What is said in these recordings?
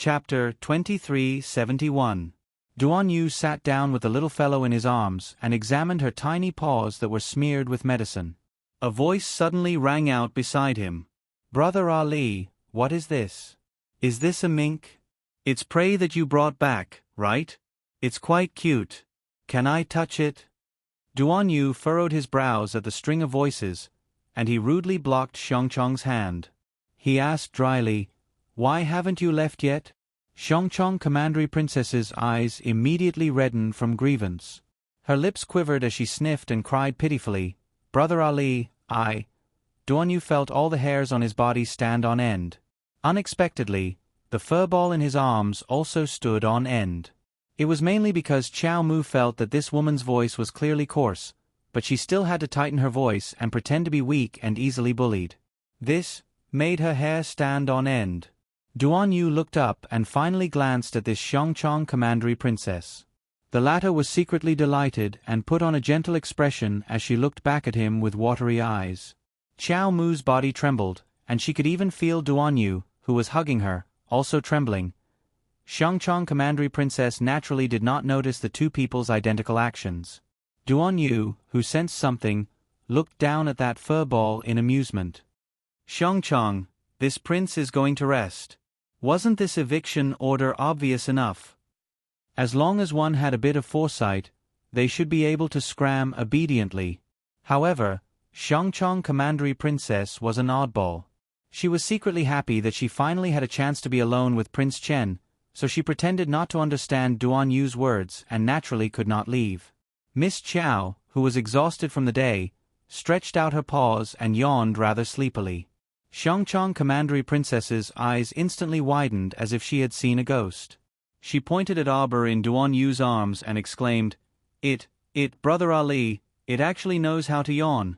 Chapter 2371. Duan Yu sat down with the little fellow in his arms and examined her tiny paws that were smeared with medicine. A voice suddenly rang out beside him. "Brother Ali, what is this? Is this a mink? It's prey that you brought back, right? It's quite cute. Can I touch it?" Duan Yu furrowed his brows at the string of voices, and he rudely blocked Xiongchong's hand. He asked dryly, "Why haven't you left yet?" Xiongchong Commandery Princess's eyes immediately reddened from grievance. Her lips quivered as she sniffed and cried pitifully, "Brother Ali, Duan Yu felt all the hairs on his body stand on end. Unexpectedly, the fur ball in his arms also stood on end. It was mainly because Qiao Mu felt that this woman's voice was clearly coarse, but she still had to tighten her voice and pretend to be weak and easily bullied. This made her hair stand on end. Duan Yu looked up and finally glanced at this Xiongchong Commandery Princess. The latter was secretly delighted and put on a gentle expression as she looked back at him with watery eyes. Qiao Mu's body trembled, and she could even feel Duan Yu, who was hugging her, also trembling. Xiongchong Commandery Princess naturally did not notice the two people's identical actions. Duan Yu, who sensed something, looked down at that fur ball in amusement. "Xiongchong, this prince is going to rest. Wasn't this eviction order obvious enough? As long as one had a bit of foresight, they should be able to scram obediently." However, Xiongchong Commandery Princess was an oddball. She was secretly happy that she finally had a chance to be alone with Prince Chen, so she pretended not to understand Duan Yu's words and naturally could not leave. Miss Qiao, who was exhausted from the day, stretched out her paws and yawned rather sleepily. Xiongchong Commandery Princess's eyes instantly widened as if she had seen a ghost. She pointed at Arbor in Duan Yu's arms and exclaimed, It, Brother Ali, it actually knows how to yawn."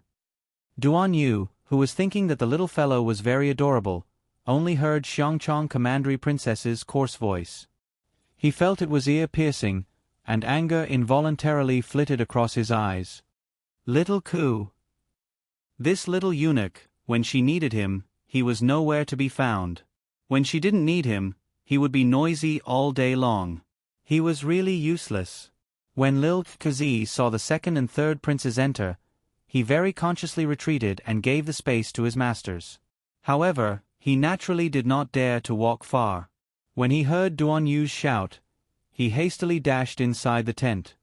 Duan Yu, who was thinking that the little fellow was very adorable, only heard Xiongchong Commandery Princess's coarse voice. He felt it was ear-piercing, and anger involuntarily flitted across his eyes. Little Ku. This little eunuch, when she needed him, he was nowhere to be found. When she didn't need him, he would be noisy all day long. He was really useless. When Lil Kazi saw the second and third princes enter, he very consciously retreated and gave the space to his masters. However, he naturally did not dare to walk far. When he heard Duan Yu's shout, he hastily dashed inside the tent.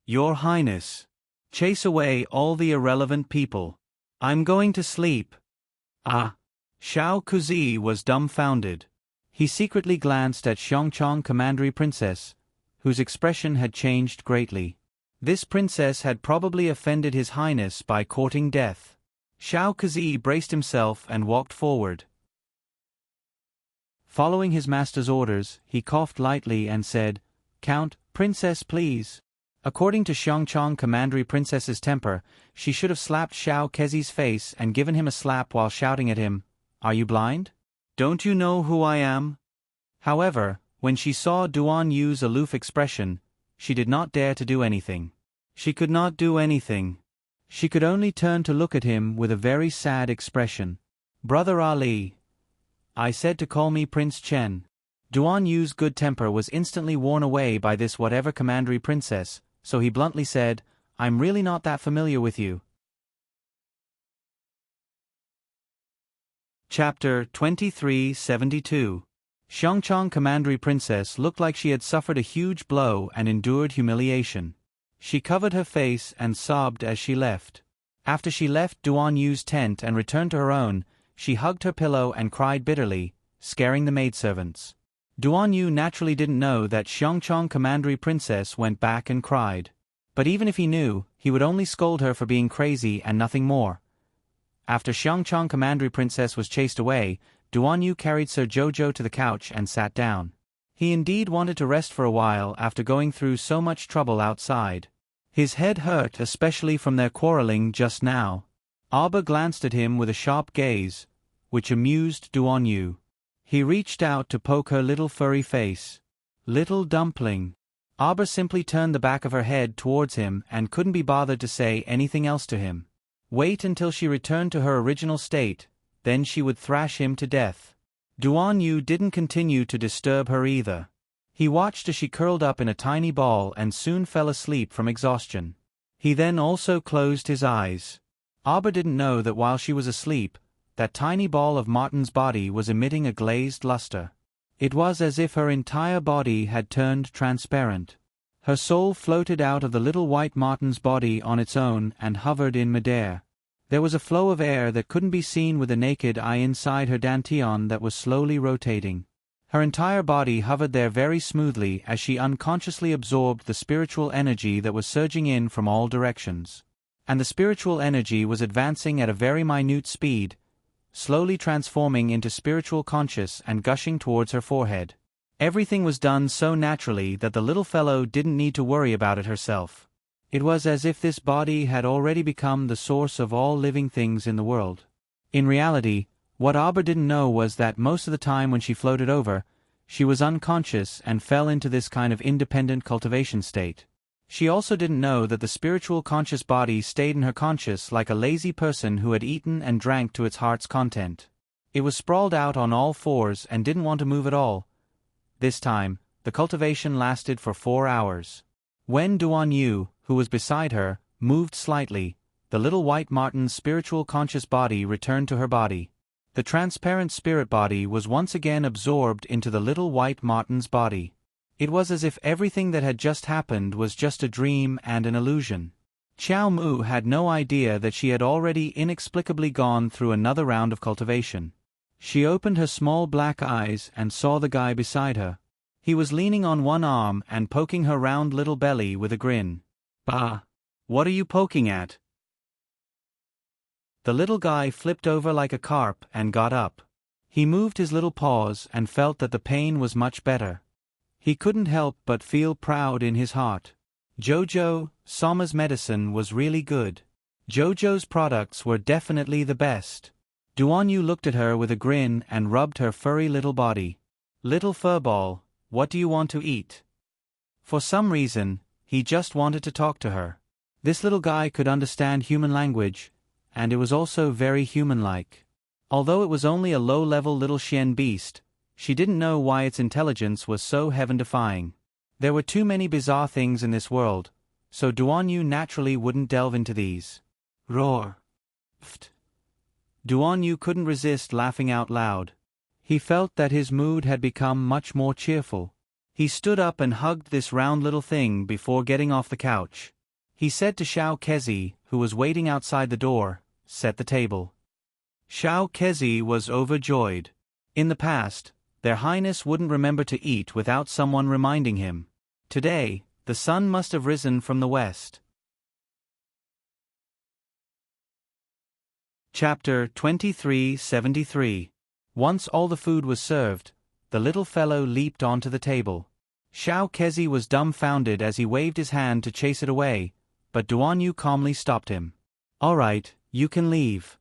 "Your Highness, chase away all the irrelevant people. I'm going to sleep." Xiao Kuzi was dumbfounded. He secretly glanced at Xiongchong Commandery Princess, whose expression had changed greatly. This princess had probably offended His Highness by courting death. Xiao Kuzi braced himself and walked forward. Following his master's orders, he coughed lightly and said, "Count, Princess please." According to Xiongchong Commandery Princess's temper, she should have slapped Xiao Kezi's face and given him a slap while shouting at him, "Are you blind? Don't you know who I am?" However, when she saw Duan Yu's aloof expression, she did not dare to do anything. She could not do anything. She could only turn to look at him with a very sad expression. "Brother Ali, I said to call me Prince Chen." Duan Yu's good temper was instantly worn away by this whatever Commandery Princess, so he bluntly said, "I'm really not that familiar with you." Chapter 2372. Xiongchong Commandery Princess looked like she had suffered a huge blow and endured humiliation. She covered her face and sobbed as she left. After she left Duan Yu's tent and returned to her own, she hugged her pillow and cried bitterly, scaring the maidservants. Duan Yu naturally didn't know that Xiongchong Commandery Princess went back and cried. But even if he knew, he would only scold her for being crazy and nothing more. After Xiongchong Commandery Princess was chased away, Duan Yu carried Sir Jojo to the couch and sat down. He indeed wanted to rest for a while after going through so much trouble outside. His head hurt especially from their quarreling just now. Arbor glanced at him with a sharp gaze, which amused Duan Yu. He reached out to poke her little furry face. "Little dumpling." Arbor simply turned the back of her head towards him and couldn't be bothered to say anything else to him. Wait until she returned to her original state, then she would thrash him to death. Duan Yu didn't continue to disturb her either. He watched as she curled up in a tiny ball and soon fell asleep from exhaustion. He then also closed his eyes. Arbor didn't know that while she was asleep, that tiny ball of Martin's body was emitting a glazed luster. It was as if her entire body had turned transparent. Her soul floated out of the little white Martin's body on its own and hovered in midair. There was a flow of air that couldn't be seen with the naked eye inside her dantian that was slowly rotating. Her entire body hovered there very smoothly as she unconsciously absorbed the spiritual energy that was surging in from all directions. And the spiritual energy was advancing at a very minute speed, slowly transforming into spiritual conscious and gushing towards her forehead. Everything was done so naturally that the little fellow didn't need to worry about it herself. It was as if this body had already become the source of all living things in the world. In reality, what Arbor didn't know was that most of the time when she floated over, she was unconscious and fell into this kind of independent cultivation state. She also didn't know that the spiritual conscious body stayed in her conscious like a lazy person who had eaten and drank to its heart's content. It was sprawled out on all fours and didn't want to move at all. This time, the cultivation lasted for 4 hours. When Duan Yu, who was beside her, moved slightly, the little white Martin's spiritual conscious body returned to her body. The transparent spirit body was once again absorbed into the little white Martin's body. It was as if everything that had just happened was just a dream and an illusion. Xiao Mu had no idea that she had already inexplicably gone through another round of cultivation. She opened her small black eyes and saw the guy beside her. He was leaning on one arm and poking her round little belly with a grin. "Bah! What are you poking at?" The little guy flipped over like a carp and got up. He moved his little paws and felt that the pain was much better. He couldn't help but feel proud in his heart. Jojo, Sama's medicine was really good. Jojo's products were definitely the best. Duan Yu looked at her with a grin and rubbed her furry little body. "Little furball, what do you want to eat?" For some reason, he just wanted to talk to her. This little guy could understand human language, and it was also very human-like. Although it was only a low-level little Xian beast, she didn't know why its intelligence was so heaven-defying. There were too many bizarre things in this world, so Duan Yu naturally wouldn't delve into these. Roar. Pft. Duan Yu couldn't resist laughing out loud. He felt that his mood had become much more cheerful. He stood up and hugged this round little thing before getting off the couch. He said to Xiao Kezi, who was waiting outside the door, "Set the table." Xiao Kezi was overjoyed. In the past, Their Highness wouldn't remember to eat without someone reminding him. Today, the sun must have risen from the west. Chapter 2373. Once all the food was served, the little fellow leaped onto the table. Xiao Kezi was dumbfounded as he waved his hand to chase it away, but Duan Yu calmly stopped him. "All right, you can leave."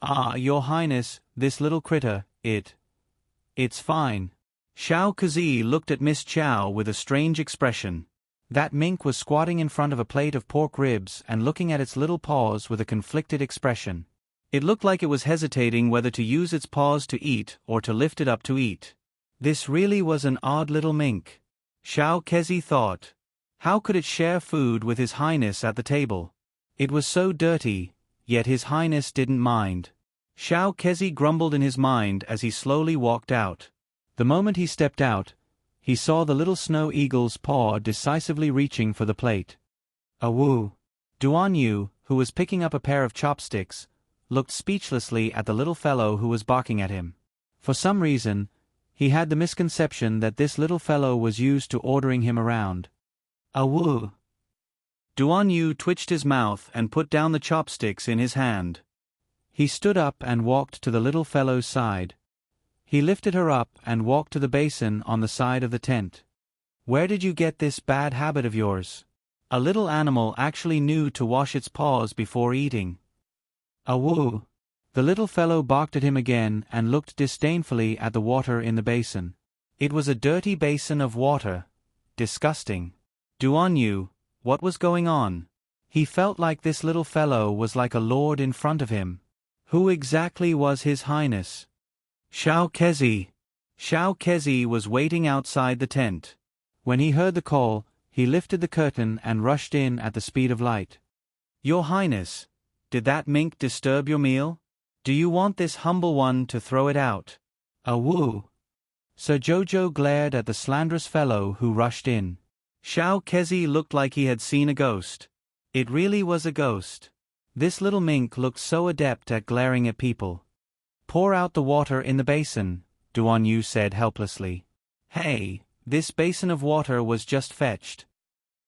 "Ah, Your Highness, this little critter, it's fine." Xiao Kezi looked at Miss Chow with a strange expression. That mink was squatting in front of a plate of pork ribs and looking at its little paws with a conflicted expression. It looked like it was hesitating whether to use its paws to eat or to lift it up to eat. This really was an odd little mink. Xiao Kezi thought. How could it share food with His Highness at the table? It was so dirty, yet His Highness didn't mind. Xiao Kezi grumbled in his mind as he slowly walked out. The moment he stepped out, he saw the little snow eagle's paw decisively reaching for the plate. Awoo! Duan Yu, who was picking up a pair of chopsticks, looked speechlessly at the little fellow who was barking at him. For some reason, he had the misconception that this little fellow was used to ordering him around. Awoo! Duan Yu twitched his mouth and put down the chopsticks in his hand. He stood up and walked to the little fellow's side. He lifted her up and walked to the basin on the side of the tent. "Where did you get this bad habit of yours? A little animal actually knew to wash its paws before eating." Awoo! The little fellow barked at him again and looked disdainfully at the water in the basin. It was a dirty basin of water. Disgusting. Duan Yu, what was going on? He felt like this little fellow was like a lord in front of him. Who exactly was His Highness? Xiao Kezi. Xiao Kezi was waiting outside the tent. When he heard the call, he lifted the curtain and rushed in at the speed of light. Your Highness, did that mink disturb your meal? Do you want this humble one to throw it out? Awoo! Sir Jojo glared at the slanderous fellow who rushed in. Xiao Kezi looked like he had seen a ghost. It really was a ghost. This little mink looked so adept at glaring at people. Pour out the water in the basin, Duan Yu said helplessly. Hey, this basin of water was just fetched.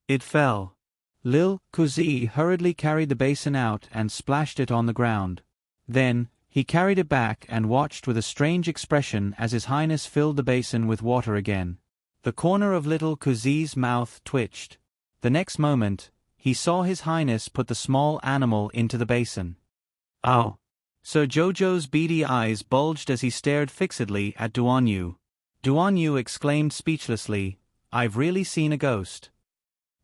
It fell. Lil Kuzi hurriedly carried the basin out and splashed it on the ground. Then, he carried it back and watched with a strange expression as His Highness filled the basin with water again. The corner of little Kuzi's mouth twitched. The next moment, he saw His Highness put the small animal into the basin. Oh! Sir Jojo's beady eyes bulged as he stared fixedly at Duan Yu. Duan Yu exclaimed speechlessly, I've really seen a ghost.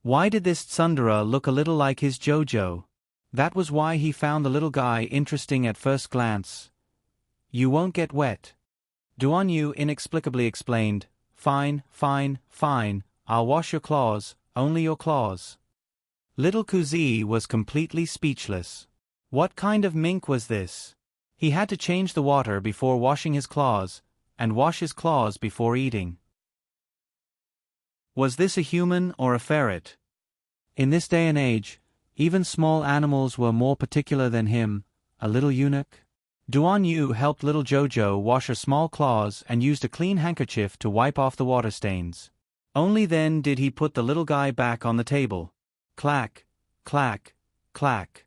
Why did this tsundere look a little like his Jojo? That was why he found the little guy interesting at first glance. You won't get wet. Duan Yu inexplicably explained, Fine, fine, fine, I'll wash your claws, only your claws. Little Kuzi was completely speechless. What kind of mink was this? He had to change the water before washing his claws, and wash his claws before eating. Was this a human or a ferret? In this day and age, even small animals were more particular than him, a little eunuch. Duan Yu helped little Jojo wash her small claws and used a clean handkerchief to wipe off the water stains. Only then did he put the little guy back on the table. Clack, clack, clack.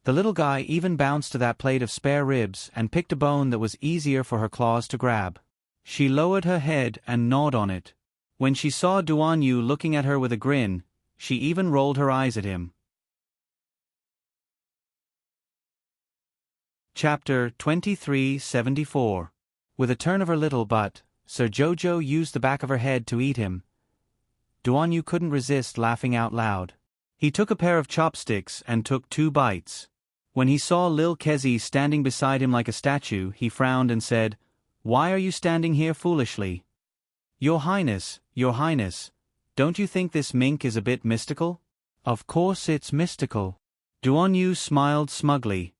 The little guy even bounced to that plate of spare ribs and picked a bone that was easier for her claws to grab. She lowered her head and gnawed on it. When she saw Duan Yu looking at her with a grin, she even rolled her eyes at him. Chapter 2374. With a turn of her little butt, Sir Jojo used the back of her head to eat him. Duan Yu couldn't resist laughing out loud. He took a pair of chopsticks and took 2 bites. When he saw Lil Kezi standing beside him like a statue, he frowned and said, Why are you standing here foolishly? Your Highness, don't you think this mink is a bit mystical? Of course it's mystical. Duan Yu smiled smugly.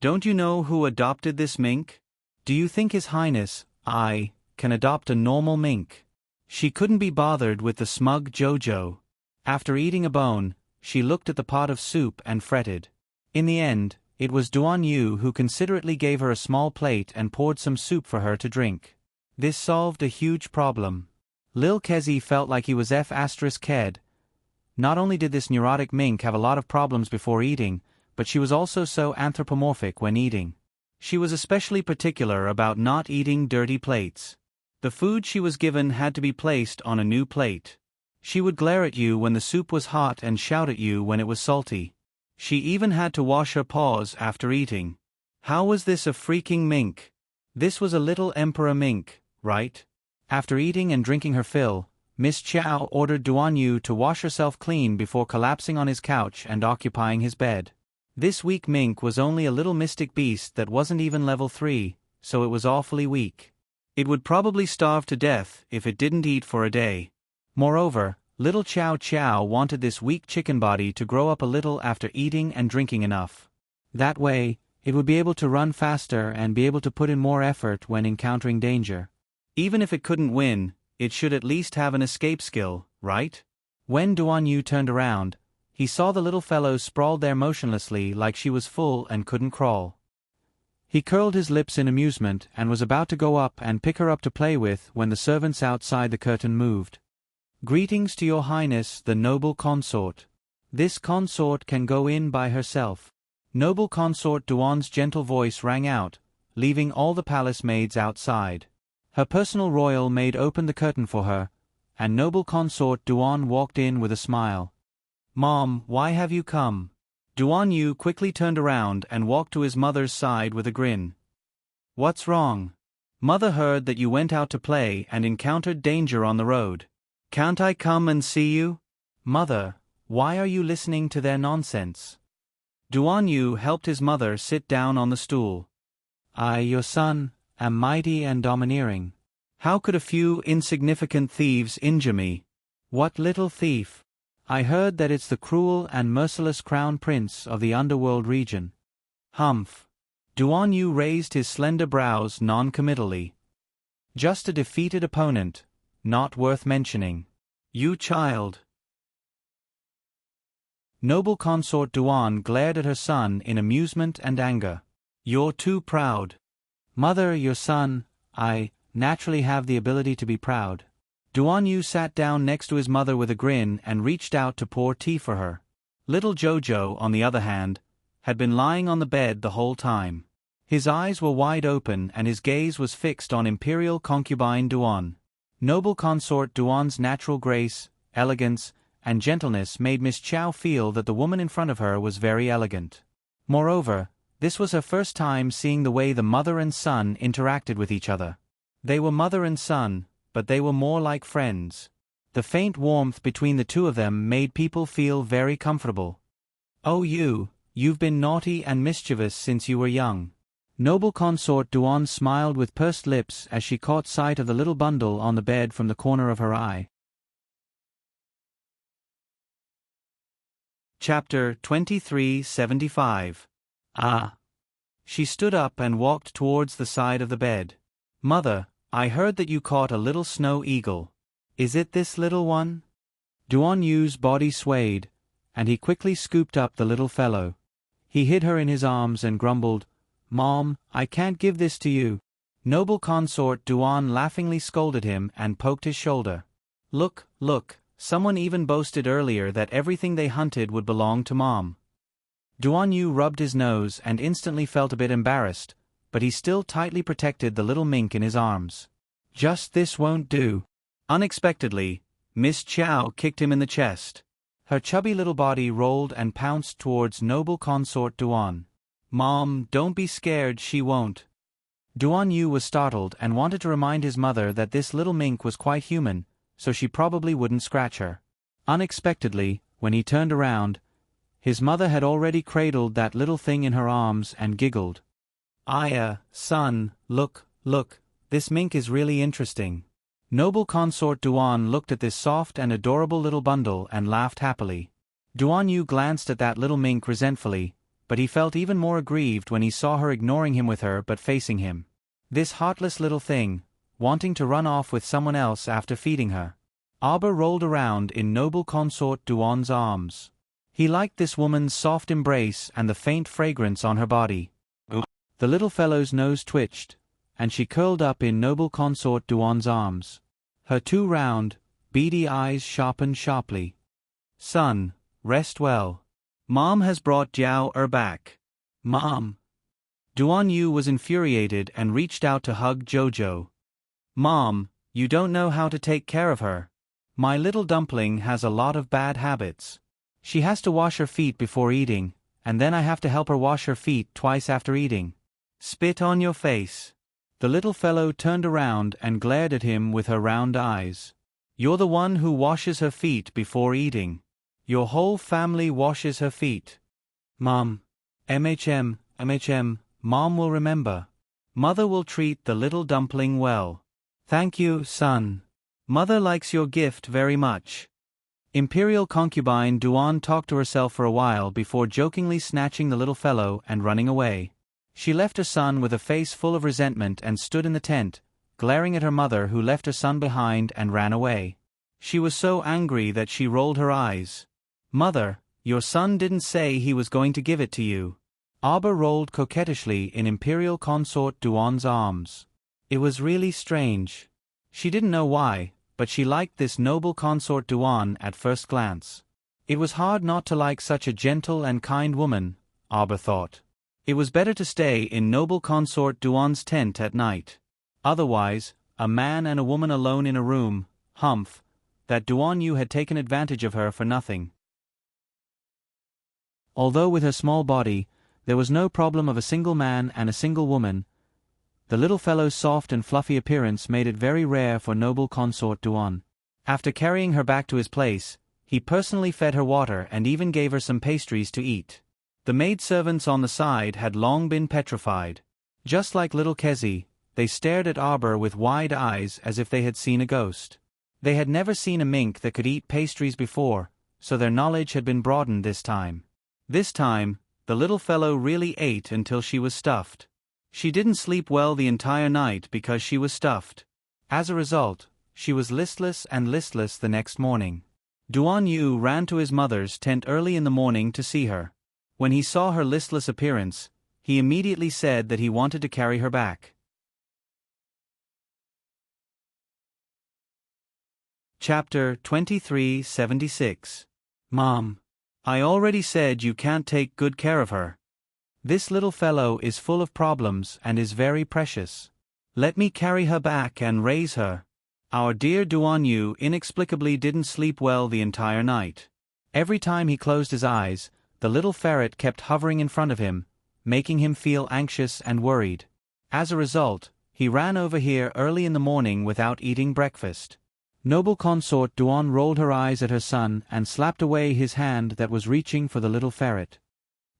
Don't you know who adopted this mink? Do you think His Highness, can adopt a normal mink? She couldn't be bothered with the smug Jojo. After eating a bone, she looked at the pot of soup and fretted. In the end, it was Duan Yu who considerately gave her a small plate and poured some soup for her to drink. This solved a huge problem. Lil Kezi felt like he was F***ed. Not only did this neurotic mink have a lot of problems before eating, but she was also so anthropomorphic when eating. She was especially particular about not eating dirty plates. The food she was given had to be placed on a new plate. She would glare at you when the soup was hot and shout at you when it was salty. She even had to wash her paws after eating. How was this a freaking mink? This was a little emperor mink, right? After eating and drinking her fill, Miss Chow ordered Duan Yu to wash herself clean before collapsing on his couch and occupying his bed. This weak mink was only a little mystic beast that wasn't even level 3, so it was awfully weak. It would probably starve to death if it didn't eat for a day. Moreover, little Chow Chow wanted this weak chicken body to grow up a little after eating and drinking enough. That way, it would be able to run faster and be able to put in more effort when encountering danger. Even if it couldn't win, it should at least have an escape skill, right? When Duan Yu turned around, he saw the little fellow sprawled there motionlessly like she was full and couldn't crawl. He curled his lips in amusement and was about to go up and pick her up to play with when the servants outside the curtain moved. Greetings to your Highness, the noble consort. This consort can go in by herself. Noble consort Duan's gentle voice rang out, leaving all the palace maids outside. Her personal royal maid opened the curtain for her, and noble consort Duan walked in with a smile. Mom, why have you come? Duan Yu quickly turned around and walked to his mother's side with a grin. What's wrong? Mother heard that you went out to play and encountered danger on the road. Can't I come and see you? Mother, why are you listening to their nonsense? Duan Yu helped his mother sit down on the stool. Your son, am mighty and domineering. How could a few insignificant thieves injure me? What little thief? I heard that it's the cruel and merciless crown prince of the underworld region. Humph. Duan Yu raised his slender brows non-committally. Just a defeated opponent, not worth mentioning. You child. Noble consort Duan glared at her son in amusement and anger. You're too proud. Mother, your son, I naturally have the ability to be proud. Duan Yu sat down next to his mother with a grin and reached out to pour tea for her. Little Jojo, on the other hand, had been lying on the bed the whole time. His eyes were wide open and his gaze was fixed on imperial concubine Duan. Noble consort Duan's natural grace, elegance, and gentleness made Miss Chow feel that the woman in front of her was very elegant. Moreover, this was her first time seeing the way the mother and son interacted with each other. They were mother and son, but they were more like friends. The faint warmth between the two of them made people feel very comfortable. Oh, you've been naughty and mischievous since you were young. Noble consort Duan smiled with pursed lips as she caught sight of the little bundle on the bed from the corner of her eye. Chapter 2375. Ah. She stood up and walked towards the side of the bed. Mother, I heard that you caught a little snow eagle. Is it this little one? Duan Yu's body swayed, and he quickly scooped up the little fellow. He hid her in his arms and grumbled, Mom, I can't give this to you. Noble consort Duan laughingly scolded him and poked his shoulder. Look, someone even boasted earlier that everything they hunted would belong to Mom. Duan Yu rubbed his nose and instantly felt a bit embarrassed, but he still tightly protected the little mink in his arms. Just this won't do. Unexpectedly, Miss Chow kicked him in the chest. Her chubby little body rolled and pounced towards noble consort Duan. Mom, don't be scared, she won't. Duan Yu was startled and wanted to remind his mother that this little mink was quite human, so she probably wouldn't scratch her. Unexpectedly, when he turned around, his mother had already cradled that little thing in her arms and giggled. Son, look, this mink is really interesting. Noble consort Duan looked at this soft and adorable little bundle and laughed happily. Duan Yu glanced at that little mink resentfully, but he felt even more aggrieved when he saw her ignoring him with her but facing him. This heartless little thing, wanting to run off with someone else after feeding her. Arbor rolled around in noble consort Duan's arms. He liked this woman's soft embrace and the faint fragrance on her body. The little fellow's nose twitched, and she curled up in noble consort Duan's arms. Her two round, beady eyes sharpened sharply. Son, rest well. Mom has brought Jiao back. Mom. Duan Yu was infuriated and reached out to hug Jojo. Mom, you don't know how to take care of her. My little dumpling has a lot of bad habits. She has to wash her feet before eating, and then I have to help her wash her feet twice after eating. Spit on your face. The little fellow turned around and glared at him with her round eyes. You're the one who washes her feet before eating. Your whole family washes her feet. Mom. MHM, Mom will remember. Mother will treat the little dumpling well. Thank you, son. Mother likes your gift very much. Imperial concubine Duan talked to herself for a while before jokingly snatching the little fellow and running away. She left her son with a face full of resentment and stood in the tent, glaring at her mother who left her son behind and ran away. She was so angry that she rolled her eyes. Mother, your son didn't say he was going to give it to you. Arbor rolled coquettishly in Imperial consort Duan's arms. It was really strange. She didn't know why, but she liked this noble consort Duan at first glance. It was hard not to like such a gentle and kind woman, Arbor thought. It was better to stay in noble consort Duan's tent at night. Otherwise, a man and a woman alone in a room, humph, that Duan Yu had taken advantage of her for nothing. Although with her small body, there was no problem of a single man and a single woman, the little fellow's soft and fluffy appearance made it very rare for noble consort Duan. After carrying her back to his place, he personally fed her water and even gave her some pastries to eat. The maidservants on the side had long been petrified. Just like little Kezi, they stared at Arbor with wide eyes as if they had seen a ghost. They had never seen a mink that could eat pastries before, so their knowledge had been broadened this time. This time, the little fellow really ate until she was stuffed. She didn't sleep well the entire night because she was stuffed. As a result, she was listless the next morning. Duan Yu ran to his mother's tent early in the morning to see her. When he saw her listless appearance, he immediately said that he wanted to carry her back. Chapter 2376. Mom. I already said you can't take good care of her. This little fellow is full of problems and is very precious. Let me carry her back and raise her. Our dear Duan Yu inexplicably didn't sleep well the entire night. Every time he closed his eyes, the little ferret kept hovering in front of him, making him feel anxious and worried. As a result, he ran over here early in the morning without eating breakfast. Noble consort Duan rolled her eyes at her son and slapped away his hand that was reaching for the little ferret.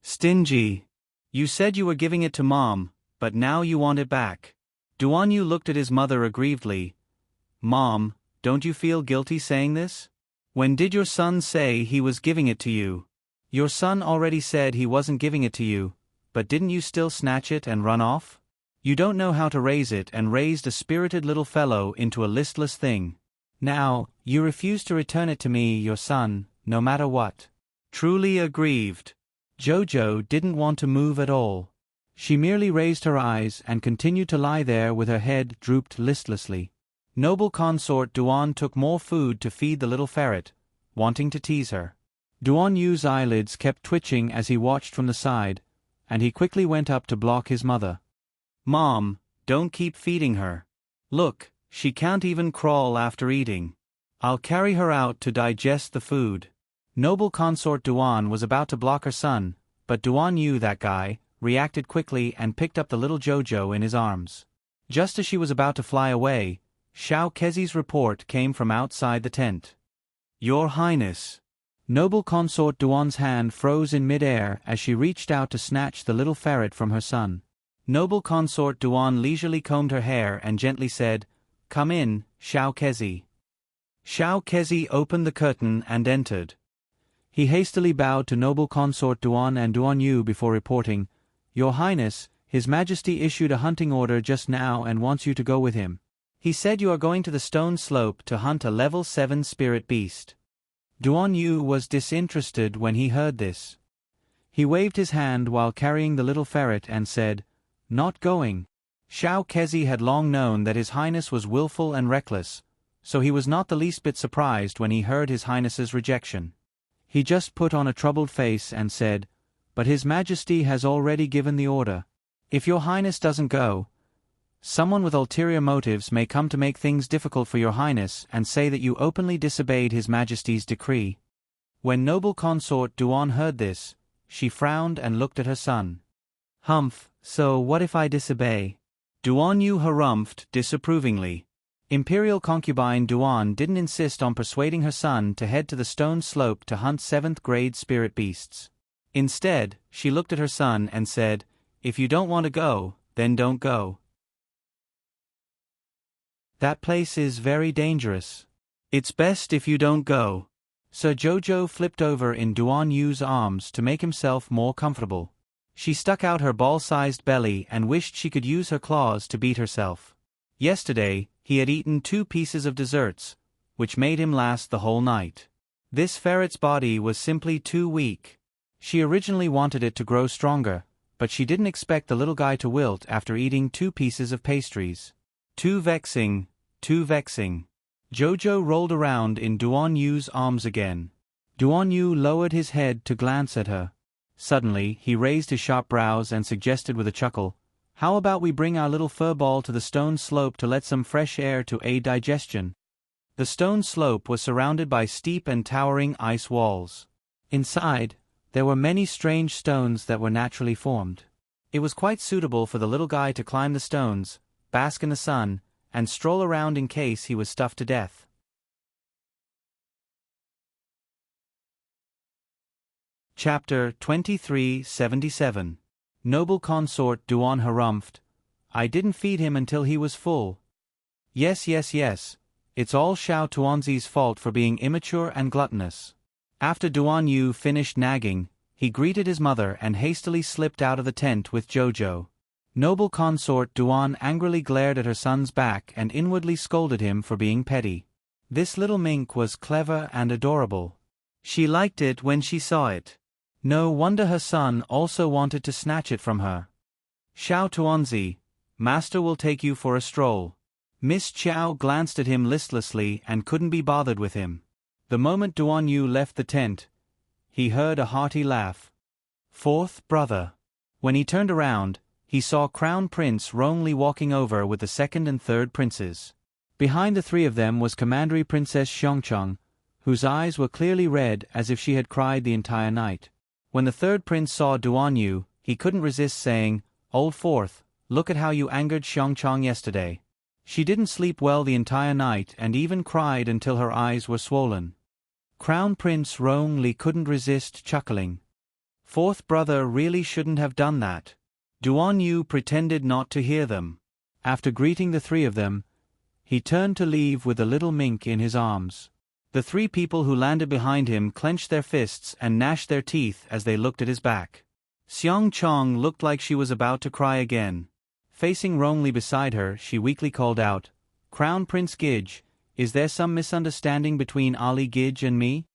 Stingy. You said you were giving it to Mom, but now you want it back. Duan Yu looked at his mother aggrievedly. Mom, don't you feel guilty saying this? When did your son say he was giving it to you? Your son already said he wasn't giving it to you, but didn't you still snatch it and run off? You don't know how to raise it and raised a spirited little fellow into a listless thing. Now, you refuse to return it to me, your son, no matter what. Truly aggrieved. Jojo didn't want to move at all. She merely raised her eyes and continued to lie there with her head drooped listlessly. Noble consort Duan took more food to feed the little ferret, wanting to tease her. Duan Yu's eyelids kept twitching as he watched from the side, and he quickly went up to block his mother. Mom, don't keep feeding her. Look, she can't even crawl after eating. I'll carry her out to digest the food. Noble consort Duan was about to block her son, but Duan Yu, that guy, reacted quickly and picked up the little Jojo in his arms. Just as she was about to fly away, Xiao Kezi's report came from outside the tent. Your Highness. Noble consort Duan's hand froze in mid-air as she reached out to snatch the little ferret from her son. Noble consort Duan leisurely combed her hair and gently said, Come in, Xiao Kezi. Xiao Kezi opened the curtain and entered. He hastily bowed to noble consort Duan and Duan Yu before reporting, Your Highness, His Majesty issued a hunting order just now and wants you to go with him. He said you are going to the stone slope to hunt a level 7 spirit beast. Duan Yu was disinterested when he heard this. He waved his hand while carrying the little ferret and said, Not going. Xiao Kezi had long known that His Highness was willful and reckless, so he was not the least bit surprised when he heard His Highness's rejection. He just put on a troubled face and said, But His Majesty has already given the order. If your Highness doesn't go, someone with ulterior motives may come to make things difficult for your Highness and say that you openly disobeyed His Majesty's decree. When noble consort Duan heard this, she frowned and looked at her son. Humph, so what if I disobey? Duan Yu harumphed disapprovingly. Imperial concubine Duan didn't insist on persuading her son to head to the stone slope to hunt 7th-grade spirit beasts. Instead, she looked at her son and said, If you don't want to go, then don't go. That place is very dangerous. It's best if you don't go. Sir Jojo flipped over in Duan Yu's arms to make himself more comfortable. She stuck out her ball-sized belly and wished she could use her claws to beat herself. Yesterday, he had eaten 2 pieces of desserts, which made him last the whole night. This ferret's body was simply too weak. She originally wanted it to grow stronger, but she didn't expect the little guy to wilt after eating 2 pieces of pastries. Too vexing, too vexing. Jojo rolled around in Duan Yu's arms again. Duan Yu lowered his head to glance at her. Suddenly, he raised his sharp brows and suggested with a chuckle, How about we bring our little furball to the stone slope to let some fresh air to aid digestion? The stone slope was surrounded by steep and towering ice walls. Inside, there were many strange stones that were naturally formed. It was quite suitable for the little guy to climb the stones, bask in the sun, and stroll around in case he was stuffed to death. Chapter 2377. Noble consort Duan harumphed, I didn't feed him until he was full. Yes, yes, yes. It's all Xiao Tuanzi's fault for being immature and gluttonous. After Duan Yu finished nagging, he greeted his mother and hastily slipped out of the tent with Jojo. Noble consort Duan angrily glared at her son's back and inwardly scolded him for being petty. This little mink was clever and adorable. She liked it when she saw it. No wonder her son also wanted to snatch it from her. Xiao Tuanzi, master will take you for a stroll. Miss Chiao glanced at him listlessly and couldn't be bothered with him. The moment Duan Yu left the tent, he heard a hearty laugh. Fourth brother. When he turned around, he saw Crown Prince Rongli walking over with the second and third princes. Behind the three of them was Commandery Princess Xiongcheng, whose eyes were clearly red as if she had cried the entire night. When the third prince saw Duan Yu, he couldn't resist saying, "Old Fourth, look at how you angered Xiongcheng yesterday. She didn't sleep well the entire night and even cried until her eyes were swollen." Crown Prince Rongli couldn't resist chuckling. Fourth brother really shouldn't have done that. Duan Yu pretended not to hear them. After greeting the three of them, he turned to leave with the little mink in his arms. The three people who landed behind him clenched their fists and gnashed their teeth as they looked at his back. Xiongcheng looked like she was about to cry again. Facing Rongli beside her, she weakly called out, "Crown Prince Gidge, is there some misunderstanding between Ali Gidge and me?"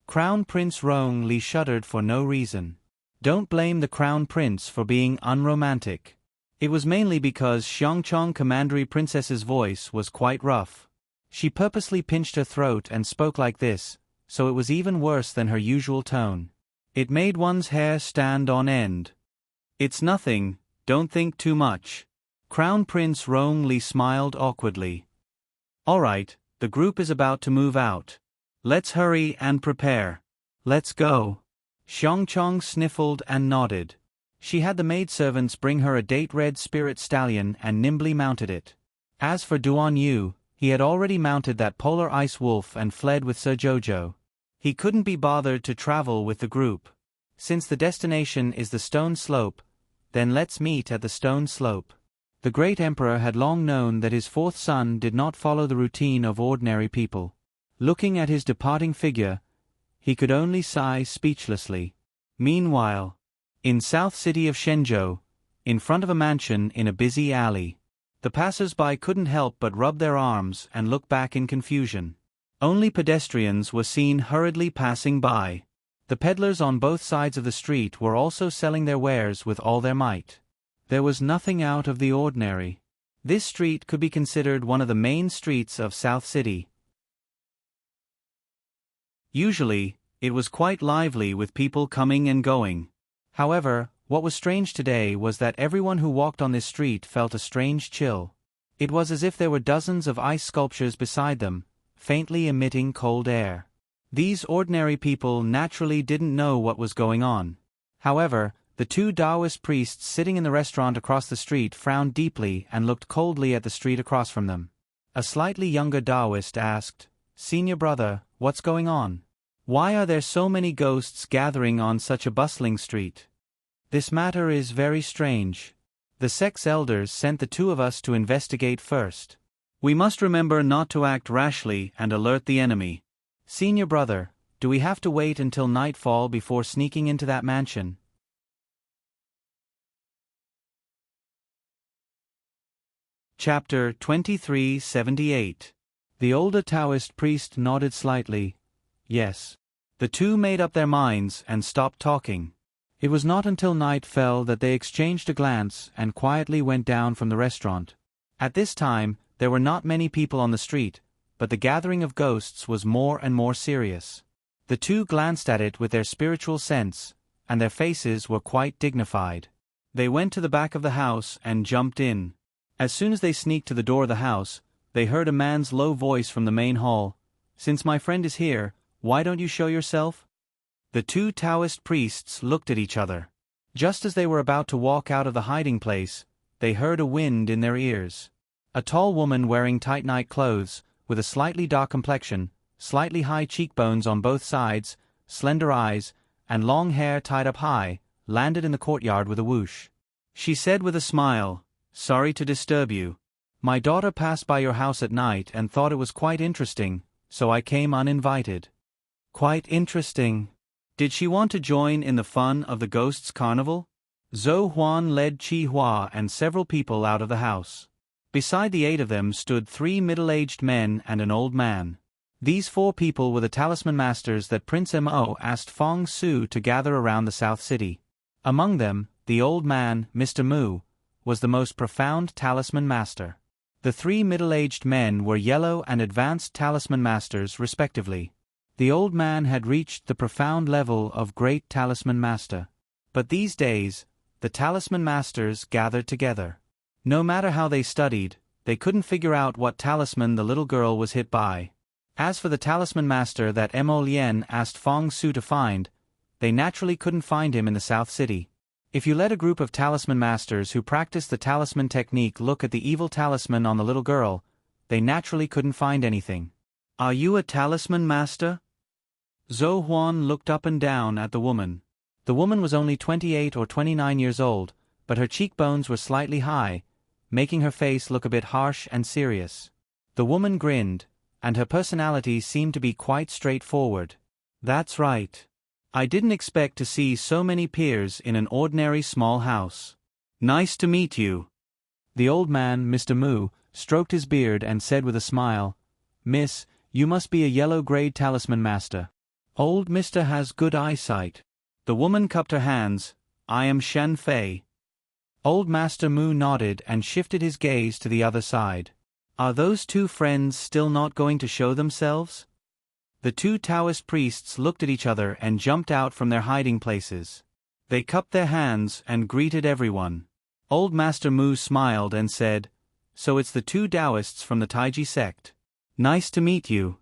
Crown Prince Rongli shuddered for no reason. Don't blame the Crown Prince for being unromantic. It was mainly because Xiongcheng Commandery Princess's voice was quite rough. She purposely pinched her throat and spoke like this, so it was even worse than her usual tone. It made one's hair stand on end. "It's nothing, don't think too much." Crown Prince Rongli smiled awkwardly. "All right, the group is about to move out. Let's hurry and prepare. Let's go." Xiongcheng sniffled and nodded. She had the maidservants bring her a date-red spirit stallion and nimbly mounted it. As for Duan Yu, he had already mounted that polar ice wolf and fled with Sir Jojo. He couldn't be bothered to travel with the group. Since the destination is the stone slope, then let's meet at the stone slope. The great emperor had long known that his fourth son did not follow the routine of ordinary people. Looking at his departing figure, he could only sigh speechlessly. Meanwhile, in South City of Shenzhou, in front of a mansion in a busy alley, the passers-by couldn't help but rub their arms and look back in confusion. Only pedestrians were seen hurriedly passing by. The peddlers on both sides of the street were also selling their wares with all their might. There was nothing out of the ordinary. This street could be considered one of the main streets of South City. Usually, it was quite lively with people coming and going. However, what was strange today was that everyone who walked on this street felt a strange chill. It was as if there were dozens of ice sculptures beside them, faintly emitting cold air. These ordinary people naturally didn't know what was going on. However, the two Taoist priests sitting in the restaurant across the street frowned deeply and looked coldly at the street across from them. A slightly younger Taoist asked, "Senior brother, what's going on? Why are there so many ghosts gathering on such a bustling street?" "This matter is very strange. The sect's elders sent the two of us to investigate first. We must remember not to act rashly and alert the enemy. Senior brother, do we have to wait until nightfall before sneaking into that mansion?" Chapter 2378. The older Taoist priest nodded slightly. Yes. The two made up their minds and stopped talking. It was not until night fell that they exchanged a glance and quietly went down from the restaurant. At this time, there were not many people on the street, but the gathering of ghosts was more and more serious. The two glanced at it with their spiritual sense, and their faces were quite dignified. They went to the back of the house and jumped in. As soon as they sneaked to the door of the house, they heard a man's low voice from the main hall. "Since my friend is here, why don't you show yourself?" The two Taoist priests looked at each other. Just as they were about to walk out of the hiding place, they heard a wind in their ears. A tall woman wearing tight night clothes, with a slightly dark complexion, slightly high cheekbones on both sides, slender eyes, and long hair tied up high, landed in the courtyard with a whoosh. She said with a smile, Sorry to disturb you. My daughter passed by your house at night and thought it was quite interesting, so I came uninvited. Quite interesting. Did she want to join in the fun of the ghosts' carnival? Zhou Huan led Chi Hua and several people out of the house. Beside the 8 of them stood 3 middle-aged men and an old man. These 4 people were the talisman masters that Prince Mo asked Fong Su to gather around the South City. Among them, the old man, Mr. Mu, was the most profound talisman master. The 3 middle-aged men were yellow and advanced talisman masters respectively. The old man had reached the profound level of great talisman master. But these days, the talisman masters gathered together. No matter how they studied, they couldn't figure out what talisman the little girl was hit by. As for the talisman master that Mo Lien asked Fong Su to find, they naturally couldn't find him in the South City. If you let a group of talisman masters who practice the talisman technique look at the evil talisman on the little girl, they naturally couldn't find anything. Are you a talisman master? Zhou Huan looked up and down at the woman. The woman was only 28 or 29 years old, but her cheekbones were slightly high, making her face look a bit harsh and serious. The woman grinned, and her personality seemed to be quite straightforward. That's right. I didn't expect to see so many peers in an ordinary small house. Nice to meet you. The old man, Mr. Mu, stroked his beard and said with a smile, Miss, you must be a yellow-grade talisman master. Old Mr. has good eyesight. The woman cupped her hands. I am Shen Fei. Old Master Mu nodded and shifted his gaze to the other side. Are those 2 friends still not going to show themselves? The 2 Taoist priests looked at each other and jumped out from their hiding places. They cupped their hands and greeted everyone. Old Master Mu smiled and said, So it's the 2 Taoists from the Taiji sect. Nice to meet you.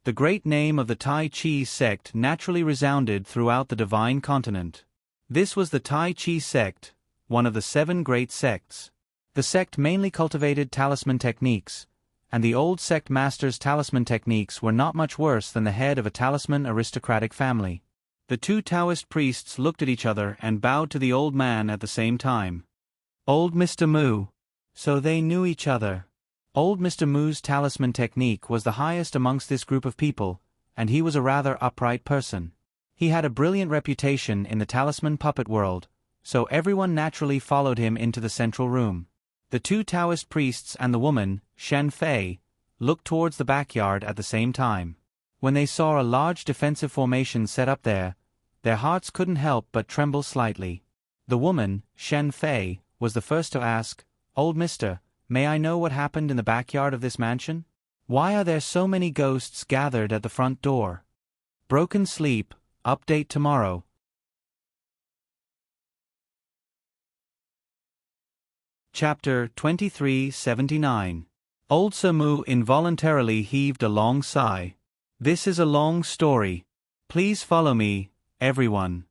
The great name of the Tai Chi sect naturally resounded throughout the divine continent. This was the Tai Chi sect, one of the 7 great sects. The sect mainly cultivated talisman techniques, and the old sect master's talisman techniques were not much worse than the head of a talisman aristocratic family. The 2 Taoist priests looked at each other and bowed to the old man at the same time. Old Mr. Mu. So they knew each other. Old Mr. Mu's talisman technique was the highest amongst this group of people, and he was a rather upright person. He had a brilliant reputation in the talisman puppet world, so everyone naturally followed him into the central room. The 2 Taoist priests and the woman, Shen Fei, looked towards the backyard at the same time. When they saw a large defensive formation set up there, their hearts couldn't help but tremble slightly. The woman, Shen Fei, was the first to ask, Old Mister, may I know what happened in the backyard of this mansion? Why are there so many ghosts gathered at the front door? Broken sleep, update tomorrow. Chapter 2379. Old Sir Mu involuntarily heaved a long sigh. This is a long story. Please follow me, everyone.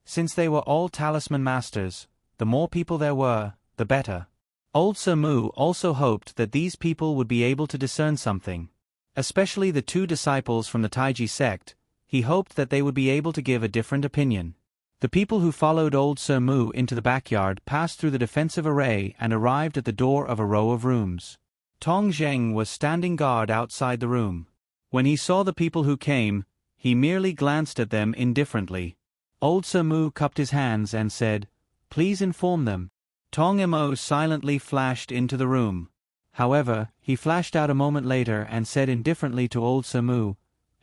Since they were all talisman masters, the more people there were, the better. Old Sir Mu also hoped that these people would be able to discern something. Especially the 2 disciples from the Taiji sect, he hoped that they would be able to give a different opinion. The people who followed old Sir Mu into the backyard passed through the defensive array and arrived at the door of a row of rooms. Tong Zheng was standing guard outside the room. When he saw the people who came, he merely glanced at them indifferently. Old Sir Mu cupped his hands and said, Please inform them. Tong Mo silently flashed into the room. However, he flashed out a moment later and said indifferently to old Sir Mu,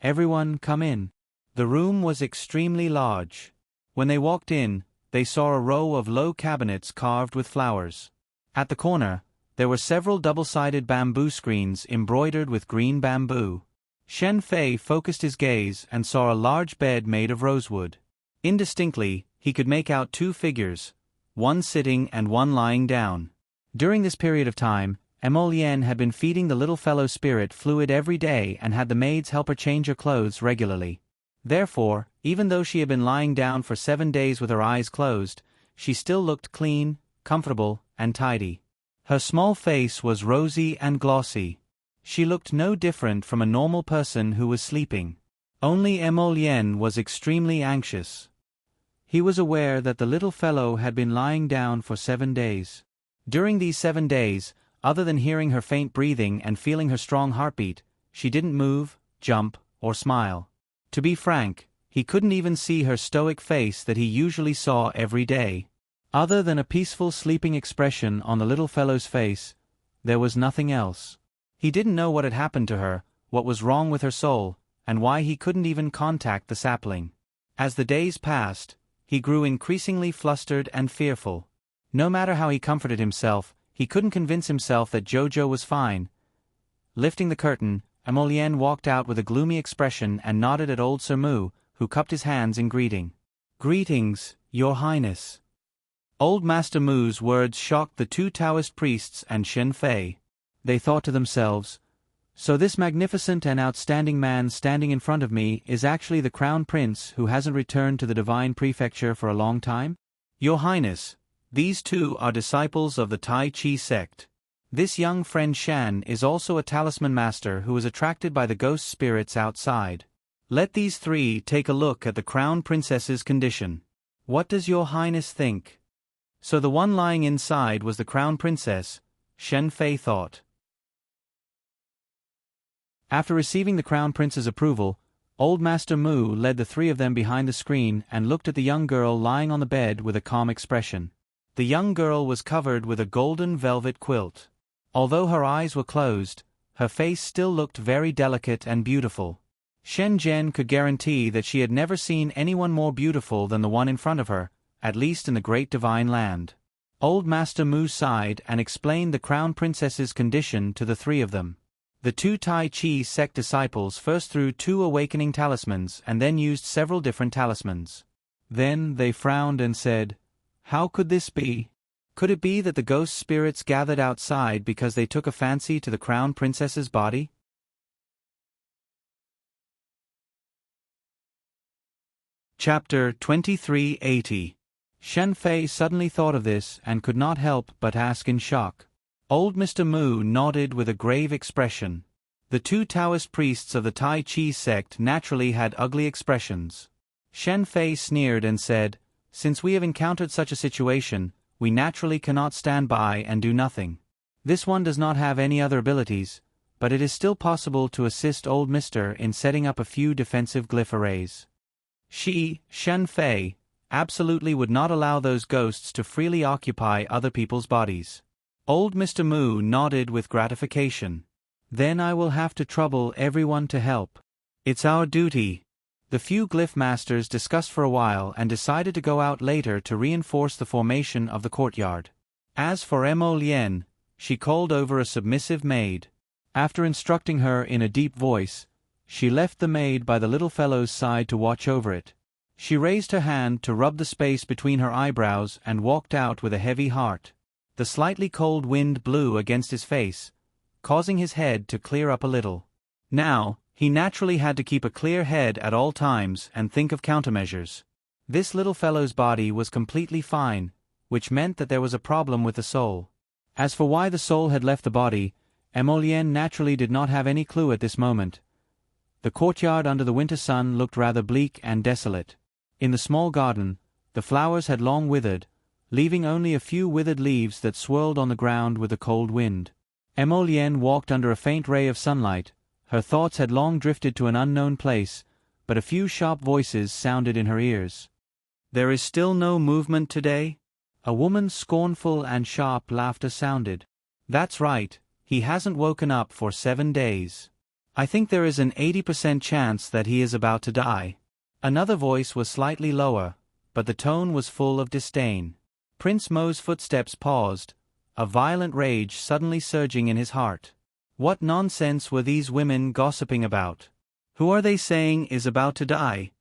Everyone come in. The room was extremely large. When they walked in, they saw a row of low cabinets carved with flowers. At the corner, there were several double-sided bamboo screens embroidered with green bamboo. Shen Fei focused his gaze and saw a large bed made of rosewood. Indistinctly, he could make out 2 figures, one sitting and one lying down. During this period of time, Mo Lien had been feeding the little fellow spirit fluid every day and had the maids help her change her clothes regularly. Therefore, even though she had been lying down for 7 days with her eyes closed, she still looked clean, comfortable, and tidy. Her small face was rosy and glossy. She looked no different from a normal person who was sleeping. Only Mo Lien was extremely anxious. He was aware that the little fellow had been lying down for 7 days. During these 7 days, other than hearing her faint breathing and feeling her strong heartbeat, she didn't move, jump, or smile. To be frank, he couldn't even see her stoic face that he usually saw every day. Other than a peaceful sleeping expression on the little fellow's face, there was nothing else. He didn't know what had happened to her, what was wrong with her soul, and why he couldn't even contact the sapling. As the days passed, he grew increasingly flustered and fearful. No matter how he comforted himself, he couldn't convince himself that Jojo was fine. Lifting the curtain, Emolienne walked out with a gloomy expression and nodded at old Sir Mu, who cupped his hands in greeting. "Greetings, Your Highness." Old Master Mu's words shocked the 2 Taoist priests and Shen Fei. They thought to themselves, "So this magnificent and outstanding man standing in front of me is actually the Crown Prince who hasn't returned to the Divine Prefecture for a long time? Your Highness, these 2 are disciples of the Tai Chi sect. This young friend Shan is also a talisman master who is attracted by the ghost spirits outside. Let these 3 take a look at the Crown Princess's condition. What does Your Highness think?" So the one lying inside was the Crown Princess, Shen Fei thought. After receiving the Crown Prince's approval, old Master Mu led the 3 of them behind the screen and looked at the young girl lying on the bed with a calm expression. The young girl was covered with a golden velvet quilt. Although her eyes were closed, her face still looked very delicate and beautiful. Shen Zhen could guarantee that she had never seen anyone more beautiful than the one in front of her, at least in the great divine land. Old Master Mu sighed and explained the Crown Princess's condition to the 3 of them. The 2 Tai Chi sect disciples first threw 2 awakening talismans and then used several different talismans. Then they frowned and said, "How could this be? Could it be that the ghost spirits gathered outside because they took a fancy to the Crown Princess's body?" Chapter 2380. Shen Fei suddenly thought of this and could not help but ask in shock. Old Mr. Mu nodded with a grave expression. The 2 Taoist priests of the Tai Chi sect naturally had ugly expressions. Shen Fei sneered and said, "Since we have encountered such a situation, we naturally cannot stand by and do nothing. This one does not have any other abilities, but it is still possible to assist old Mr. in setting up a few defensive glyph arrays." She, Shen Fei, absolutely would not allow those ghosts to freely occupy other people's bodies. Old Mr. Mu nodded with gratification. "Then I will have to trouble everyone to help. It's our duty." The few glyph masters discussed for a while and decided to go out later to reinforce the formation of the courtyard. As for Emolienne, she called over a submissive maid. After instructing her in a deep voice, she left the maid by the little fellow's side to watch over it. She raised her hand to rub the space between her eyebrows and walked out with a heavy heart. The slightly cold wind blew against his face, causing his head to clear up a little. Now, he naturally had to keep a clear head at all times and think of countermeasures. This little fellow's body was completely fine, which meant that there was a problem with the soul. As for why the soul had left the body, Emolienne naturally did not have any clue at this moment. The courtyard under the winter sun looked rather bleak and desolate. In the small garden, the flowers had long withered, leaving only a few withered leaves that swirled on the ground with the cold wind. Emolienne walked under a faint ray of sunlight. Her thoughts had long drifted to an unknown place, but a few sharp voices sounded in her ears. "There is still no movement today?" A woman's scornful and sharp laughter sounded. "That's right, he hasn't woken up for 7 days. I think there is an 80% chance that he is about to die." Another voice was slightly lower, but the tone was full of disdain. Prince Mo's footsteps paused, a violent rage suddenly surging in his heart. What nonsense were these women gossiping about? Who are they saying is about to die?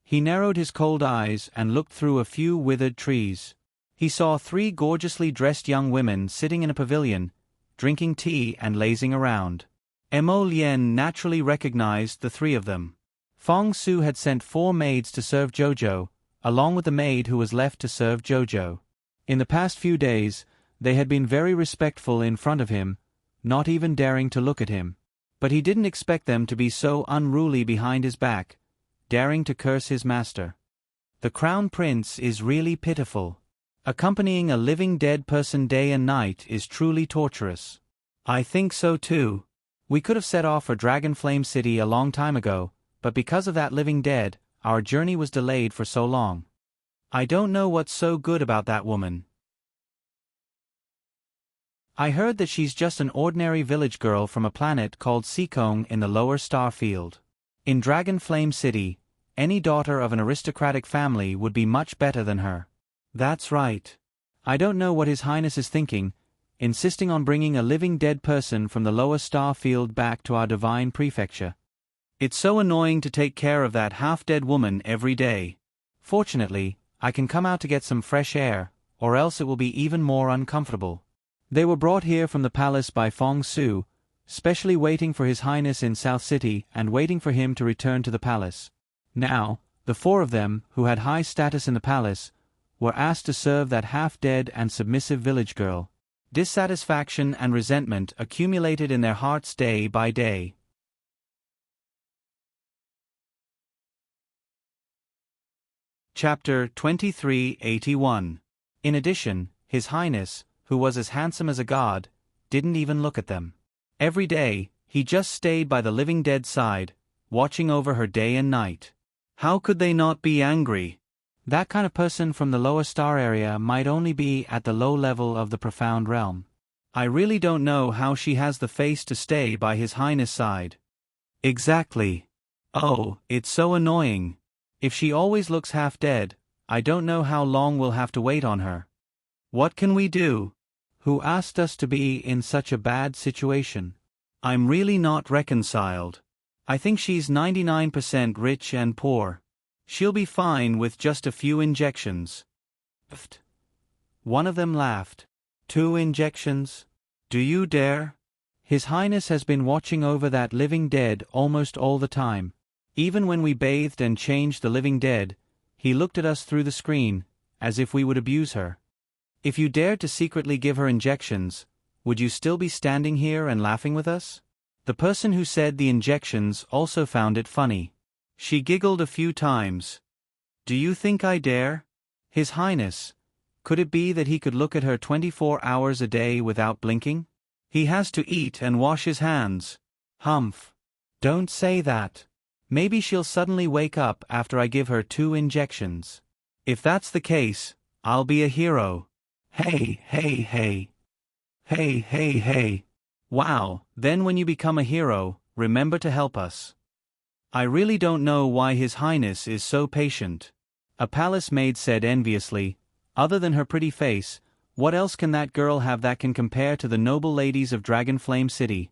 He narrowed his cold eyes and looked through a few withered trees. He saw 3 gorgeously dressed young women sitting in a pavilion, drinking tea and lazing around. Emolienne naturally recognized the 3 of them. Fong Su had sent 4 maids to serve Jojo, along with the maid who was left to serve Jojo. In the past few days, they had been very respectful in front of him, not even daring to look at him. But he didn't expect them to be so unruly behind his back, daring to curse his master. The Crown Prince is really pitiful. Accompanying a living dead person day and night is truly torturous. I think so too. We could have set off for Dragonflame City a long time ago, but because of that living dead, our journey was delayed for so long. I don't know what's so good about that woman. I heard that she's just an ordinary village girl from a planet called Seekong in the lower star field. In Dragonflame City, any daughter of an aristocratic family would be much better than her. That's right. I don't know what His Highness is thinking, insisting on bringing a living dead person from the lower star field back to our divine prefecture. It's so annoying to take care of that half-dead woman every day. Fortunately, I can come out to get some fresh air, or else it will be even more uncomfortable. They were brought here from the palace by Fong Su, specially waiting for His Highness in South City and waiting for him to return to the palace. Now, the four of them, who had high status in the palace, were asked to serve that half-dead and submissive village girl. Dissatisfaction and resentment accumulated in their hearts day by day. Chapter 2381. In addition, His Highness, who was as handsome as a god, didn't even look at them. Every day, he just stayed by the living dead's side, watching over her day and night. How could they not be angry? That kind of person from the lower star area might only be at the low level of the profound realm. I really don't know how she has the face to stay by His Highness' side. Exactly. Oh, it's so annoying. If she always looks half dead, I don't know how long we'll have to wait on her. What can we do? Who asked us to be in such a bad situation? I'm really not reconciled. I think she's 99% rich and poor. She'll be fine with just a few injections. One of them laughed. 2 injections? Do you dare? His Highness has been watching over that living dead almost all the time. Even when we bathed and changed the living dead, he looked at us through the screen, as if we would abuse her. If you dared to secretly give her injections, would you still be standing here and laughing with us? The person who said the injections also found it funny. She giggled a few times. Do you think I dare? His Highness, could it be that he could look at her 24 hours a day without blinking? He has to eat and wash his hands. Humph. Don't say that. Maybe she'll suddenly wake up after I give her 2 injections. If that's the case, I'll be a hero. Hey, hey, hey. Hey, hey, hey. Wow, then when you become a hero, remember to help us. I really don't know why His Highness is so patient. A palace maid said enviously, other than her pretty face, what else can that girl have that can compare to the noble ladies of Dragonflame City?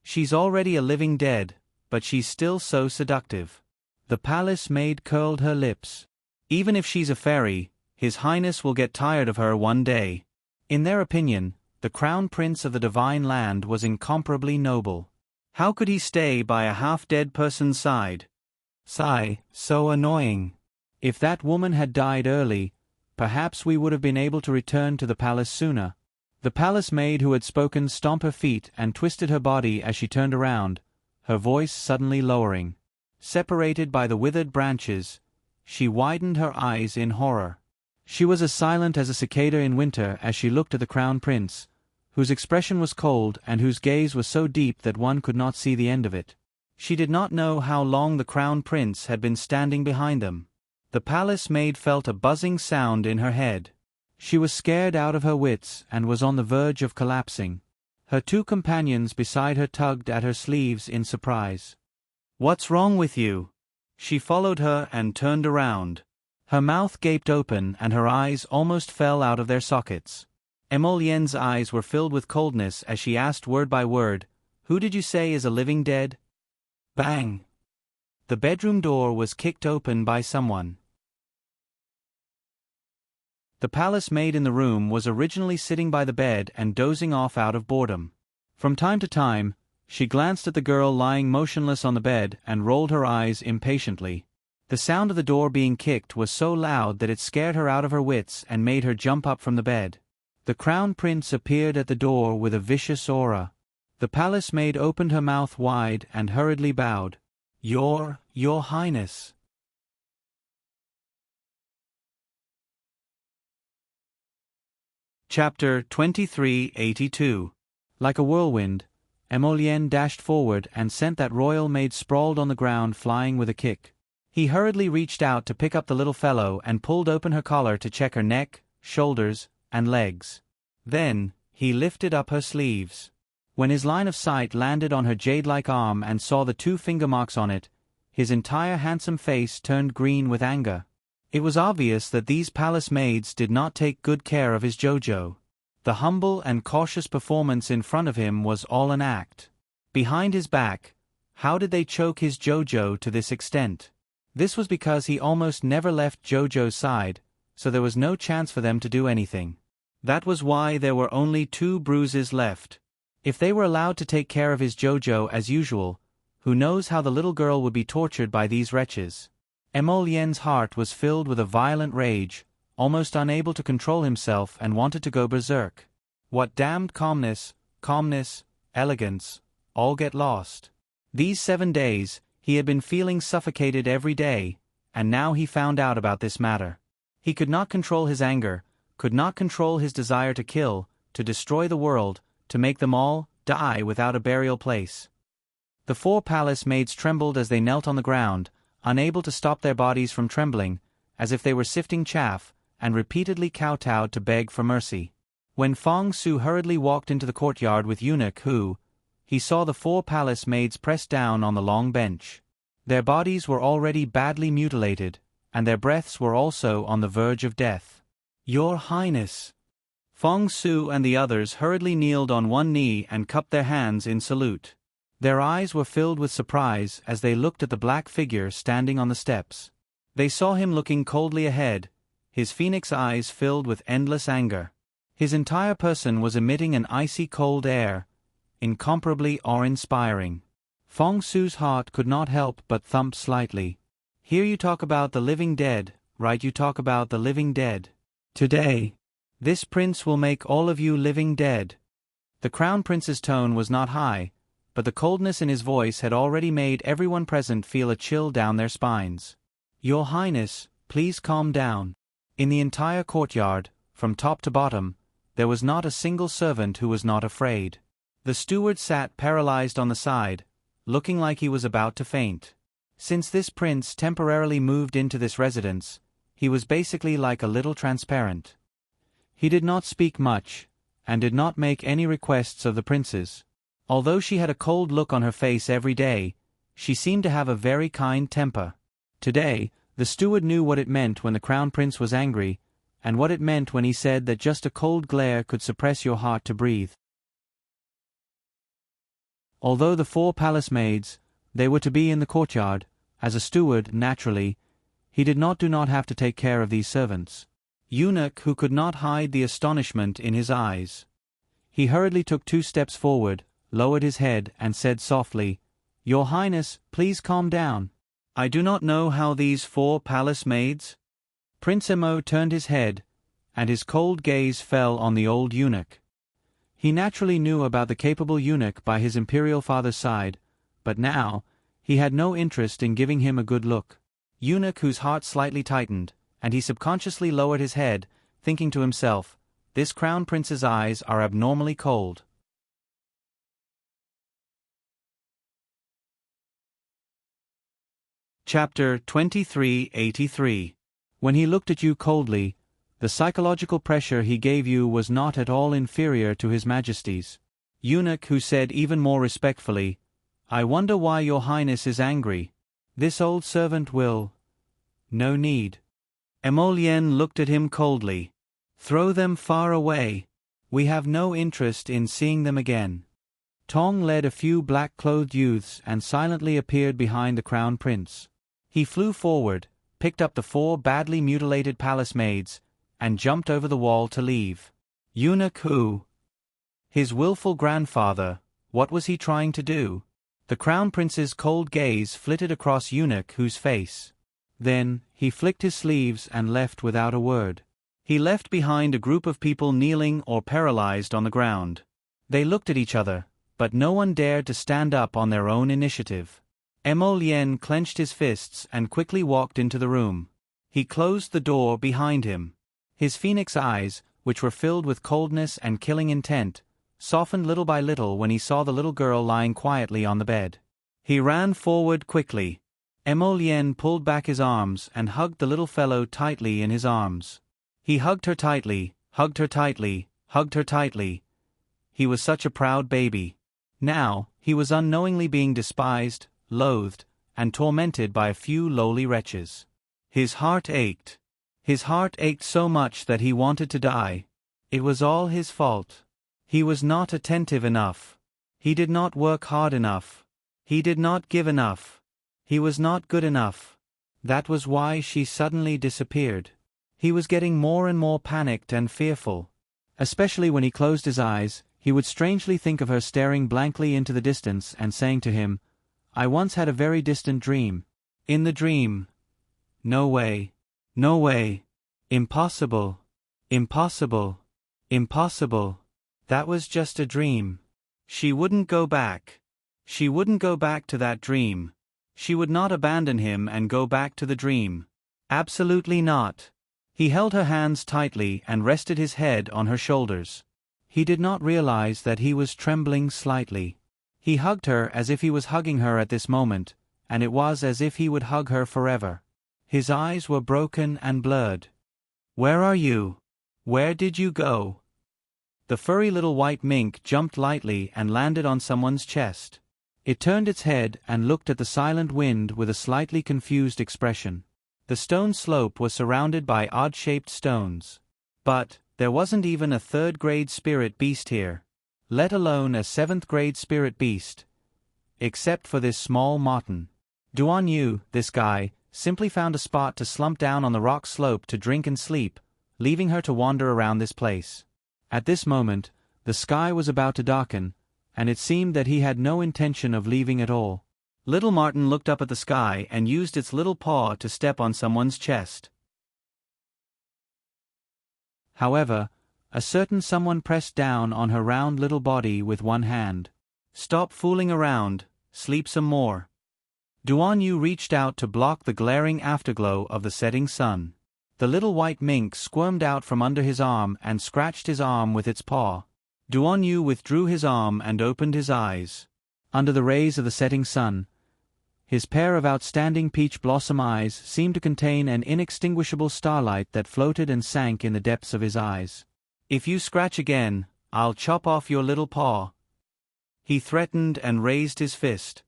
She's already a living dead, but she's still so seductive. The palace maid curled her lips. Even if she's a fairy, His Highness will get tired of her one day. In their opinion, the Crown Prince of the Divine Land was incomparably noble. How could he stay by a half-dead person's side? Sigh, so annoying. If that woman had died early, perhaps we would have been able to return to the palace sooner. The palace maid who had spoken stomped her feet and twisted her body as she turned around, her voice suddenly lowering. Separated by the withered branches, she widened her eyes in horror. She was as silent as a cicada in winter as she looked at the Crown Prince, whose expression was cold and whose gaze was so deep that one could not see the end of it. She did not know how long the Crown Prince had been standing behind them. The palace maid felt a buzzing sound in her head. She was scared out of her wits and was on the verge of collapsing. Her 2 companions beside her tugged at her sleeves in surprise. What's wrong with you? She followed her and turned around. Her mouth gaped open and her eyes almost fell out of their sockets. Emolienne's eyes were filled with coldness as she asked word by word, "Who did you say is a living dead?" Bang! The bedroom door was kicked open by someone. The palace maid in the room was originally sitting by the bed and dozing off out of boredom. From time to time, she glanced at the girl lying motionless on the bed and rolled her eyes impatiently. The sound of the door being kicked was so loud that it scared her out of her wits and made her jump up from the bed. The Crown Prince appeared at the door with a vicious aura. The palace maid opened her mouth wide and hurriedly bowed. Your Highness. Chapter 2382. Like a whirlwind, Emolien dashed forward and sent that royal maid sprawled on the ground flying with a kick. He hurriedly reached out to pick up the little fellow and pulled open her collar to check her neck, shoulders, and legs. Then, he lifted up her sleeves. When his line of sight landed on her jade-like arm and saw the 2 finger marks on it, his entire handsome face turned green with anger. It was obvious that these palace maids did not take good care of his Jojo. The humble and cautious performance in front of him was all an act. Behind his back, how did they choke his Jojo to this extent? This was because he almost never left Jojo's side, so there was no chance for them to do anything. That was why there were only 2 bruises left. If they were allowed to take care of his Jojo as usual, who knows how the little girl would be tortured by these wretches. Emolien's heart was filled with a violent rage, almost unable to control himself, and wanted to go berserk. What damned calmness, elegance, all get lost. These 7 days, he had been feeling suffocated every day, and now he found out about this matter. He could not control his anger, could not control his desire to kill, to destroy the world, to make them all die without a burial place. The 4 palace maids trembled as they knelt on the ground, unable to stop their bodies from trembling, as if they were sifting chaff, and repeatedly kowtowed to beg for mercy. When Fong Su hurriedly walked into the courtyard with Eunuch Hu, he saw the 4 palace maids pressed down on the long bench. Their bodies were already badly mutilated, and their breaths were also on the verge of death. "Your Highness!" Fong Su and the others hurriedly kneeled on one knee and cupped their hands in salute. Their eyes were filled with surprise as they looked at the black figure standing on the steps. They saw him looking coldly ahead, his phoenix eyes filled with endless anger. His entire person was emitting an icy cold air, incomparably awe-inspiring. Fong Su's heart could not help but thump slightly. "Here you talk about the living dead, right? You talk about the living dead. Today, this prince will make all of you living dead." The crown prince's tone was not high, but the coldness in his voice had already made everyone present feel a chill down their spines. "Your Highness, please calm down." In the entire courtyard, from top to bottom, there was not a single servant who was not afraid. The steward sat paralyzed on the side, looking like he was about to faint. Since this prince temporarily moved into this residence, he was basically like a little transparent. He did not speak much, and did not make any requests of the princes. Although she had a cold look on her face every day, she seemed to have a very kind temper. Today, the steward knew what it meant when the crown prince was angry, and what it meant when he said that just a cold glare could suppress your heart to breathe. Although the 4 palace maids, they were to be in the courtyard, as a steward, naturally, he did not have to take care of these servants. Eunuch Hu could not hide the astonishment in his eyes. He hurriedly took 2 steps forward, lowered his head, and said softly, "Your Highness, please calm down. I do not know how these 4 palace maids—" Prince Emo turned his head, and his cold gaze fell on the old eunuch. He naturally knew about the capable eunuch by his imperial father's side, but now, he had no interest in giving him a good look. Eunuch Hu's heart slightly tightened, and he subconsciously lowered his head, thinking to himself, "This crown prince's eyes are abnormally cold." Chapter 2383. When he looked at you coldly, the psychological pressure he gave you was not at all inferior to His Majesty's. Eunuch Hu said even more respectfully, "I wonder why your Highness is angry. This old servant will—" "No need." Emolien looked at him coldly. "Throw them far away. We have no interest in seeing them again." Tong led a few black-clothed youths and silently appeared behind the crown prince. He flew forward, picked up the 4 badly mutilated palace maids, and jumped over the wall to leave. Eunuch Hu. His willful grandfather, what was he trying to do? The crown prince's cold gaze flitted across Eunuch Hu's face. Then, he flicked his sleeves and left without a word. He left behind a group of people kneeling or paralyzed on the ground. They looked at each other, but no one dared to stand up on their own initiative. Emolien clenched his fists and quickly walked into the room. He closed the door behind him. His phoenix eyes, which were filled with coldness and killing intent, softened little by little when he saw the little girl lying quietly on the bed. He ran forward quickly. Emolien pulled back his arms and hugged the little fellow tightly in his arms. He hugged her tightly, hugged her tightly, hugged her tightly. He was such a proud baby. Now, he was unknowingly being despised, loathed, and tormented by a few lowly wretches. His heart ached. His heart ached so much that he wanted to die. It was all his fault. He was not attentive enough. He did not work hard enough. He did not give enough. He was not good enough. That was why she suddenly disappeared. He was getting more and more panicked and fearful. Especially when he closed his eyes, he would strangely think of her staring blankly into the distance and saying to him, "I once had a very distant dream. In the dream. No way. No way. Impossible. Impossible. Impossible. That was just a dream." She wouldn't go back. She wouldn't go back to that dream. She would not abandon him and go back to the dream. Absolutely not. He held her hands tightly and rested his head on her shoulders. He did not realize that he was trembling slightly. He hugged her as if he was hugging her at this moment, and it was as if he would hug her forever. His eyes were broken and blurred. "Where are you? Where did you go?" The furry little white mink jumped lightly and landed on someone's chest. It turned its head and looked at the silent wind with a slightly confused expression. The stone slope was surrounded by odd-shaped stones. But there wasn't even a third-grade spirit beast here, let alone a seventh-grade spirit beast. Except for this small Martin. Duan Yu, this guy, simply found a spot to slump down on the rock slope to drink and sleep, leaving her to wander around this place. At this moment, the sky was about to darken, and it seemed that he had no intention of leaving at all. Little Martin looked up at the sky and used its little paw to step on someone's chest. However, a certain someone pressed down on her round little body with one hand. "Stop fooling around, sleep some more." Duan Yu reached out to block the glaring afterglow of the setting sun. The little white mink squirmed out from under his arm and scratched his arm with its paw. Duan Yu withdrew his arm and opened his eyes. Under the rays of the setting sun, his pair of outstanding peach blossom eyes seemed to contain an inextinguishable starlight that floated and sank in the depths of his eyes. "If you scratch again, I'll chop off your little paw," he threatened and raised his fist.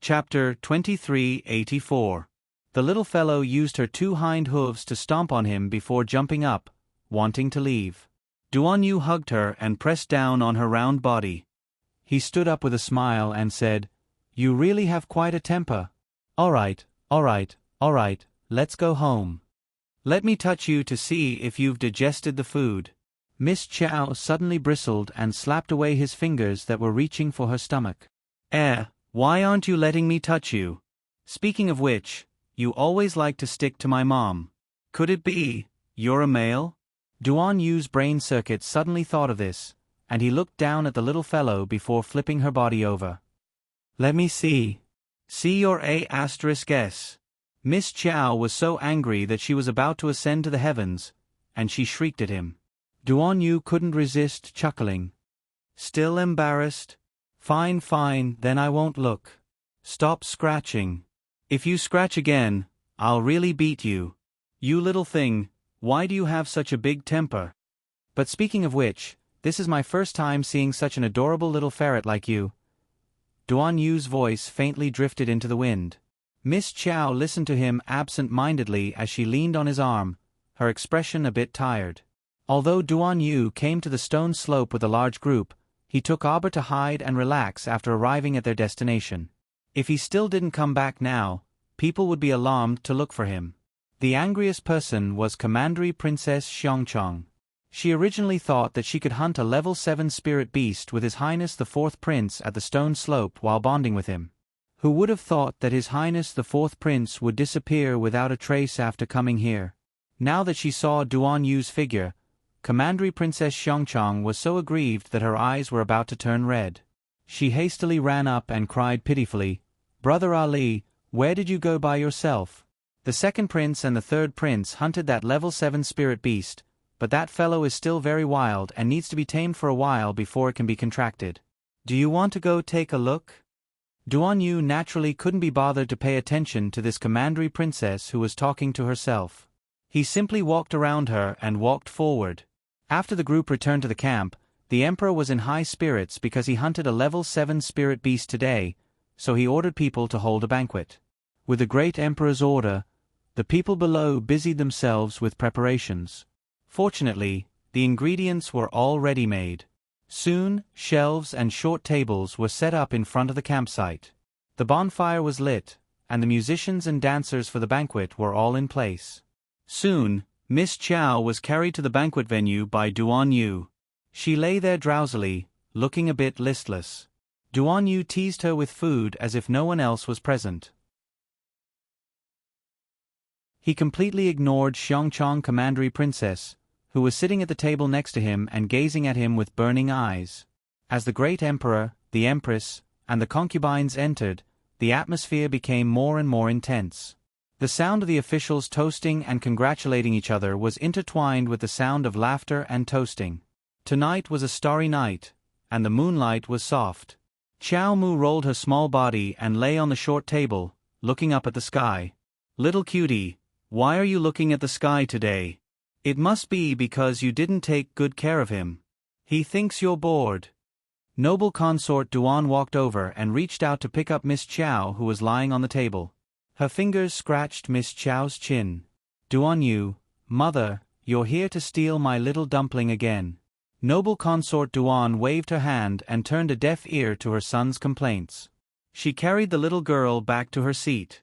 Chapter 2384. The little fellow used her two hind hooves to stomp on him before jumping up, wanting to leave. Duan Yu hugged her and pressed down on her round body. He stood up with a smile and said, "You really have quite a temper. All right, all right, all right, let's go home. Let me touch you to see if you've digested the food." Miss Chow suddenly bristled and slapped away his fingers that were reaching for her stomach. Why aren't you letting me touch you? Speaking of which, you always like to stick to my mom. Could it be you're a male?" Duan Yu's brain circuit suddenly thought of this, and he looked down at the little fellow before flipping her body over. "Let me see. See your A*S." Miss Chow was so angry that she was about to ascend to the heavens, and she shrieked at him. Duan Yu couldn't resist chuckling. "Still embarrassed? Fine, fine, then I won't look. Stop scratching. If you scratch again, I'll really beat you. You little thing, why do you have such a big temper? But speaking of which, this is my first time seeing such an adorable little ferret like you." Duan Yu's voice faintly drifted into the wind. Miss Chow listened to him absent-mindedly as she leaned on his arm, her expression a bit tired. Although Duan Yu came to the stone slope with a large group, he took Auber to hide and relax after arriving at their destination. If he still didn't come back now, people would be alarmed to look for him. The angriest person was Commandery Princess Xiongchong. She originally thought that she could hunt a level 7 spirit beast with His Highness the 4th Prince at the stone slope while bonding with him. Who would have thought that His Highness the 4th Prince would disappear without a trace after coming here? Now that she saw Duan Yu's figure, Commandery Princess Xiongchong was so aggrieved that her eyes were about to turn red. She hastily ran up and cried pitifully, "Brother Ali, where did you go by yourself? The second prince and the third prince hunted that level 7 spirit beast, but that fellow is still very wild and needs to be tamed for a while before it can be contracted. Do you want to go take a look? Duan Yu naturally couldn't be bothered to pay attention to this commandery princess who was talking to herself. He simply walked around her and walked forward. After the group returned to the camp, the emperor was in high spirits because he hunted a level 7 spirit beast today, so he ordered people to hold a banquet. With the great emperor's order, the people below busied themselves with preparations. Fortunately, the ingredients were all ready-made. Soon, shelves and short tables were set up in front of the campsite. The bonfire was lit, and the musicians and dancers for the banquet were all in place. Soon, Miss Chow was carried to the banquet venue by Duan Yu. She lay there drowsily, looking a bit listless. Duan Yu teased her with food as if no one else was present. He completely ignored Xiongchong Commandery Princess, who was sitting at the table next to him and gazing at him with burning eyes. As the great emperor, the empress, and the concubines entered, the atmosphere became more and more intense. The sound of the officials toasting and congratulating each other was intertwined with the sound of laughter and toasting. Tonight was a starry night, and the moonlight was soft. Xiao Mu rolled her small body and lay on the short table, looking up at the sky. Little cutie, why are you looking at the sky today? It must be because you didn't take good care of him. He thinks you're bored. Noble consort Duan walked over and reached out to pick up Miss Chow, who was lying on the table. Her fingers scratched Miss Chow's chin. Duan Yu, mother, you're here to steal my little dumpling again. Noble consort Duan waved her hand and turned a deaf ear to her son's complaints. She carried the little girl back to her seat.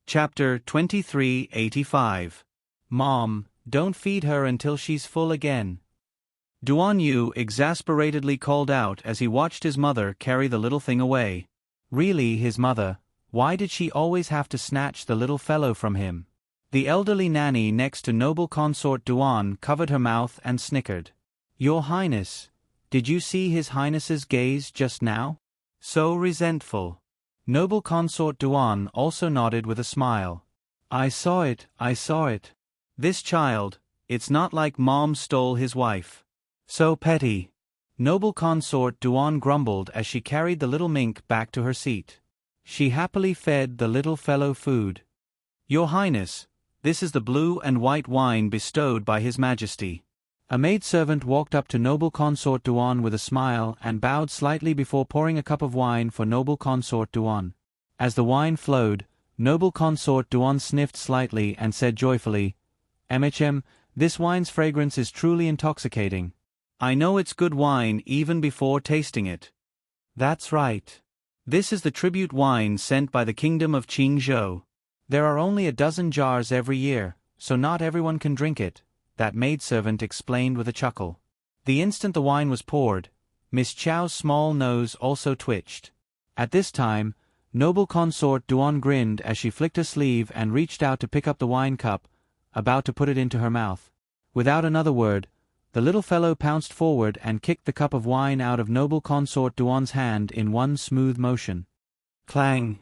Chapter 2385. Mom, don't feed her until she's full again. Duan Yu exasperatedly called out as he watched his mother carry the little thing away. Really, his mother, why did she always have to snatch the little fellow from him? The elderly nanny next to noble consort Duan covered her mouth and snickered. Your Highness, did you see His Highness's gaze just now? So resentful. Noble consort Duan also nodded with a smile. I saw it, I saw it. This child, it's not like Mom stole his wife. So petty. Noble consort Duan grumbled as she carried the little mink back to her seat. She happily fed the little fellow food. Your Highness, this is the blue and white wine bestowed by His Majesty. A maidservant walked up to noble consort Duan with a smile and bowed slightly before pouring a cup of wine for noble consort Duan. As the wine flowed, noble consort Duan sniffed slightly and said joyfully, "MHM, this wine's fragrance is truly intoxicating. I know it's good wine even before tasting it." That's right. This is the tribute wine sent by the kingdom of Qingzhou. There are only a dozen jars every year, so not everyone can drink it, that maidservant explained with a chuckle. The instant the wine was poured, Miss Chow's small nose also twitched. At this time, noble consort Duan grinned as she flicked her sleeve and reached out to pick up the wine cup, about to put it into her mouth. Without another word, the little fellow pounced forward and kicked the cup of wine out of noble consort Duan's hand in one smooth motion. Clang!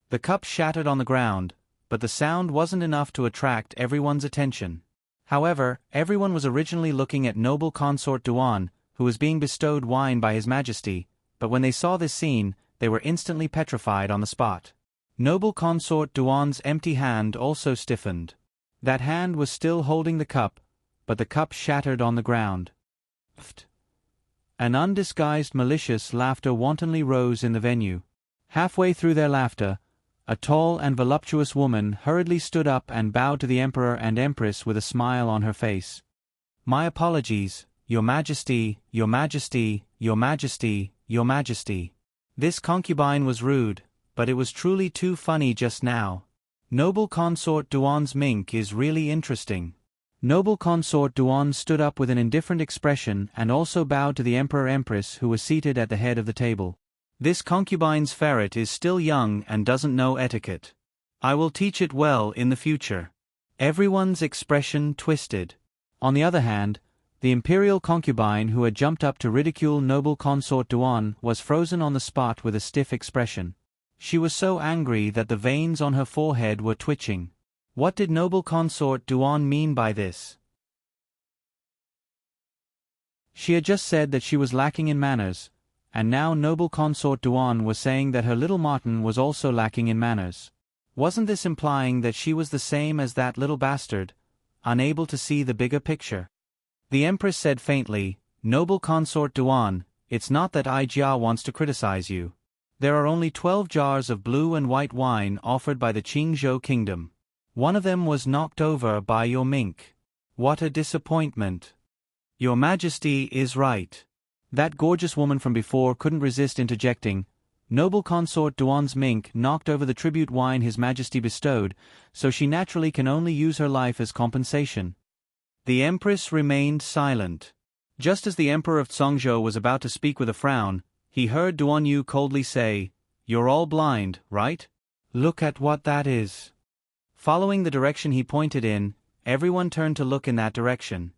The cup shattered on the ground, but the sound wasn't enough to attract everyone's attention. However, everyone was originally looking at noble consort Duan, who was being bestowed wine by His Majesty, but when they saw this scene, they were instantly petrified on the spot. Noble consort Duan's empty hand also stiffened. That hand was still holding the cup, but the cup shattered on the ground. An undisguised malicious laughter wantonly rose in the venue. Halfway through their laughter, a tall and voluptuous woman hurriedly stood up and bowed to the Emperor and Empress with a smile on her face. My apologies, Your Majesty, Your Majesty, Your Majesty, Your Majesty. This concubine was rude, but it was truly too funny just now. Noble consort Duan's mink is really interesting. Noble consort Duan stood up with an indifferent expression and also bowed to the Emperor-Empress who was seated at the head of the table. This concubine's ferret is still young and doesn't know etiquette. I will teach it well in the future. Everyone's expression twisted. On the other hand, The imperial concubine who had jumped up to ridicule noble consort Duan was frozen on the spot with a stiff expression. She was so angry that the veins on her forehead were twitching. What did noble consort Duan mean by this? She had just said that she was lacking in manners, and now noble consort Duan was saying that her little Martin was also lacking in manners. Wasn't this implying that she was the same as that little bastard, unable to see the bigger picture? The Empress said faintly, "Noble consort Duan, it's not that Jia wants to criticize you. There are only 12 jars of blue and white wine offered by the Qingzhou kingdom. One of them was knocked over by your mink. What a disappointment. Your Majesty is right." That gorgeous woman from before couldn't resist interjecting, "Noble consort Duan's mink knocked over the tribute wine His Majesty bestowed, so she naturally can only use her life as compensation." The Empress remained silent. Just as the Emperor of Congzhou was about to speak with a frown, he heard Duan Yu coldly say, "You're all blind, right? Look at what that is." Following the direction he pointed in, everyone turned to look in that direction.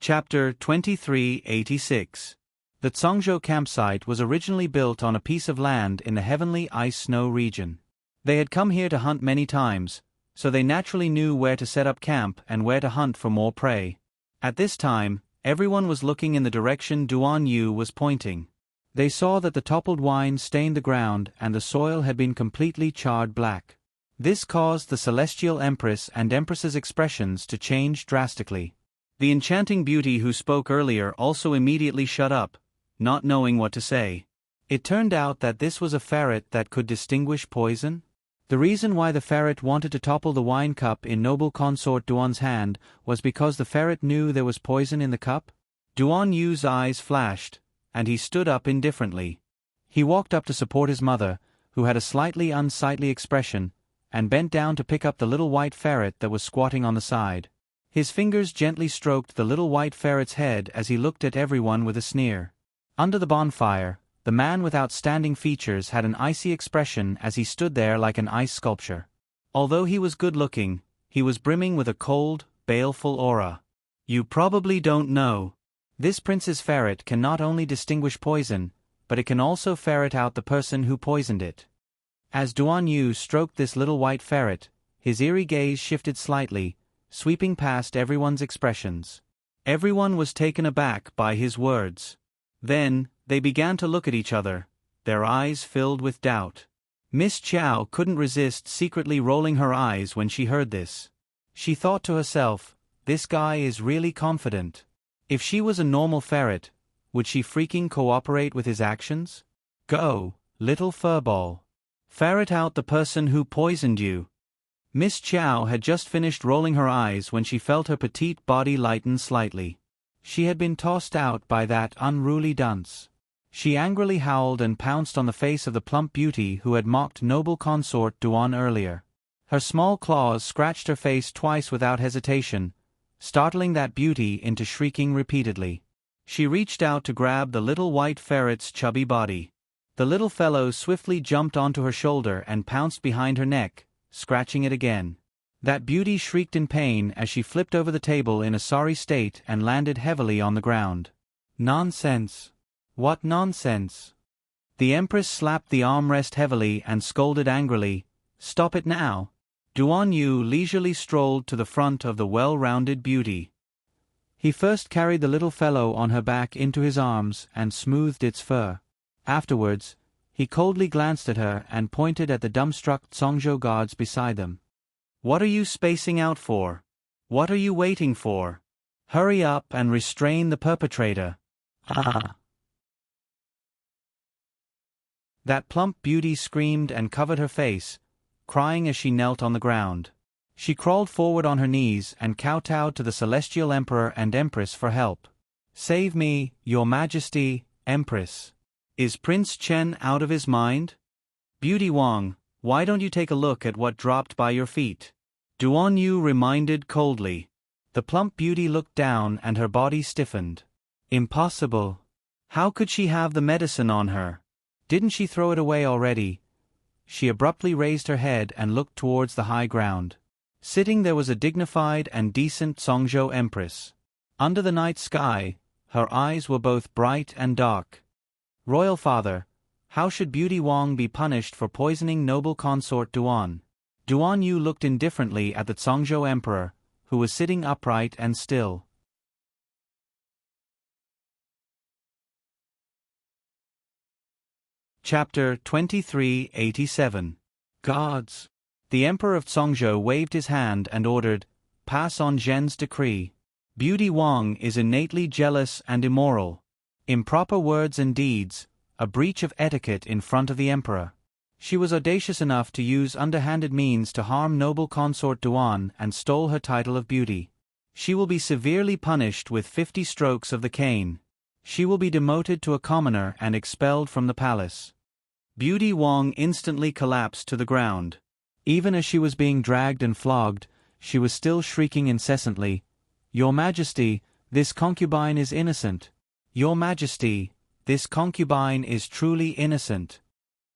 Chapter 2386. The Congzhou campsite was originally built on a piece of land in the heavenly ice-snow region. They had come here to hunt many times, so they naturally knew where to set up camp and where to hunt for more prey. At this time, everyone was looking in the direction Duan Yu was pointing. They saw that the toppled wine stained the ground and the soil had been completely charred black. This caused the Celestial Empress and Empress's expressions to change drastically. The enchanting beauty who spoke earlier also immediately shut up, not knowing what to say. It turned out that this was a ferret that could distinguish poison. The reason why the ferret wanted to topple the wine cup in noble consort Duan's hand was because the ferret knew there was poison in the cup. Duan Yu's eyes flashed, and he stood up indifferently. He walked up to support his mother, who had a slightly unsightly expression, and bent down to pick up the little white ferret that was squatting on the side. His fingers gently stroked the little white ferret's head as he looked at everyone with a sneer. Under the bonfire, the man with outstanding features had an icy expression as he stood there like an ice sculpture. Although he was good-looking, he was brimming with a cold, baleful aura. You probably don't know. This prince's ferret can not only distinguish poison, but it can also ferret out the person who poisoned it. As Duan Yu stroked this little white ferret, his eerie gaze shifted slightly, sweeping past everyone's expressions. Everyone was taken aback by his words. Then, they began to look at each other, their eyes filled with doubt. Miss Chow couldn't resist secretly rolling her eyes when she heard this. She thought to herself, this guy is really confident. If she was a normal ferret, would she freaking cooperate with his actions? Go, little furball. Ferret out the person who poisoned you. Miss Chow had just finished rolling her eyes when she felt her petite body lighten slightly. She had been tossed out by that unruly dunce. She angrily howled and pounced on the face of the plump beauty who had mocked noble consort Duan earlier. Her small claws scratched her face twice without hesitation, startling that beauty into shrieking repeatedly. She reached out to grab the little white ferret's chubby body. The little fellow swiftly jumped onto her shoulder and pounced behind her neck, scratching it again. That beauty shrieked in pain as she flipped over the table in a sorry state and landed heavily on the ground. Nonsense. What nonsense? The Empress slapped the armrest heavily and scolded angrily, "Stop it now." Duan Yu leisurely strolled to the front of the well-rounded beauty. He first carried the little fellow on her back into his arms and smoothed its fur. Afterwards, he coldly glanced at her and pointed at the dumbstruck Congzhou guards beside them. "What are you spacing out for? What are you waiting for? Hurry up and restrain the perpetrator." Ah! That plump beauty screamed and covered her face, crying as she knelt on the ground. She crawled forward on her knees and kowtowed to the Celestial Emperor and Empress for help. "Save me, Your Majesty, Empress. Is Prince Chen out of his mind? Beauty Wang, why don't you take a look at what dropped by your feet?" Duan Yu reminded coldly. The plump beauty looked down and her body stiffened. Impossible. How could she have the medicine on her? Didn't she throw it away already? she abruptly raised her head and looked towards the high ground. Sitting there was a dignified and decent Songzhou Empress. Under the night sky, her eyes were both bright and dark. Royal Father, how should Beauty Wong be punished for poisoning noble consort Duan? Duan Yu looked indifferently at the Songzhou Emperor, who was sitting upright and still. Chapter 2387. Gods. The Emperor of Songzhou waved his hand and ordered, "Pass on Zhen's decree. Beauty Wong is innately jealous and immoral. Improper words and deeds, a breach of etiquette in front of the Emperor. She was audacious enough to use underhanded means to harm noble consort Duan and stole her title of beauty. She will be severely punished with 50 strokes of the cane. She will be demoted to a commoner and expelled from the palace." Beauty Wong instantly collapsed to the ground. Even as she was being dragged and flogged, she was still shrieking incessantly, "Your Majesty, this concubine is innocent. Your Majesty, this concubine is truly innocent."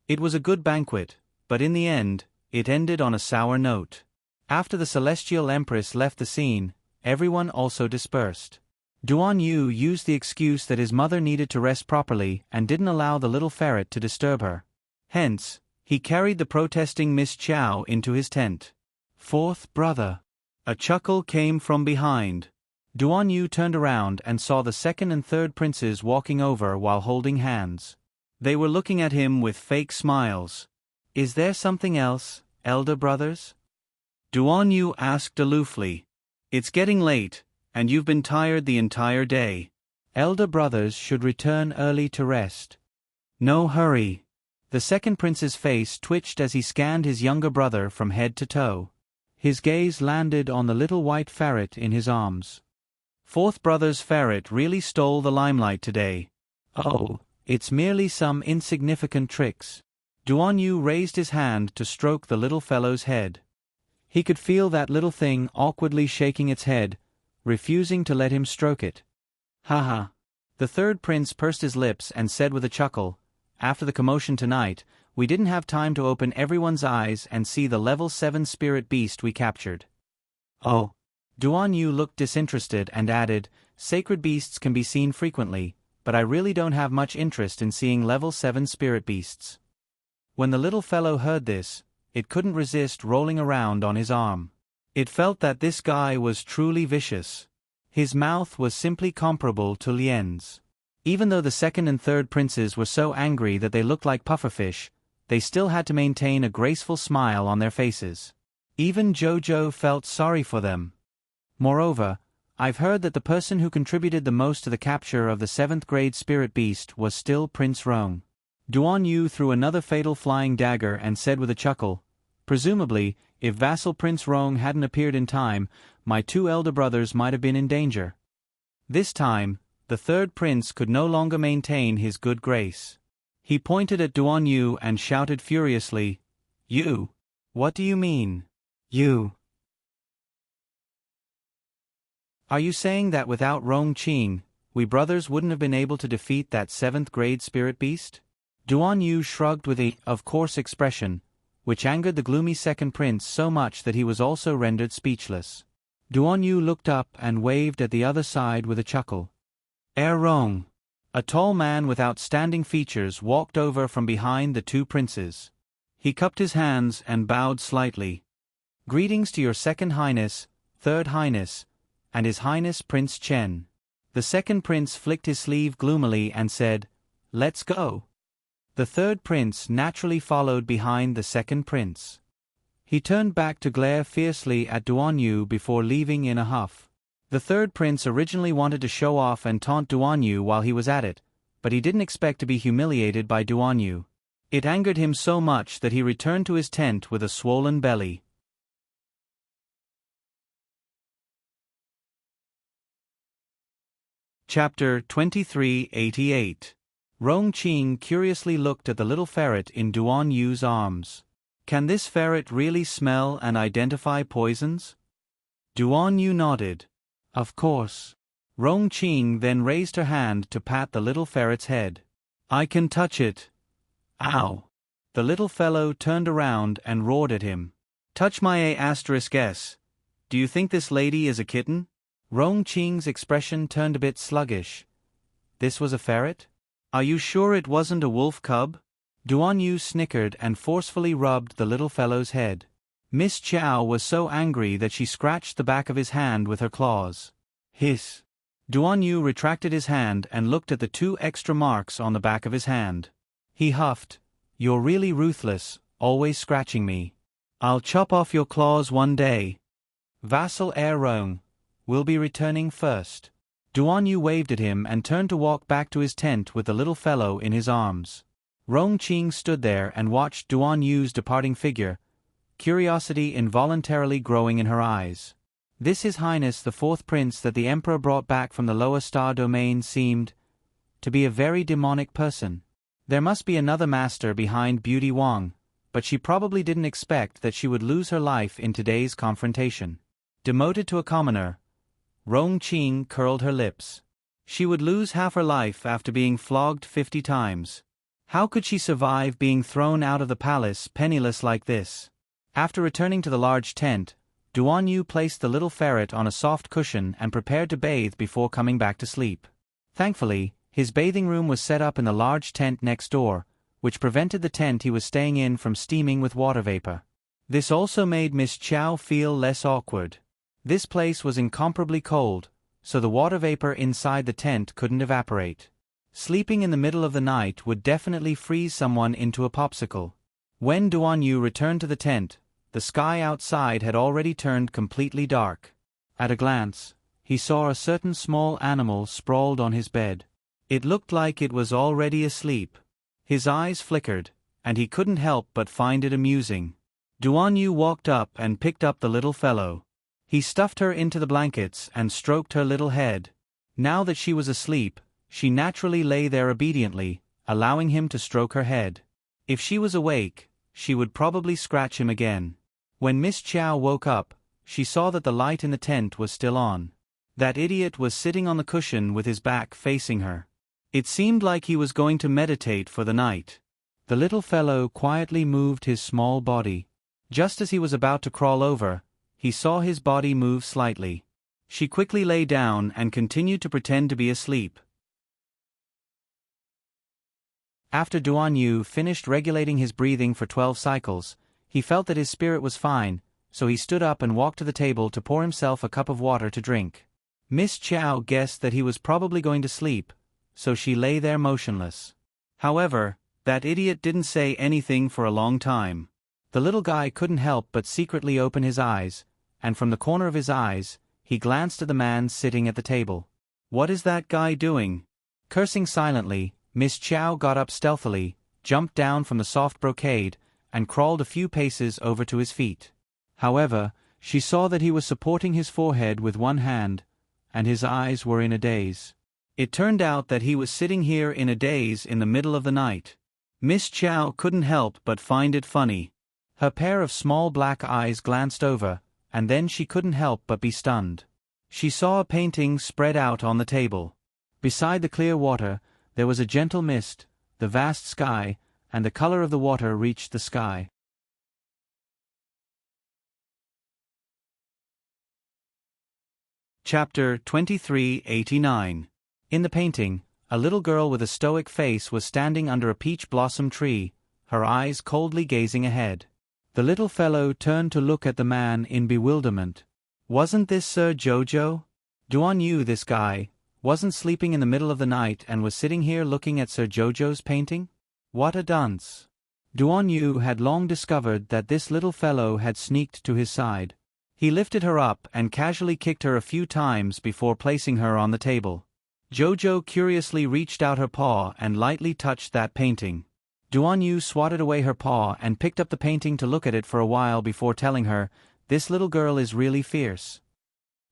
It was a good banquet, but in the end, it ended on a sour note. After the Celestial Empress left the scene, everyone also dispersed. Duan Yu used the excuse that his mother needed to rest properly and didn't allow the little ferret to disturb her. Hence, he carried the protesting Miss Chow into his tent. "Fourth brother." A chuckle came from behind. Duan Yu turned around and saw the second and third princes walking over while holding hands. They were looking at him with fake smiles. "Is there something else, elder brothers?" Duan Yu asked aloofly. "It's getting late, and you've been tired the entire day. Elder brothers should return early to rest." "No hurry." The second prince's face twitched as he scanned his younger brother from head to toe. His gaze landed on the little white ferret in his arms. Fourth brother's ferret really stole the limelight today. "Oh, it's merely some insignificant tricks." Duan Yu raised his hand to stroke the little fellow's head. He could feel that little thing awkwardly shaking its head, refusing to let him stroke it. "Ha ha." The third prince pursed his lips and said with a chuckle, "After the commotion tonight, we didn't have time to open everyone's eyes and see the level 7 spirit beast we captured." "Oh." Duan Yu looked disinterested and added, "Sacred beasts can be seen frequently, but I really don't have much interest in seeing level 7 spirit beasts." When the little fellow heard this, it couldn't resist rolling around on his arm. It felt that this guy was truly vicious. His mouth was simply comparable to Lien's. Even though the second and third princes were so angry that they looked like pufferfish, they still had to maintain a graceful smile on their faces. Even Jojo felt sorry for them. Moreover, I've heard that the person who contributed the most to the capture of the 7th grade spirit beast was still Prince Rong. Duan Yu threw another fatal flying dagger and said with a chuckle, "Presumably, if vassal Prince Rong hadn't appeared in time, my 2 elder brothers might have been in danger." This time, the third prince could no longer maintain his good grace. He pointed at Duan Yu and shouted furiously, "You! What do you mean? You! Are you saying that without Rong Qing, we brothers wouldn't have been able to defeat that 7th grade spirit beast?" Duan Yu shrugged with a "of course" expression, which angered the gloomy second prince so much that he was also rendered speechless. Duan Yu looked up and waved at the other side with a chuckle. Rong. A tall man with outstanding features walked over from behind the 2 princes. He cupped his hands and bowed slightly. "Greetings to your Second Highness, Third Highness, and His Highness Prince Chen." The second prince flicked his sleeve gloomily and said, "Let's go." The third prince naturally followed behind the second prince. He turned back to glare fiercely at Duan Yu before leaving in a huff. The third prince originally wanted to show off and taunt Duan Yu while he was at it, but he didn't expect to be humiliated by Duan Yu. It angered him so much that he returned to his tent with a swollen belly. Chapter 2388. Rong Qing curiously looked at the little ferret in Duan Yu's arms. "Can this ferret really smell and identify poisons?" Duan Yu nodded. "Of course." Rong Qing then raised her hand to pat the little ferret's head. "I can touch it." "Ow!" The little fellow turned around and roared at him. Touch my A*S. Do you think this lady is a kitten? Rong Qing's expression turned a bit sluggish. This was a ferret? Are you sure it wasn't a wolf cub? Duan Yu snickered and forcefully rubbed the little fellow's head. Miss Chow was so angry that she scratched the back of his hand with her claws. Hiss. Duan Yu retracted his hand and looked at the 2 extra marks on the back of his hand. He huffed. You're really ruthless, always scratching me. I'll chop off your claws one day. Vassal Air Rong. We'll be returning first. Duan Yu waved at him and turned to walk back to his tent with the little fellow in his arms. Rong Qing stood there and watched Duan Yu's departing figure, curiosity involuntarily growing in her eyes. This His Highness the 4th Prince that the Emperor brought back from the lower star domain seemed to be a very demonic person. There must be another master behind Beauty Wong, but she probably didn't expect that she would lose her life in today's confrontation. Demoted to a commoner, Rong Qing curled her lips. She would lose half her life after being flogged 50 times. How could she survive being thrown out of the palace penniless like this? After returning to the large tent, Duan Yu placed the little ferret on a soft cushion and prepared to bathe before coming back to sleep. Thankfully, his bathing room was set up in the large tent next door, which prevented the tent he was staying in from steaming with water vapor. This also made Miss Chow feel less awkward. This place was incomparably cold, so the water vapor inside the tent couldn't evaporate. Sleeping in the middle of the night would definitely freeze someone into a popsicle. When Duan Yu returned to the tent, the sky outside had already turned completely dark. At a glance, he saw a certain small animal sprawled on his bed. It looked like it was already asleep. His eyes flickered, and he couldn't help but find it amusing. Duan Yu walked up and picked up the little fellow. He stuffed her into the blankets and stroked her little head. Now that she was asleep, she naturally lay there obediently, allowing him to stroke her head. If she was awake, she would probably scratch him again. When Miss Chow woke up, she saw that the light in the tent was still on. That idiot was sitting on the cushion with his back facing her. It seemed like he was going to meditate for the night. The little fellow quietly moved his small body. Just as he was about to crawl over, he saw his body move slightly. She quickly lay down and continued to pretend to be asleep. After Duan Yu finished regulating his breathing for 12 cycles, he felt that his spirit was fine, so he stood up and walked to the table to pour himself a cup of water to drink. Miss Chow guessed that he was probably going to sleep, so she lay there motionless. However, that idiot didn't say anything for a long time. The little guy couldn't help but secretly open his eyes, and from the corner of his eyes, he glanced at the man sitting at the table. What is that guy doing? Cursing silently, Miss Chow got up stealthily, jumped down from the soft brocade, and crawled a few paces over to his feet. However, she saw that he was supporting his forehead with one hand, and his eyes were in a daze. It turned out that he was sitting here in a daze in the middle of the night. Miss Chow couldn't help but find it funny. Her pair of small black eyes glanced over, and then she couldn't help but be stunned. She saw a painting spread out on the table. Beside the clear water, there was a gentle mist, the vast sky, and the color of the water reached the sky. Chapter 2389. In the painting, a little girl with a stoic face was standing under a peach blossom tree, her eyes coldly gazing ahead. The little fellow turned to look at the man in bewilderment. Wasn't this Sir Jojo? Duan Yu, this guy, wasn't sleeping in the middle of the night and was sitting here looking at Sir Jojo's painting? What a dunce. Duan Yu had long discovered that this little fellow had sneaked to his side. He lifted her up and casually kicked her a few times before placing her on the table. Jojo curiously reached out her paw and lightly touched that painting. Duan Yu swatted away her paw and picked up the painting to look at it for a while before telling her, "This little girl is really fierce."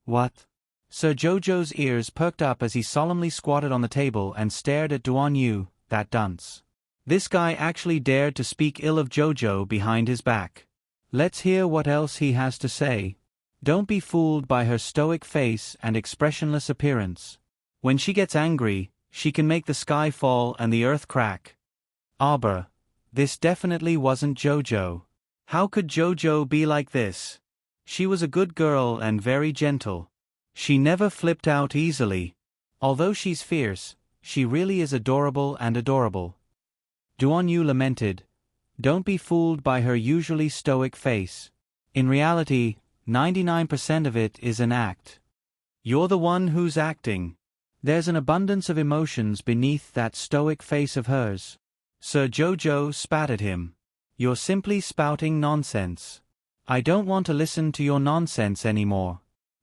What? Sir Jojo's ears perked up as he solemnly squatted on the table and stared at Duan Yu, that dunce. This guy actually dared to speak ill of Jojo behind his back. Let's hear what else he has to say. Don't be fooled by her stoic face and expressionless appearance. When she gets angry, she can make the sky fall and the earth crack. Aber, This definitely wasn't Jojo. How could Jojo be like this? She was a good girl and very gentle. She never flipped out easily. Although she's fierce, she really is adorable and adorable. Duan Yu lamented. Don't be fooled by her usually stoic face. In reality, 99% of it is an act. You're the one who's acting. There's an abundance of emotions beneath that stoic face of hers. Sir Jojo spat at him. You're simply spouting nonsense. I don't want to listen to your nonsense anymore.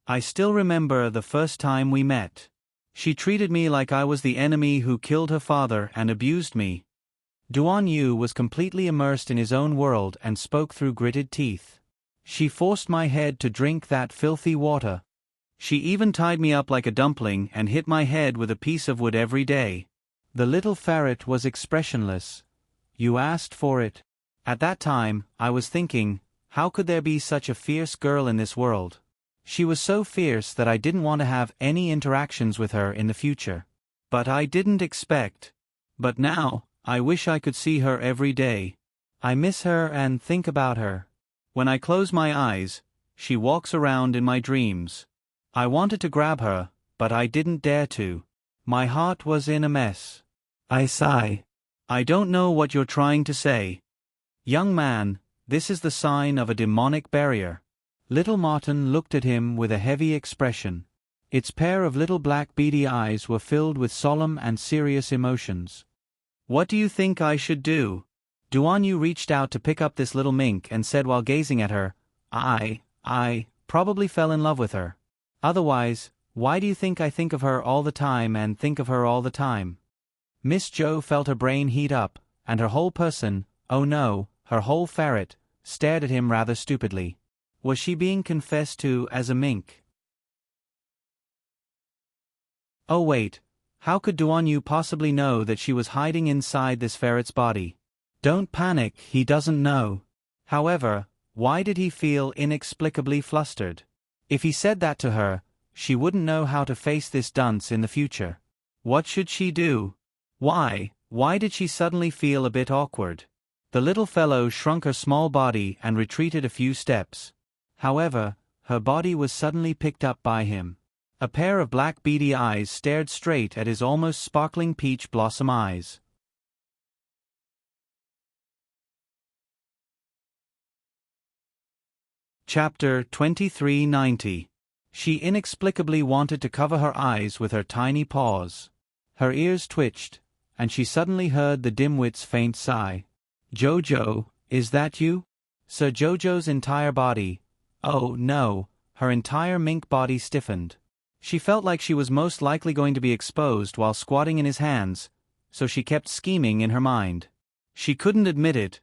I still remember the first time we met. She treated me like I was the enemy who killed her father and abused me. Duan Yu was completely immersed in his own world and spoke through gritted teeth. She forced my head to drink that filthy water. She even tied me up like a dumpling and hit my head with a piece of wood every day. The little ferret was expressionless. You asked for it. At that time, I was thinking, how could there be such a fierce girl in this world? She was so fierce that I didn't want to have any interactions with her in the future. But I didn't expect. But now, I wish I could see her every day. I miss her and think about her. When I close my eyes, she walks around in my dreams. I wanted to grab her, but I didn't dare to. My heart was in a mess. I sigh. I don't know what you're trying to say. Young man, this is the sign of a demonic barrier. Little Martin looked at him with a heavy expression. Its pair of little black beady eyes were filled with solemn and serious emotions. What do you think I should do? Duan Yu reached out to pick up this little mink and said while gazing at her, I probably fell in love with her. Otherwise, why do you think I think of her all the time and think of her all the time? Miss Joe felt her brain heat up, and her whole person, oh no, her whole ferret, stared at him rather stupidly. Was she being confessed to as a mink? Oh wait, how could Duan Yu possibly know that she was hiding inside this ferret's body? Don't panic, he doesn't know. However, why did he feel inexplicably flustered? If he said that to her, she wouldn't know how to face this dunce in the future. What should she do? Why did she suddenly feel a bit awkward? The little fellow shrunk her small body and retreated a few steps. However, her body was suddenly picked up by him. A pair of black beady eyes stared straight at his almost sparkling peach blossom eyes. Chapter 2390. She inexplicably wanted to cover her eyes with her tiny paws. Her ears twitched, and she suddenly heard the dimwit's faint sigh. Jojo, is that you? Sir Jojo's entire body, oh no, her entire mink body stiffened. She felt like she was most likely going to be exposed while squatting in his hands, so she kept scheming in her mind. She couldn't admit it.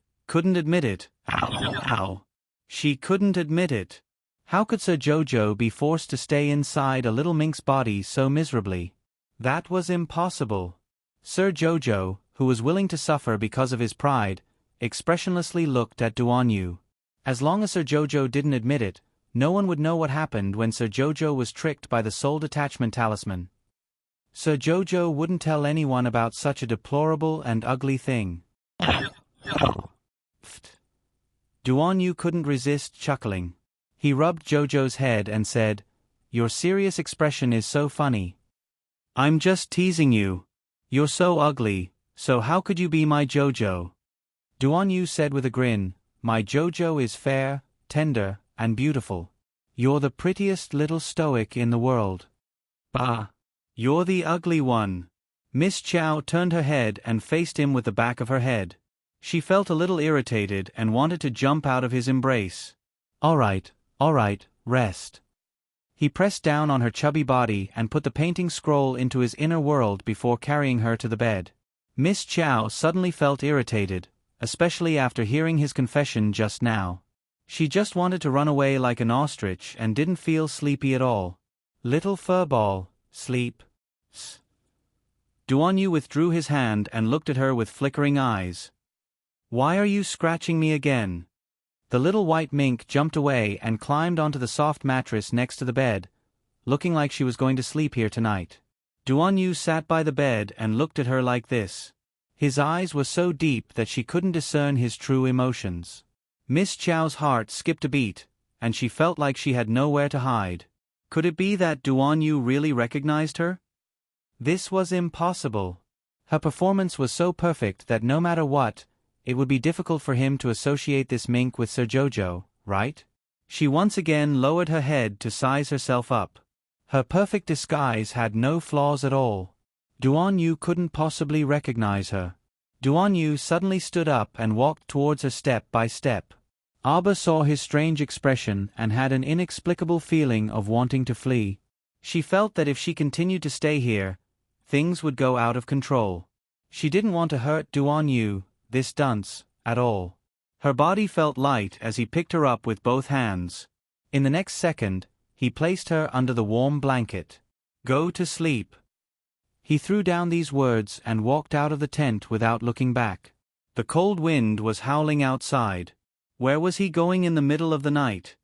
Ow, ow. She couldn't admit it. How could Sir Jojo be forced to stay inside a little mink's body so miserably? That was impossible. Sir Jojo, who was willing to suffer because of his pride, expressionlessly looked at Duan Yu. As long as Sir Jojo didn't admit it, no one would know what happened when Sir Jojo was tricked by the soul detachment talisman. Sir Jojo wouldn't tell anyone about such a deplorable and ugly thing. Duan Yu couldn't resist chuckling. He rubbed Jojo's head and said, "Your serious expression is so funny. I'm just teasing you. You're so ugly, so how could you be my Jojo?" Duan Yu said with a grin, "My Jojo is fair, tender, and beautiful. You're the prettiest little stoic in the world." "Bah! You're the ugly one." Miss Chow turned her head and faced him with the back of her head. She felt a little irritated and wanted to jump out of his embrace. All right, rest." He pressed down on her chubby body and put the painting scroll into his inner world before carrying her to the bed. Miss Chow suddenly felt irritated, especially after hearing his confession just now. She just wanted to run away like an ostrich and didn't feel sleepy at all. Little furball, sleep. Duan Yu withdrew his hand and looked at her with flickering eyes. "Why are you scratching me again?" The little white mink jumped away and climbed onto the soft mattress next to the bed, looking like she was going to sleep here tonight. Duan Yu sat by the bed and looked at her like this. His eyes were so deep that she couldn't discern his true emotions. Miss Chow's heart skipped a beat, and she felt like she had nowhere to hide. Could it be that Duan Yu really recognized her? This was impossible. Her performance was so perfect that no matter what, it would be difficult for him to associate this mink with Sir Jojo, right? She once again lowered her head to size herself up. Her perfect disguise had no flaws at all. Duan Yu couldn't possibly recognize her. Duan Yu suddenly stood up and walked towards her step by step. Aba saw his strange expression and had an inexplicable feeling of wanting to flee. She felt that if she continued to stay here, things would go out of control. She didn't want to hurt Duan Yu, this dunce, at all. Her body felt light as he picked her up with both hands. In the next second, he placed her under the warm blanket. Go to sleep. He threw down these words and walked out of the tent without looking back. The cold wind was howling outside. Where was he going in the middle of the night?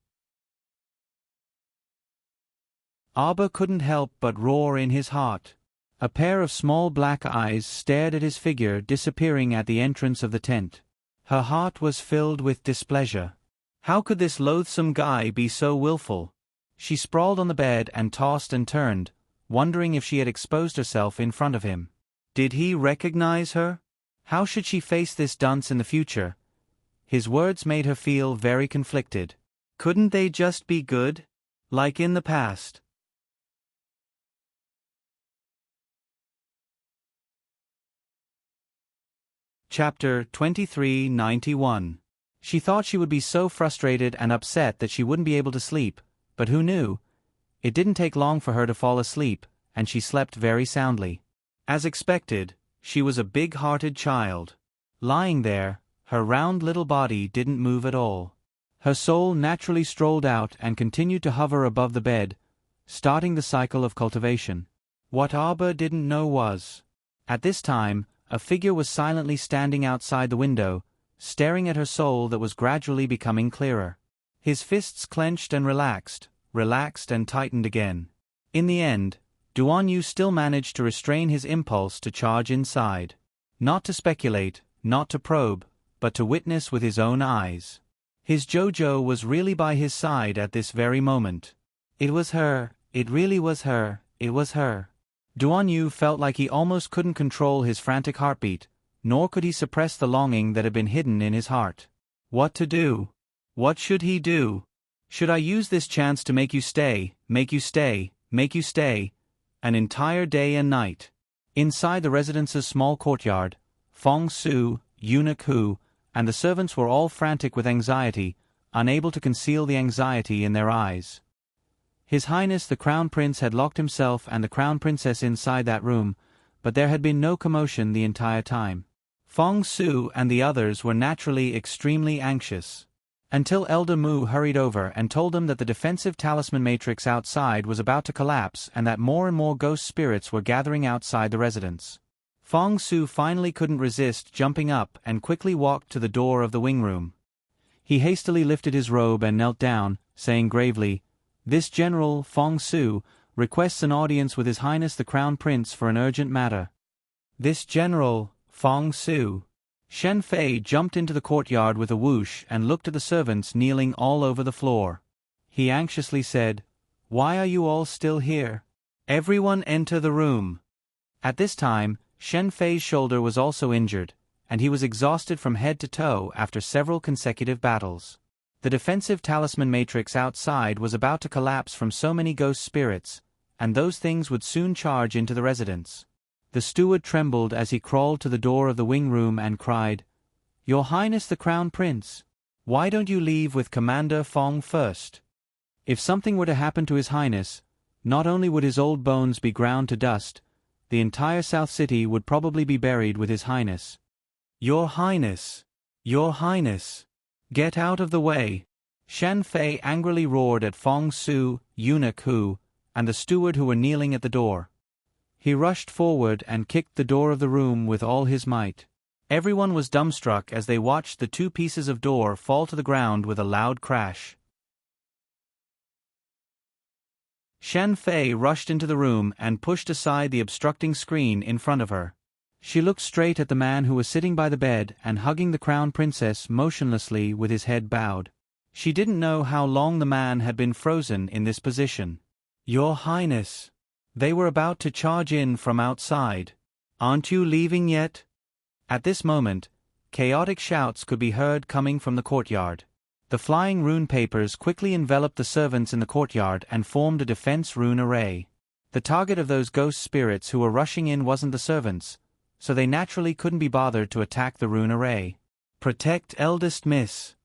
Aba couldn't help but roar in his heart. A pair of small black eyes stared at his figure disappearing at the entrance of the tent. Her heart was filled with displeasure. How could this loathsome guy be so willful? She sprawled on the bed and tossed and turned, wondering if she had exposed herself in front of him. Did he recognize her? How should she face this dunce in the future? His words made her feel very conflicted. Couldn't they just be good? Like in the past? Chapter 2391. She thought she would be so frustrated and upset that she wouldn't be able to sleep, but who knew? It didn't take long for her to fall asleep, and she slept very soundly. As expected, she was a big-hearted child. Lying there, her round little body didn't move at all. Her soul naturally strolled out and continued to hover above the bed, starting the cycle of cultivation. What Aba didn't know was, at this time, a figure was silently standing outside the window, staring at her soul that was gradually becoming clearer. His fists clenched and relaxed and tightened again. In the end, Duan Yu still managed to restrain his impulse to charge inside. Not to speculate, not to probe, but to witness with his own eyes. His Jojo was really by his side at this very moment. It was her, it really was her, it was her. Duan Yu felt like he almost couldn't control his frantic heartbeat, nor could he suppress the longing that had been hidden in his heart. What to do? What should he do? Should I use this chance to make you stay, make you stay, make you stay, an entire day and night? Inside the residence's small courtyard, Fong Su, Eunuch Hu, and the servants were all frantic with anxiety, unable to conceal the anxiety in their eyes. His Highness the Crown Prince had locked himself and the Crown Princess inside that room, but there had been no commotion the entire time. Fong Su and the others were naturally extremely anxious. Until Elder Mu hurried over and told them that the defensive talisman matrix outside was about to collapse and that more and more ghost spirits were gathering outside the residence. Fong Su finally couldn't resist jumping up and quickly walked to the door of the wing room. He hastily lifted his robe and knelt down, saying gravely, "This General, Fong Su, requests an audience with His Highness the Crown Prince for an urgent matter." This General, Fong Su. Shen Fei jumped into the courtyard with a whoosh and looked at the servants kneeling all over the floor. He anxiously said, "Why are you all still here? Everyone enter the room." At this time, Shen Fei's shoulder was also injured, and he was exhausted from head to toe after several consecutive battles. The defensive talisman matrix outside was about to collapse from so many ghost spirits, and those things would soon charge into the residence. The steward trembled as he crawled to the door of the wing room and cried, "Your Highness the Crown Prince, why don't you leave with Commander Fong first? If something were to happen to His Highness, not only would his old bones be ground to dust, the entire South City would probably be buried with His Highness." "Your Highness! Your Highness! Get out of the way!" Shen Fei angrily roared at Fong Su, Eunuch Hu, and the steward who were kneeling at the door. He rushed forward and kicked the door of the room with all his might. Everyone was dumbstruck as they watched the two pieces of door fall to the ground with a loud crash. Shen Fei rushed into the room and pushed aside the obstructing screen in front of her. She looked straight at the man who was sitting by the bed and hugging the crown princess motionlessly with his head bowed. She didn't know how long the man had been frozen in this position. "Your Highness." They were about to charge in from outside. "Aren't you leaving yet?" At this moment, chaotic shouts could be heard coming from the courtyard. The flying rune papers quickly enveloped the servants in the courtyard and formed a defense rune array. The target of those ghost spirits who were rushing in wasn't the servants, so they naturally couldn't be bothered to attack the rune array. "Protect eldest miss."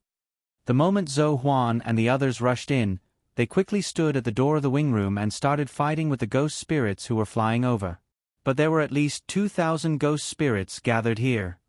The moment Zhou Huan and the others rushed in, they quickly stood at the door of the wing room and started fighting with the ghost spirits who were flying over. But there were at least 2,000 ghost spirits gathered here.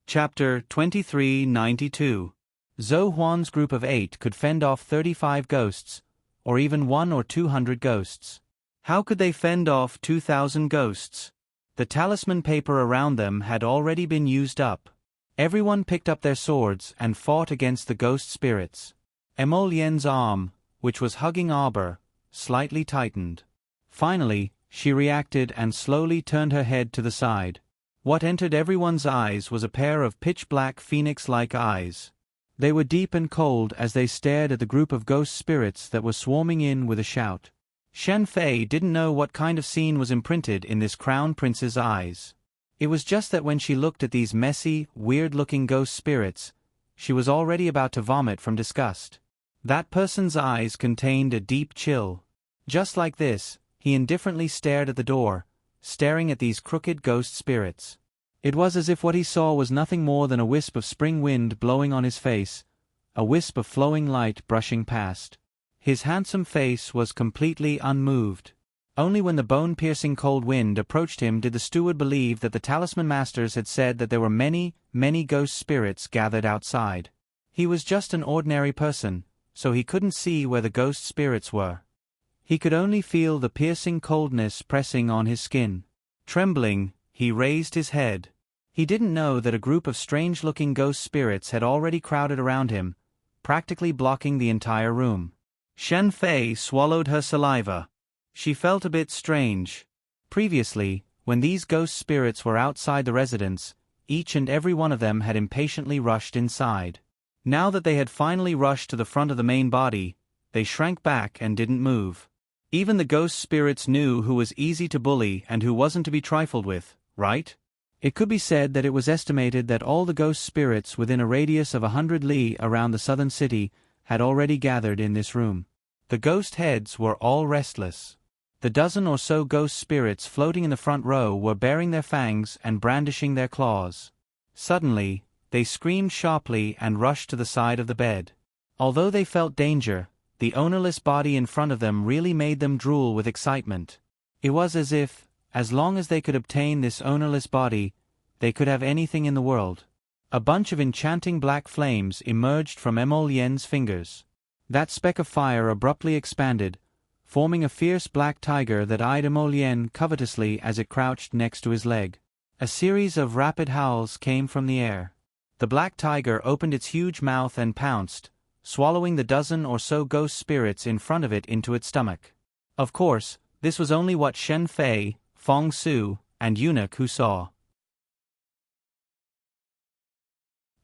Chapter 2392. Zhou Huan's group of 8 could fend off 35 ghosts, or even 100 or 200 ghosts. How could they fend off 2,000 ghosts? The talisman paper around them had already been used up. Everyone picked up their swords and fought against the ghost spirits. Emolyen's arm, which was hugging Arbor, slightly tightened. Finally, she reacted and slowly turned her head to the side. What entered everyone's eyes was a pair of pitch-black phoenix-like eyes. They were deep and cold as they stared at the group of ghost spirits that were swarming in with a shout. Shen Fei didn't know what kind of scene was imprinted in this crown prince's eyes. It was just that when she looked at these messy, weird-looking ghost spirits, she was already about to vomit from disgust. That person's eyes contained a deep chill. Just like this, he indifferently stared at the door, staring at these crooked ghost spirits. It was as if what he saw was nothing more than a wisp of spring wind blowing on his face, a wisp of flowing light brushing past. His handsome face was completely unmoved. Only when the bone-piercing cold wind approached him did the steward believe that the talisman masters had said that there were many, many ghost spirits gathered outside. He was just an ordinary person, so he couldn't see where the ghost spirits were. He could only feel the piercing coldness pressing on his skin. Trembling, he raised his head. He didn't know that a group of strange-looking ghost spirits had already crowded around him, practically blocking the entire room. Shen Fei swallowed her saliva. She felt a bit strange. Previously, when these ghost spirits were outside the residence, each and every one of them had impatiently rushed inside. Now that they had finally rushed to the front of the main body, they shrank back and didn't move. Even the ghost spirits knew who was easy to bully and who wasn't to be trifled with, right? It could be said that it was estimated that all the ghost spirits within a radius of 100 li around the southern city had already gathered in this room. The ghost heads were all restless. The dozen or so ghost spirits floating in the front row were baring their fangs and brandishing their claws. Suddenly, they screamed sharply and rushed to the side of the bed. Although they felt danger, the ownerless body in front of them really made them drool with excitement. It was as if, as long as they could obtain this ownerless body, they could have anything in the world. A bunch of enchanting black flames emerged from Emolyen's fingers. That speck of fire abruptly expanded, forming a fierce black tiger that eyed Emolyen covetously as it crouched next to his leg. A series of rapid howls came from the air. The black tiger opened its huge mouth and pounced, swallowing the dozen or so ghost spirits in front of it into its stomach. Of course, this was only what Shen Fei, Fong Su, and Eunuch Hu saw.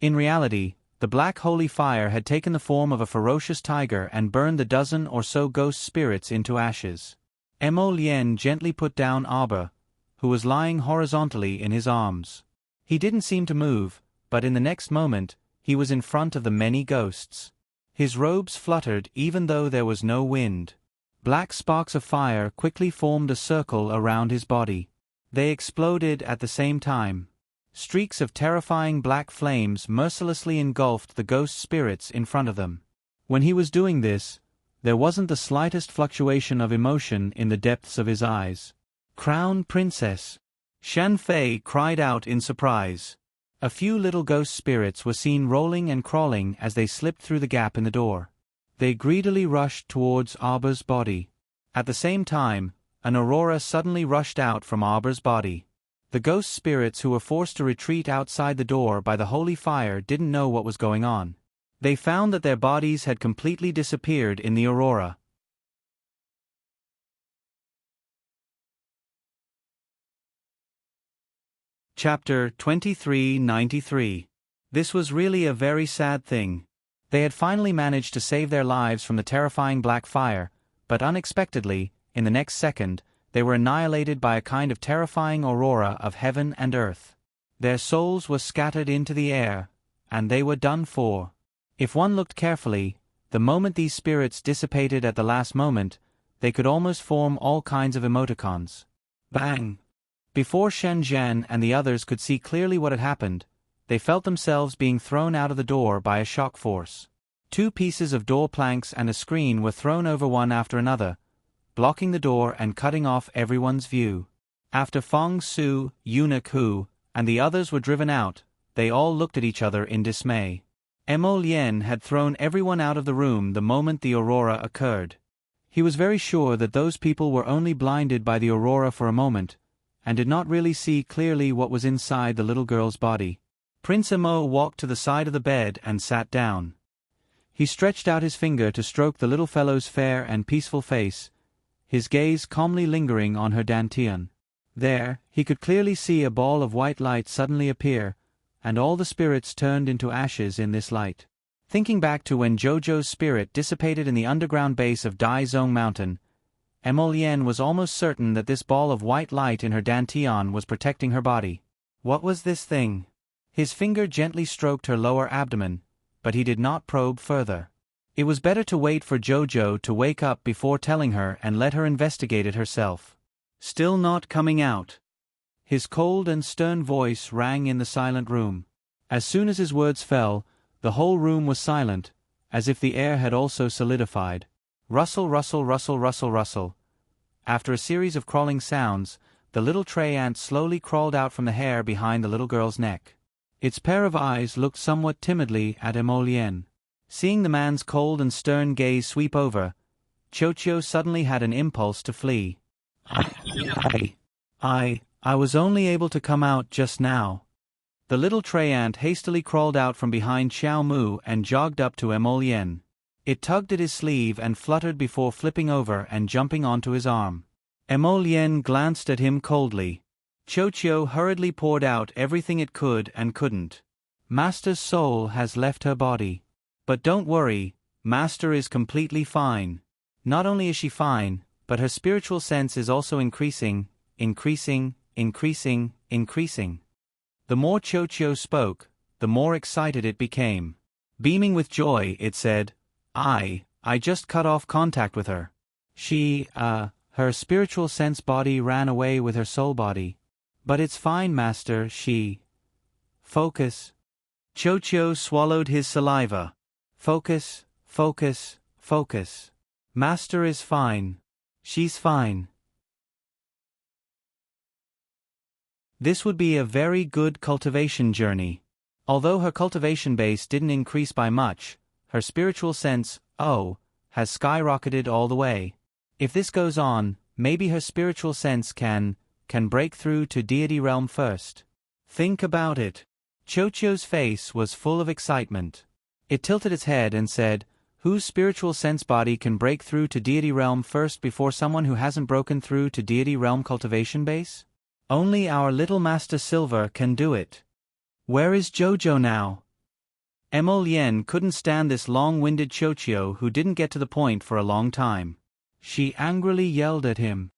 In reality, the black holy fire had taken the form of a ferocious tiger and burned the dozen or so ghost spirits into ashes. Emolyen gently put down Arbor, who was lying horizontally in his arms. He didn't seem to move, but in the next moment, he was in front of the many ghosts. His robes fluttered even though there was no wind. Black sparks of fire quickly formed a circle around his body. They exploded at the same time. Streaks of terrifying black flames mercilessly engulfed the ghost spirits in front of them. When he was doing this, there wasn't the slightest fluctuation of emotion in the depths of his eyes. "Crown Princess!" Shen Fei cried out in surprise. A few little ghost spirits were seen rolling and crawling as they slipped through the gap in the door. They greedily rushed towards Arbor's body. At the same time, an aurora suddenly rushed out from Arbor's body. The ghost spirits who were forced to retreat outside the door by the holy fire didn't know what was going on. They found that their bodies had completely disappeared in the aurora. Chapter 2393. This was really a very sad thing. They had finally managed to save their lives from the terrifying black fire, but unexpectedly, in the next second, they were annihilated by a kind of terrifying aurora of heaven and earth. Their souls were scattered into the air, and they were done for. If one looked carefully, the moment these spirits dissipated at the last moment, they could almost form all kinds of emoticons. Bang! Before Shen Zhan and the others could see clearly what had happened, they felt themselves being thrown out of the door by a shock force. 2 pieces of door planks and a screen were thrown over one after another, blocking the door and cutting off everyone's view. After Feng Su, Eunuch Hu, and the others were driven out, they all looked at each other in dismay. Mo Lien had thrown everyone out of the room the moment the aurora occurred. He was very sure that those people were only blinded by the aurora for a moment, and did not really see clearly what was inside the little girl's body. Prince Mo walked to the side of the bed and sat down. He stretched out his finger to stroke the little fellow's fair and peaceful face, his gaze calmly lingering on her dantian. There, he could clearly see a ball of white light suddenly appear, and all the spirits turned into ashes in this light. Thinking back to when Zhou's spirit dissipated in the underground base of Dai Zong Mountain, Mo Lien was almost certain that this ball of white light in her dantian was protecting her body. What was this thing? His finger gently stroked her lower abdomen, but he did not probe further. It was better to wait for Zhou to wake up before telling her and let her investigate it herself. Still not coming out. His cold and stern voice rang in the silent room. As soon as his words fell, the whole room was silent, as if the air had also solidified. Rustle, rustle, rustle, rustle, rustle. After a series of crawling sounds, the little tray ant slowly crawled out from the hair behind the little girl's neck. Its pair of eyes looked somewhat timidly at Mo Lien. Seeing the man's cold and stern gaze sweep over, Qiu suddenly had an impulse to flee. I was only able to come out just now. The little tray ant hastily crawled out from behind Xiao Mu and jogged up to Mo Lien. It tugged at his sleeve and fluttered before flipping over and jumping onto his arm. Mo Lien glanced at him coldly. Qiu hurriedly poured out everything it could and couldn't. Master's soul has left her body. But don't worry, Master is completely fine. Not only is she fine, but her spiritual sense is also increasing. The more Qiu spoke, the more excited it became. Beaming with joy, it said, I just cut off contact with her. Her spiritual sense body ran away with her soul body. But it's fine, Master, Focus. Qiu swallowed his saliva. Focus, focus, focus. Master is fine. She's fine. This would be a very good cultivation journey. Although her cultivation base didn't increase by much, her spiritual sense, has skyrocketed all the way. If this goes on, maybe her spiritual sense can break through to deity realm first. Think about it. Qiu's face was full of excitement. It tilted its head and said, whose spiritual sense body can break through to deity realm first before someone who hasn't broken through to deity realm cultivation base? Only our little Master Silver can do it. Where is Zhou now? Mo Lien couldn't stand this long-winded Qiu who didn't get to the point for a long time. She angrily yelled at him.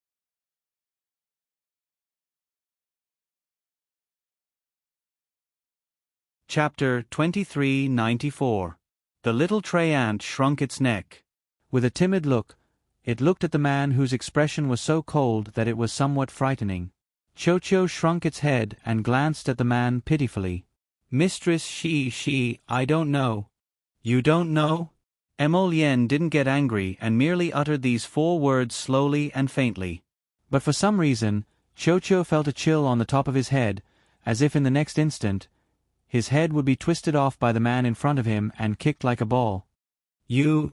Chapter 2394. The little tray ant shrunk its neck. With a timid look, it looked at the man whose expression was so cold that it was somewhat frightening. Qiu shrunk its head and glanced at the man pitifully. Mistress I don't know. You don't know? Mo Lien didn't get angry and merely uttered these 4 words slowly and faintly. But for some reason, Qiu felt a chill on the top of his head, as if in the next instant, his head would be twisted off by the man in front of him and kicked like a ball. You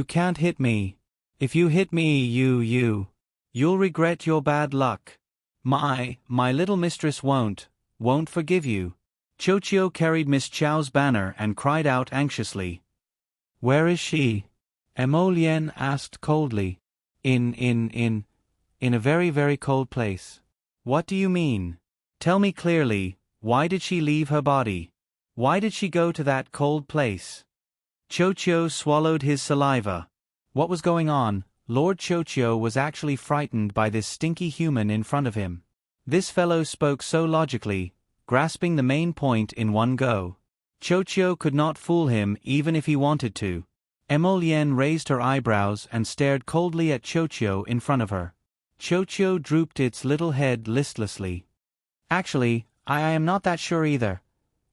can't hit me. If you hit me, you'll regret your bad luck. My little mistress won't forgive you. Qiu carried Miss Chao's banner and cried out anxiously. Where is she? Mo Lien asked coldly. In a very, very cold place. What do you mean? Tell me clearly, why did she leave her body? Why did she go to that cold place? Chocho swallowed his saliva. What was going on? Lord Chocho was actually frightened by this stinky human in front of him. This fellow spoke so logically, grasping the main point in one go. Chocho could not fool him even if he wanted to. Emolienne raised her eyebrows and stared coldly at Chocho in front of her. Chocho drooped its little head listlessly. Actually, I am not that sure either.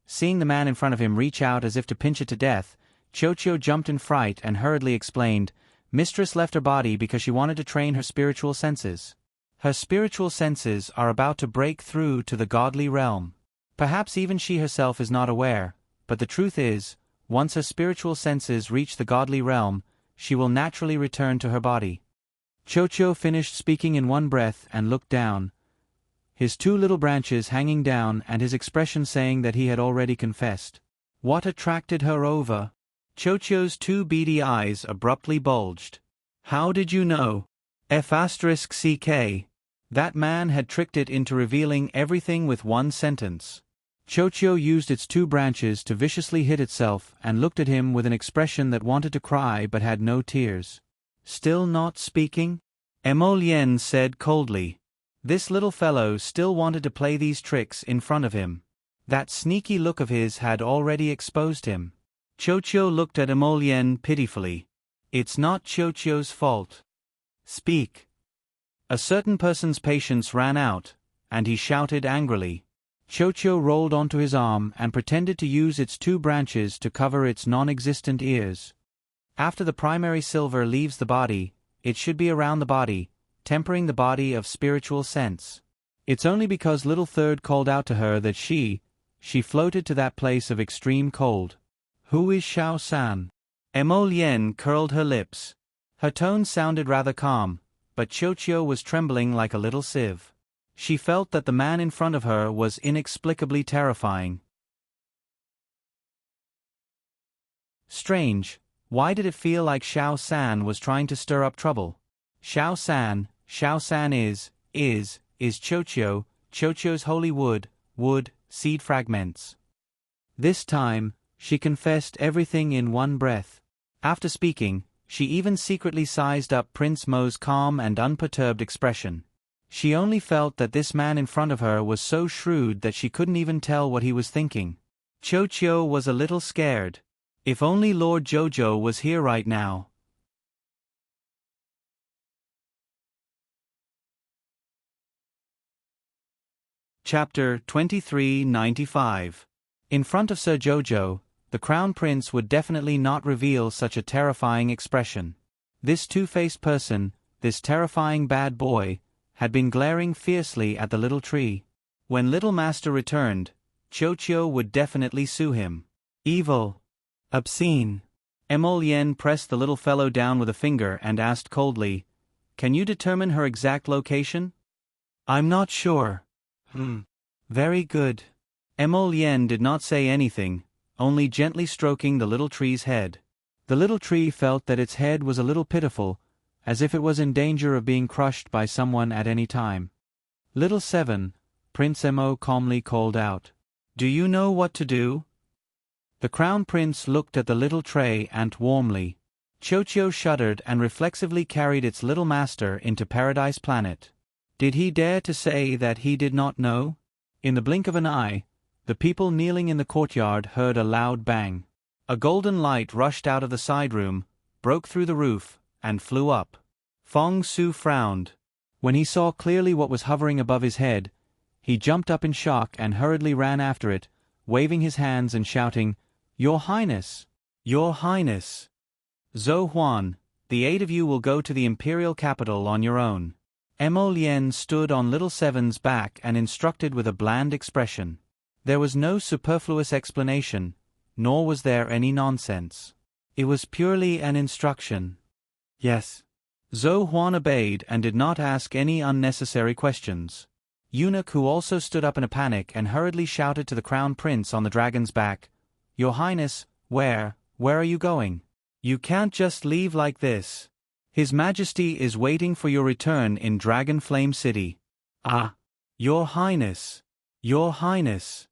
Seeing the man in front of him reach out as if to pinch it to death, Chocho jumped in fright and hurriedly explained, Mistress left her body because she wanted to train her spiritual senses. Her spiritual senses are about to break through to the godly realm. Perhaps even she herself is not aware, but the truth is, once her spiritual senses reach the godly realm, she will naturally return to her body. Chocho finished speaking in one breath and looked down, his two little branches hanging down and his expression saying that he had already confessed. What attracted her over? Chocho's two beady eyes abruptly bulged. How did you know? F***ck. That man had tricked it into revealing everything with one sentence. Chocho used its two branches to viciously hit itself and looked at him with an expression that wanted to cry but had no tears. Still not speaking? Emolienne said coldly. This little fellow still wanted to play these tricks in front of him. That sneaky look of his had already exposed him. Chocho looked at Emolienne pitifully. It's not Chocho's fault. Speak. A certain person's patience ran out, and he shouted angrily. Chocho rolled onto his arm and pretended to use its two branches to cover its non-existent ears. After the primary silver leaves the body, it should be around the body, tempering the body of spiritual sense. It's only because Little Third called out to her that she floated to that place of extreme cold. Who is Xiao San? Emolienne curled her lips. Her tone sounded rather calm, but Chocho was trembling like a little sieve. She felt that the man in front of her was inexplicably terrifying. Strange, why did it feel like Xiao San was trying to stir up trouble? Xiao San is Chocho, Chocho's holy wood, seed fragments. This time, she confessed everything in one breath. After speaking, she even secretly sized up Prince Mo's calm and unperturbed expression. She only felt that this man in front of her was so shrewd that she couldn't even tell what he was thinking. Chocho was a little scared. If only Lord Jojo was here right now. Chapter 2395. In front of Sir Jojo, the Crown Prince would definitely not reveal such a terrifying expression. This two-faced person, this terrifying bad boy, had been glaring fiercely at the little tree. When Little Master returned, Chocho would definitely sue him. Evil. Obscene. Emolienne pressed the little fellow down with a finger and asked coldly, Can you determine her exact location? I'm not sure. Very good. Emolienne did not say anything, only gently stroking the little tree's head. The little tree felt that its head was a little pitiful, as if it was in danger of being crushed by someone at any time. Little Seven, Prince Emo calmly called out. Do you know what to do? The Crown Prince looked at the little tray ant warmly. Chocho shuddered and reflexively carried its little master into Paradise Planet. Did he dare to say that he did not know? In the blink of an eye, the people kneeling in the courtyard heard a loud bang. A golden light rushed out of the side room, broke through the roof, and flew up. Fong Su frowned. When he saw clearly what was hovering above his head, he jumped up in shock and hurriedly ran after it, waving his hands and shouting, Your Highness! Your Highness! Zhou Huan, the 8 of you will go to the imperial capital on your own. Emolienne stood on Little Seven's back and instructed with a bland expression. There was no superfluous explanation, nor was there any nonsense. It was purely an instruction. Yes. Zhou Huan obeyed and did not ask any unnecessary questions. Eunuch, who also stood up in a panic and hurriedly shouted to the Crown Prince on the dragon's back, Your Highness, where are you going? You can't just leave like this. His Majesty is waiting for your return in Dragon Flame City. Ah! Your Highness! Your Highness.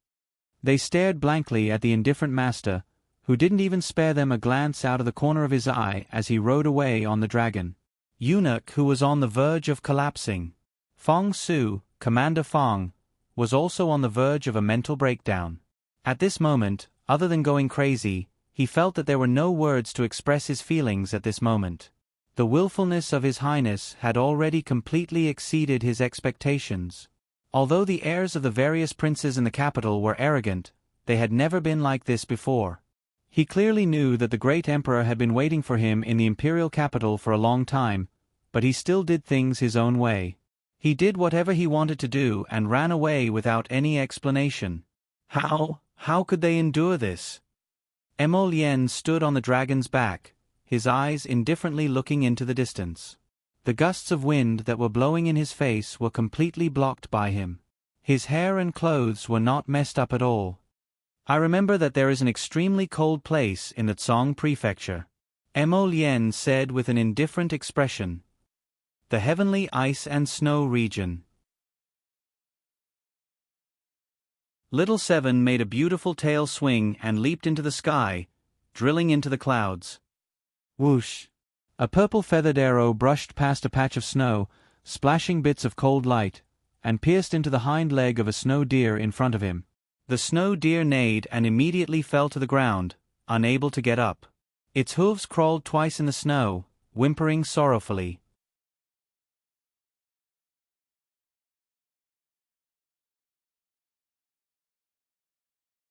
They stared blankly at the indifferent master, who didn't even spare them a glance out of the corner of his eye as he rode away on the dragon. Eunuch, who was on the verge of collapsing. Fong Su, Commander Fong, was also on the verge of a mental breakdown. At this moment, other than going crazy, he felt that there were no words to express his feelings at this moment. The willfulness of His Highness had already completely exceeded his expectations. Although the heirs of the various princes in the capital were arrogant, they had never been like this before. He clearly knew that the great emperor had been waiting for him in the imperial capital for a long time, but he still did things his own way. He did whatever he wanted to do and ran away without any explanation. How could they endure this? Emo Lien stood on the dragon's back, his eyes indifferently looking into the distance. The gusts of wind that were blowing in his face were completely blocked by him. His hair and clothes were not messed up at all. I remember that there is an extremely cold place in the Tsong Prefecture, Emo Lien said with an indifferent expression. The heavenly ice and snow region. Little Seven made a beautiful tail swing and leaped into the sky, drilling into the clouds. Whoosh! A purple feathered arrow brushed past a patch of snow, splashing bits of cold light, and pierced into the hind leg of a snow deer in front of him. The snow deer neighed and immediately fell to the ground, unable to get up. Its hooves crawled twice in the snow, whimpering sorrowfully.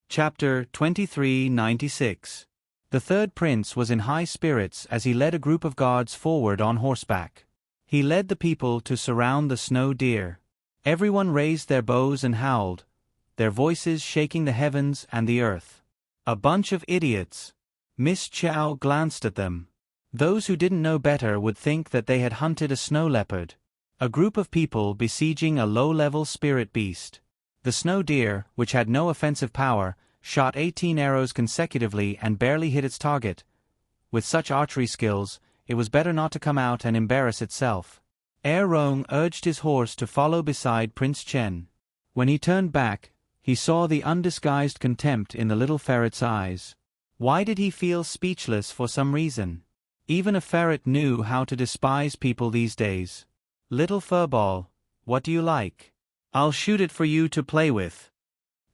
Chapter 2396. The third prince was in high spirits as he led a group of guards forward on horseback. He led the people to surround the snow deer. Everyone raised their bows and howled, their voices shaking the heavens and the earth. A bunch of idiots. Miss Chow glanced at them. Those who didn't know better would think that they had hunted a snow leopard. A group of people besieging a low-level spirit beast. The snow deer, which had no offensive power, shot 18 arrows consecutively and barely hit its target. With such archery skills, it was better not to come out and embarrass itself. Rong urged his horse to follow beside Prince Chen. When he turned back, he saw the undisguised contempt in the little ferret's eyes. Why did he feel speechless for some reason? Even a ferret knew how to despise people these days. Little furball, what do you like? I'll shoot it for you to play with.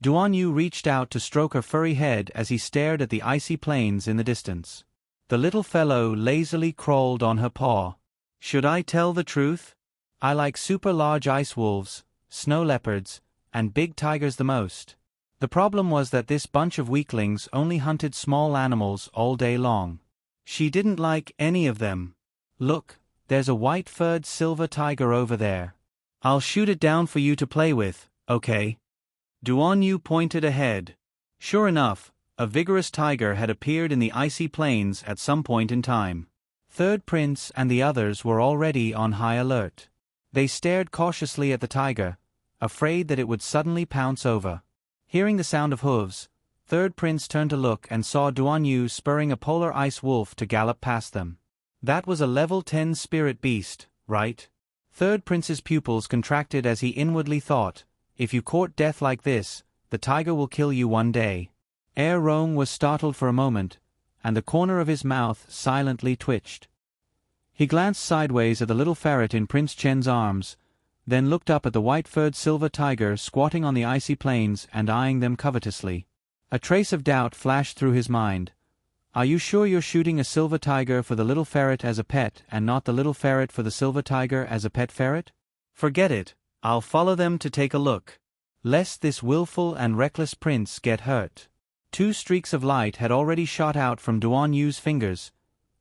Duan Yu reached out to stroke her furry head as he stared at the icy plains in the distance. The little fellow lazily crawled on her paw. Should I tell the truth? I like super large ice wolves, snow leopards, and big tigers the most. The problem was that this bunch of weaklings only hunted small animals all day long. She didn't like any of them. Look, there's a white-furred silver tiger over there. I'll shoot it down for you to play with, okay? Duan Yu pointed ahead. Sure enough, a vigorous tiger had appeared in the icy plains at some point in time. Third Prince and the others were already on high alert. They stared cautiously at the tiger, afraid that it would suddenly pounce over. Hearing the sound of hooves, Third Prince turned to look and saw Duan Yu spurring a polar ice wolf to gallop past them. That was a level 10 spirit beast, right? Third Prince's pupils contracted as he inwardly thought, if you court death like this, the tiger will kill you one day. Rong was startled for a moment, and the corner of his mouth silently twitched. He glanced sideways at the little ferret in Prince Chen's arms, then looked up at the white-furred silver tiger squatting on the icy plains and eyeing them covetously. A trace of doubt flashed through his mind. Are you sure you're shooting a silver tiger for the little ferret as a pet and not the little ferret for the silver tiger as a pet ferret? Forget it, I'll follow them to take a look. Lest this willful and reckless prince get hurt. 2 streaks of light had already shot out from Duan Yu's fingers,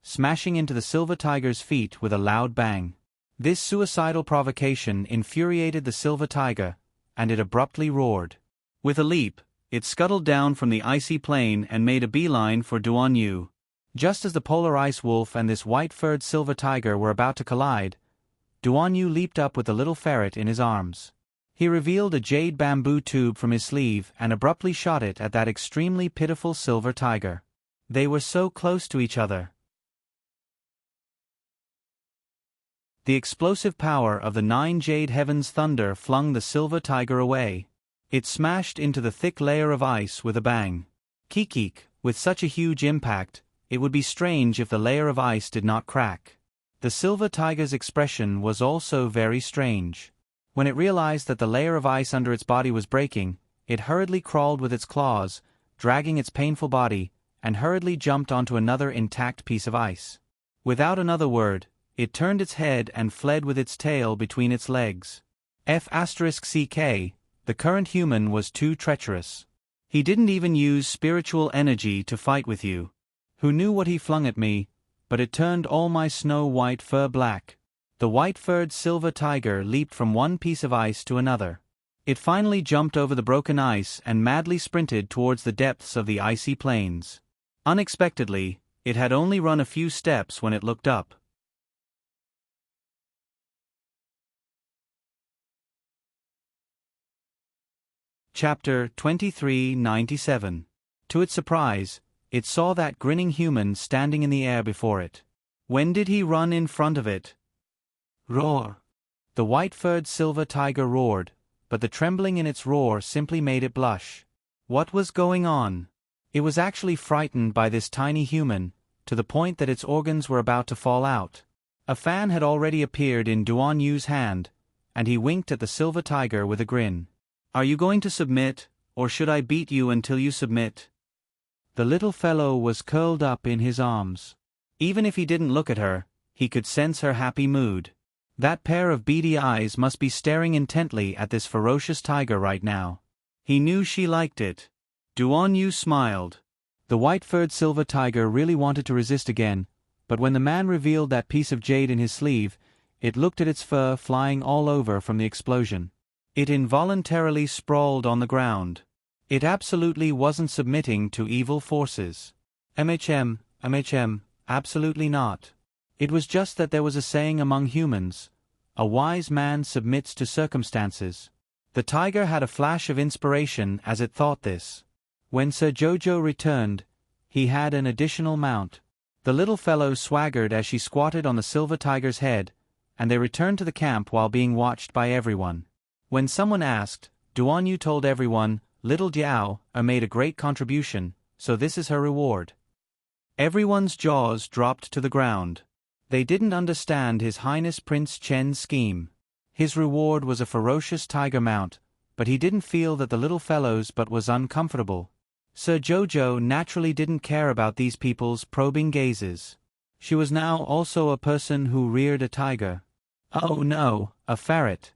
smashing into the silver tiger's feet with a loud bang. This suicidal provocation infuriated the silver tiger, and it abruptly roared. With a leap, it scuttled down from the icy plain and made a beeline for Duan Yu. Just as the polar ice wolf and this white-furred silver tiger were about to collide, Duan Yu leaped up with the little ferret in his arms. He revealed a jade bamboo tube from his sleeve and abruptly shot it at that extremely pitiful silver tiger. They were so close to each other. The explosive power of the 9 jade heavens thunder flung the silver tiger away. It smashed into the thick layer of ice with a bang. Kikik, with such a huge impact, it would be strange if the layer of ice did not crack. The silver tiger's expression was also very strange. When it realized that the layer of ice under its body was breaking, it hurriedly crawled with its claws, dragging its painful body, and hurriedly jumped onto another intact piece of ice. Without another word, it turned its head and fled with its tail between its legs. F***ck, the current human was too treacherous. He didn't even use spiritual energy to fight with you. Who knew what he flung at me, but it turned all my snow-white fur black. The white-furred silver tiger leaped from one piece of ice to another. It finally jumped over the broken ice and madly sprinted towards the depths of the icy plains. Unexpectedly, it had only run a few steps when it looked up. Chapter 2397. To its surprise, it saw that grinning human standing in the air before it. When did he run in front of it? Roar! The white-furred silver tiger roared, but the trembling in its roar simply made it blush. What was going on? It was actually frightened by this tiny human, to the point that its organs were about to fall out. A fan had already appeared in Duan Yu's hand, and he winked at the silver tiger with a grin. Are you going to submit, or should I beat you until you submit? The little fellow was curled up in his arms. Even if he didn't look at her, he could sense her happy mood. That pair of beady eyes must be staring intently at this ferocious tiger right now. He knew she liked it. Duan Yu smiled. The white-furred silver tiger really wanted to resist again, but when the man revealed that piece of jade in his sleeve, it looked at its fur flying all over from the explosion. It involuntarily sprawled on the ground. It absolutely wasn't submitting to evil forces. Absolutely not. It was just that there was a saying among humans, a wise man submits to circumstances. The tiger had a flash of inspiration as it thought this. When Sir Jojo returned, he had an additional mount. The little fellow swaggered as she squatted on the silver tiger's head, and they returned to the camp while being watched by everyone. When someone asked, Duan Yu told everyone, Little Diao made a great contribution, so this is her reward. Everyone's jaws dropped to the ground. They didn't understand His Highness Prince Chen's scheme. His reward was a ferocious tiger mount, but he didn't feel that the little fellow's but was uncomfortable. Sir Jojo naturally didn't care about these people's probing gazes. She was now also a person who reared a tiger. Oh no, a ferret.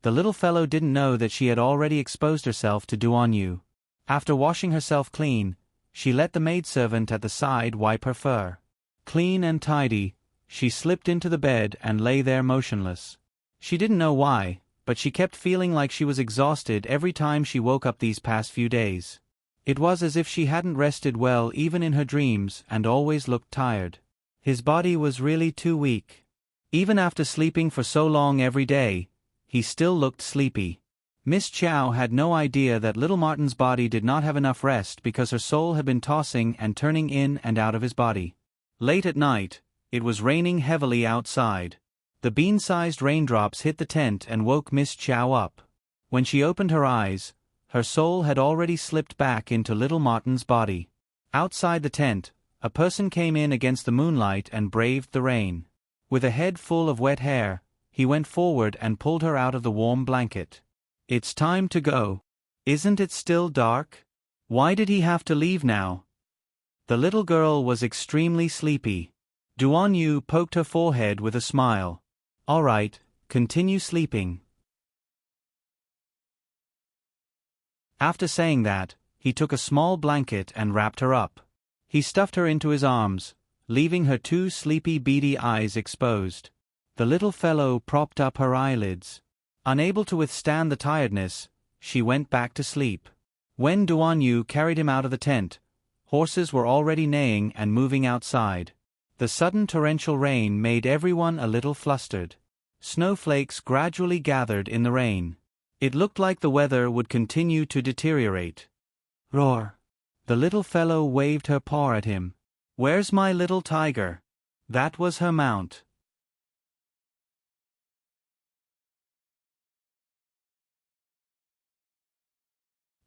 The little fellow didn't know that she had already exposed herself to Duan Yu. After washing herself clean, she let the maidservant at the side wipe her fur. Clean and tidy, she slipped into the bed and lay there motionless. She didn't know why, but she kept feeling like she was exhausted every time she woke up these past few days. It was as if she hadn't rested well even in her dreams and always looked tired. His body was really too weak. Even after sleeping for so long every day, he still looked sleepy. Miss Chow had no idea that little Martin's body did not have enough rest because her soul had been tossing and turning in and out of his body. Late at night, it was raining heavily outside. The bean-sized raindrops hit the tent and woke Miss Chow up. When she opened her eyes, her soul had already slipped back into little Martin's body. Outside the tent, a person came in against the moonlight and braved the rain. With a head full of wet hair, he went forward and pulled her out of the warm blanket. It's time to go. Isn't it still dark? Why did he have to leave now? The little girl was extremely sleepy. Duan Yu poked her forehead with a smile. All right, continue sleeping. After saying that, he took a small blanket and wrapped her up. He stuffed her into his arms, leaving her two sleepy beady eyes exposed. The little fellow propped up her eyelids. Unable to withstand the tiredness, she went back to sleep. When Duan Yu carried him out of the tent, horses were already neighing and moving outside. The sudden torrential rain made everyone a little flustered. Snowflakes gradually gathered in the rain. It looked like the weather would continue to deteriorate. Roar! The little fellow waved her paw at him. Where's my little tiger? That was her mount.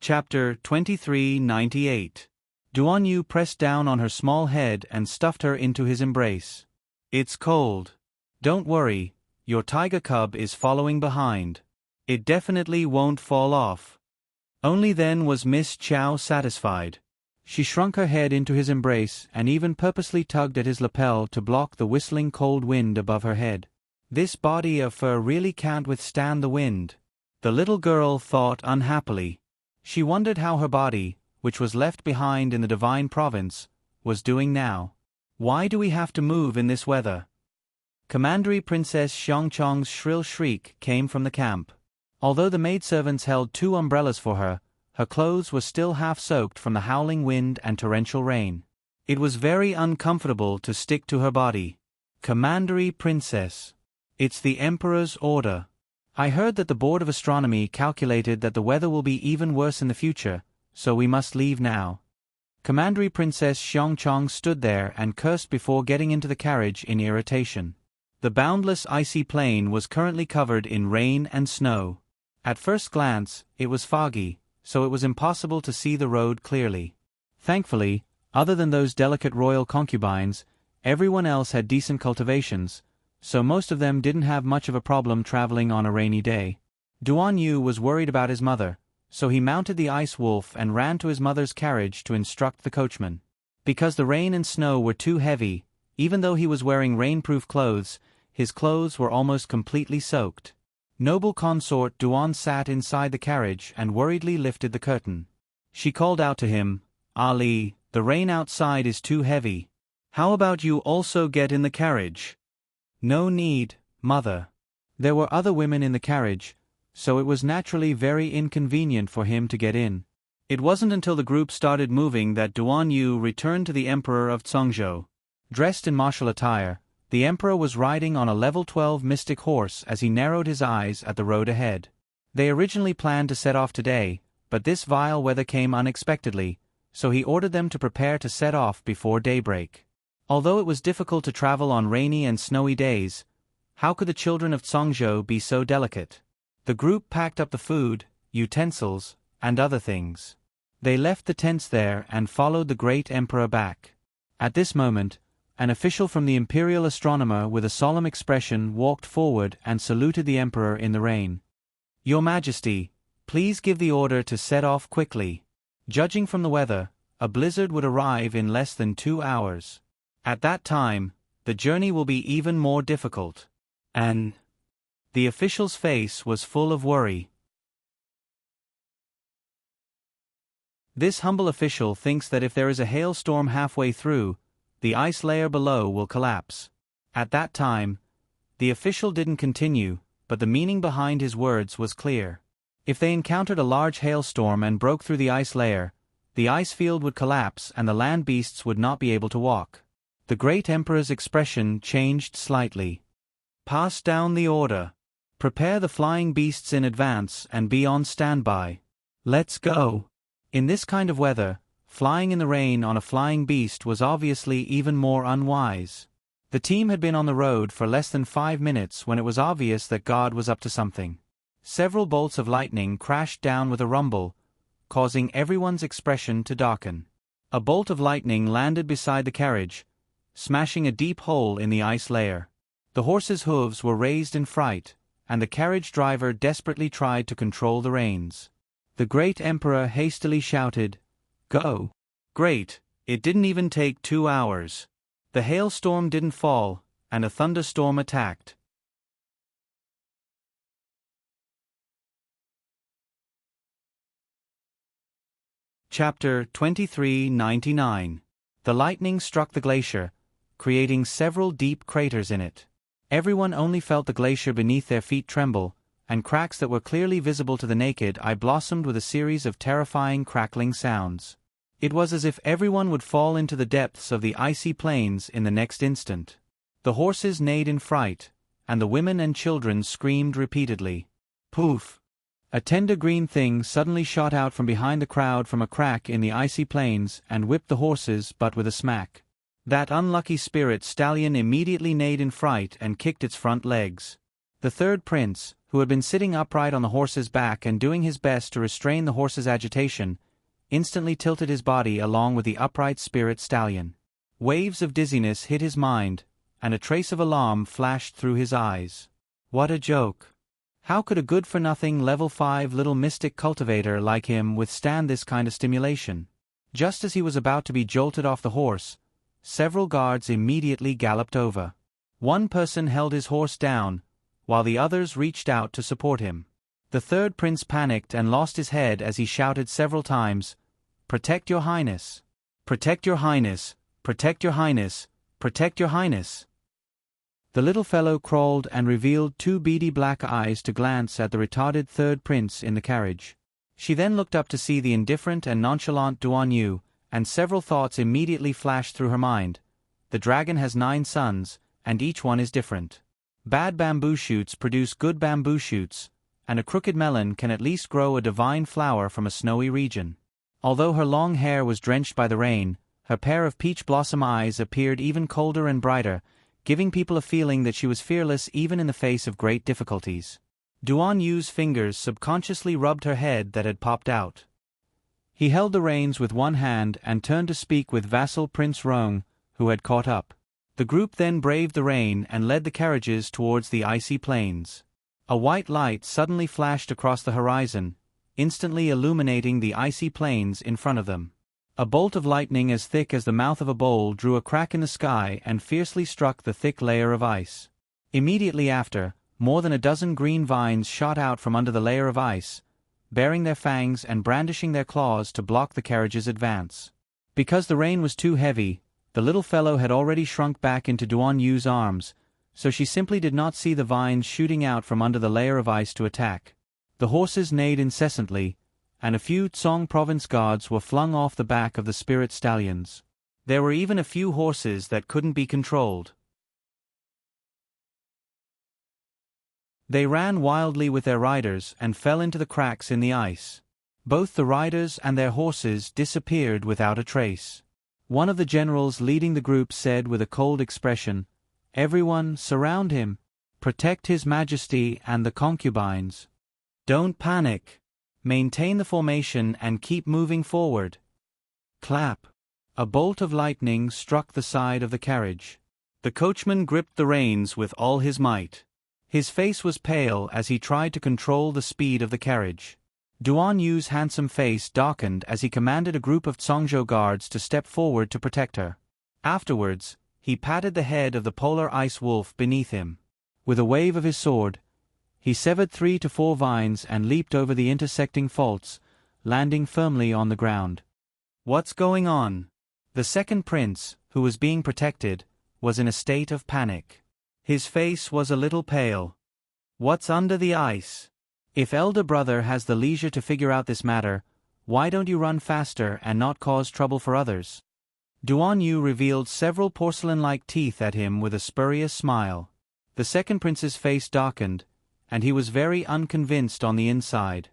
Chapter 2398. Duan Yu pressed down on her small head and stuffed her into his embrace. It's cold. Don't worry, your tiger cub is following behind. It definitely won't fall off. Only then was Miss Chow satisfied. She shrunk her head into his embrace and even purposely tugged at his lapel to block the whistling cold wind above her head. This body of fur really can't withstand the wind. The little girl thought unhappily. She wondered how her body, which was left behind in the divine province, was doing now. Why do we have to move in this weather? Commandery Princess Xiangchong's shrill shriek came from the camp. Although the maidservants held 2 umbrellas for her, her clothes were still half soaked from the howling wind and torrential rain. It was very uncomfortable to stick to her body. Commandery Princess. It's the Emperor's order. I heard that the Board of Astronomy calculated that the weather will be even worse in the future, so we must leave now. Commandery Princess Xiangchong stood there and cursed before getting into the carriage in irritation. The boundless icy plain was currently covered in rain and snow. At first glance, it was foggy, so it was impossible to see the road clearly. Thankfully, other than those delicate royal concubines, everyone else had decent cultivations, so most of them didn't have much of a problem traveling on a rainy day. Duan Yu was worried about his mother, so he mounted the ice wolf and ran to his mother's carriage to instruct the coachman. Because the rain and snow were too heavy, even though he was wearing rainproof clothes, his clothes were almost completely soaked. Noble consort Duan sat inside the carriage and worriedly lifted the curtain. She called out to him, "Ali, the rain outside is too heavy. How about you also get in the carriage?" "No need, mother." There were other women in the carriage, so it was naturally very inconvenient for him to get in. It wasn't until the group started moving that Duan Yu returned to the Emperor of Congzhou. Dressed in martial attire, the Emperor was riding on a level 12 mystic horse as he narrowed his eyes at the road ahead. They originally planned to set off today, but this vile weather came unexpectedly, so he ordered them to prepare to set off before daybreak. Although it was difficult to travel on rainy and snowy days, how could the children of Congzhou be so delicate? The group packed up the food, utensils, and other things. They left the tents there and followed the great Emperor back. At this moment, an official from the Imperial Astronomer with a solemn expression walked forward and saluted the Emperor in the rain. "Your Majesty, please give the order to set off quickly. Judging from the weather, a blizzard would arrive in less than 2 hours. At that time, the journey will be even more difficult." And the official's face was full of worry. This humble official thinks that if there is a hailstorm halfway through, the ice layer below will collapse. At that time, the official didn't continue, but the meaning behind his words was clear. If they encountered a large hailstorm and broke through the ice layer, the ice field would collapse and the land beasts would not be able to walk. The great Emperor's expression changed slightly. "Pass down the order. Prepare the flying beasts in advance and be on standby. Let's go." In this kind of weather, flying in the rain on a flying beast was obviously even more unwise. The team had been on the road for less than 5 minutes when it was obvious that God was up to something. Several bolts of lightning crashed down with a rumble, causing everyone's expression to darken. A bolt of lightning landed beside the carriage, smashing a deep hole in the ice layer. The horse's hooves were raised in fright, and the carriage driver desperately tried to control the reins. The great Emperor hastily shouted, "Go." Great, it didn't even take 2 hours. The hailstorm didn't fall, and a thunderstorm attacked. Chapter 2399. The lightning struck the glacier, creating several deep craters in it. Everyone only felt the glacier beneath their feet tremble, and cracks that were clearly visible to the naked eye blossomed with a series of terrifying crackling sounds. It was as if everyone would fall into the depths of the icy plains in the next instant. The horses neighed in fright, and the women and children screamed repeatedly. Poof! A tender green thing suddenly shot out from behind the crowd from a crack in the icy plains and whipped the horses but with a smack. That unlucky spirit stallion immediately neighed in fright and kicked its front legs. The third prince, who had been sitting upright on the horse's back and doing his best to restrain the horse's agitation, instantly tilted his body along with the upright spirit stallion. Waves of dizziness hit his mind, and a trace of alarm flashed through his eyes. What a joke! How could a good-for-nothing level 5 little mystic cultivator like him withstand this kind of stimulation? Just as he was about to be jolted off the horse, several guards immediately galloped over. One person held his horse down, while the others reached out to support him. The third prince panicked and lost his head as he shouted several times, "Protect your highness! Protect your highness! Protect your highness! Protect your highness!" The little fellow crawled and revealed 2 beady black eyes to glance at the retarded third prince in the carriage. She then looked up to see the indifferent and nonchalant Duan Yu, and several thoughts immediately flashed through her mind. The dragon has 9 sons, and each one is different. Bad bamboo shoots produce good bamboo shoots, and a crooked melon can at least grow a divine flower from a snowy region. Although her long hair was drenched by the rain, her pair of peach blossom eyes appeared even colder and brighter, giving people a feeling that she was fearless even in the face of great difficulties. Duan Yu's fingers subconsciously rubbed her head that had popped out. He held the reins with one hand and turned to speak with vassal Prince Rong, who had caught up. The group then braved the rain and led the carriages towards the icy plains. A white light suddenly flashed across the horizon, instantly illuminating the icy plains in front of them. A bolt of lightning as thick as the mouth of a bowl drew a crack in the sky and fiercely struck the thick layer of ice. Immediately after, more than a dozen green vines shot out from under the layer of ice, baring their fangs and brandishing their claws to block the carriage's advance. Because the rain was too heavy, the little fellow had already shrunk back into Duan Yu's arms, so she simply did not see the vines shooting out from under the layer of ice to attack. The horses neighed incessantly, and a few Tsong province guards were flung off the back of the spirit stallions. There were even a few horses that couldn't be controlled. They ran wildly with their riders and fell into the cracks in the ice. Both the riders and their horses disappeared without a trace. One of the generals leading the group said with a cold expression, "Everyone, surround him. Protect His Majesty and the concubines. Don't panic. Maintain the formation and keep moving forward." Clap! A bolt of lightning struck the side of the carriage. The coachman gripped the reins with all his might. His face was pale as he tried to control the speed of the carriage. Duan Yu's handsome face darkened as he commanded a group of Tsongzhou guards to step forward to protect her. Afterwards, he patted the head of the polar ice wolf beneath him. With a wave of his sword, he severed 3 to 4 vines and leaped over the intersecting faults, landing firmly on the ground. What's going on? The second prince, who was being protected, was in a state of panic. His face was a little pale. What's under the ice? If elder brother has the leisure to figure out this matter, why don't you run faster and not cause trouble for others? Duan Yu revealed several porcelain-like teeth at him with a spurious smile. The second prince's face darkened, and he was very unconvinced on the inside.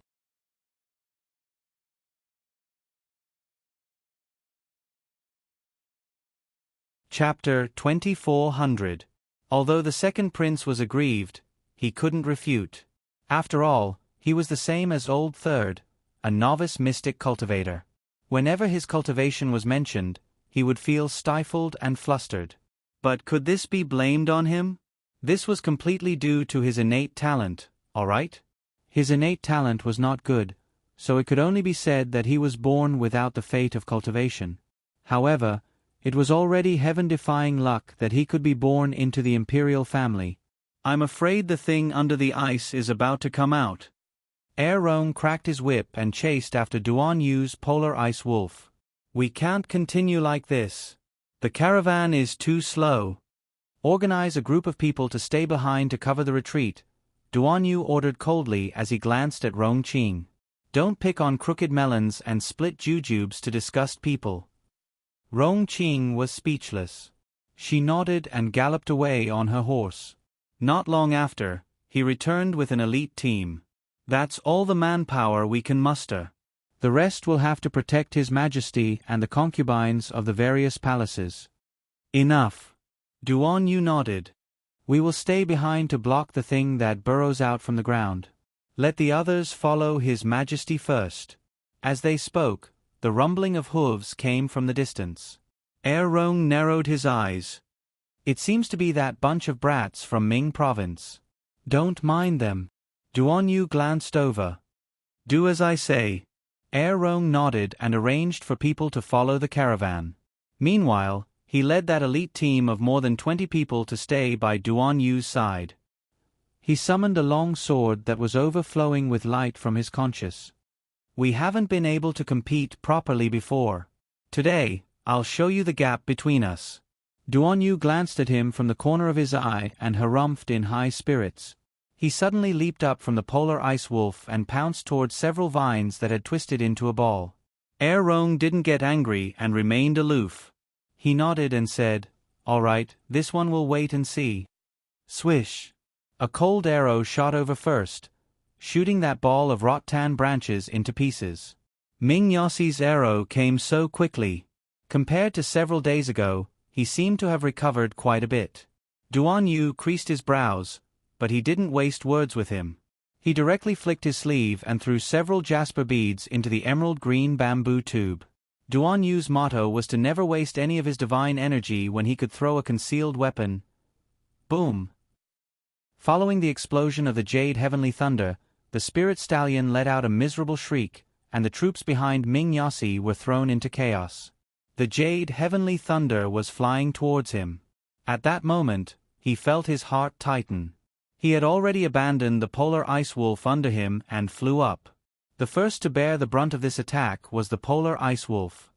Chapter 2400. Although the second prince was aggrieved, he couldn't refute. After all, he was the same as old third, a novice mystic cultivator. Whenever his cultivation was mentioned, he would feel stifled and flustered. But could this be blamed on him? This was completely due to his innate talent, all right? His innate talent was not good, so it could only be said that he was born without the fate of cultivation. However, it was already heaven-defying luck that he could be born into the imperial family. I'm afraid the thing under the ice is about to come out. Rong cracked his whip and chased after Duan Yu's polar ice wolf. We can't continue like this. The caravan is too slow. Organize a group of people to stay behind to cover the retreat, Duan Yu ordered coldly as he glanced at Rong Qing. Don't pick on crooked melons and split jujubes to disgust people. Rong Qing was speechless. She nodded and galloped away on her horse. Not long after, he returned with an elite team. That's all the manpower we can muster. The rest will have to protect His Majesty and the concubines of the various palaces. Enough. Duan Yu nodded. We will stay behind to block the thing that burrows out from the ground. Let the others follow His Majesty first." As they spoke, the rumbling of hooves came from the distance. Rong narrowed his eyes. "It seems to be that bunch of brats from Ming Province." "Don't mind them." Duan Yu glanced over. "Do as I say." Rong nodded and arranged for people to follow the caravan. Meanwhile, he led that elite team of more than 20 people to stay by Duan Yu's side. He summoned a long sword that was overflowing with light from his conscience. "We haven't been able to compete properly before. Today, I'll show you the gap between us." Duan Yu glanced at him from the corner of his eye and harumphed in high spirits. He suddenly leaped up from the polar ice wolf and pounced towards several vines that had twisted into a ball. Rong didn't get angry and remained aloof. He nodded and said, "All right, this one will wait and see." Swish! A cold arrow shot over first, shooting that ball of rattan branches into pieces. Ming Yossi's arrow came so quickly. Compared to several days ago, he seemed to have recovered quite a bit. Duan Yu creased his brows, but he didn't waste words with him. He directly flicked his sleeve and threw several jasper beads into the emerald green bamboo tube. Duan Yu's motto was to never waste any of his divine energy when he could throw a concealed weapon. Boom! Following the explosion of the jade heavenly thunder, the spirit stallion let out a miserable shriek, and the troops behind Ming Yossi were thrown into chaos. The jade heavenly thunder was flying towards him. At that moment, he felt his heart tighten. He had already abandoned the polar ice wolf under him and flew up. The first to bear the brunt of this attack was the polar ice wolf.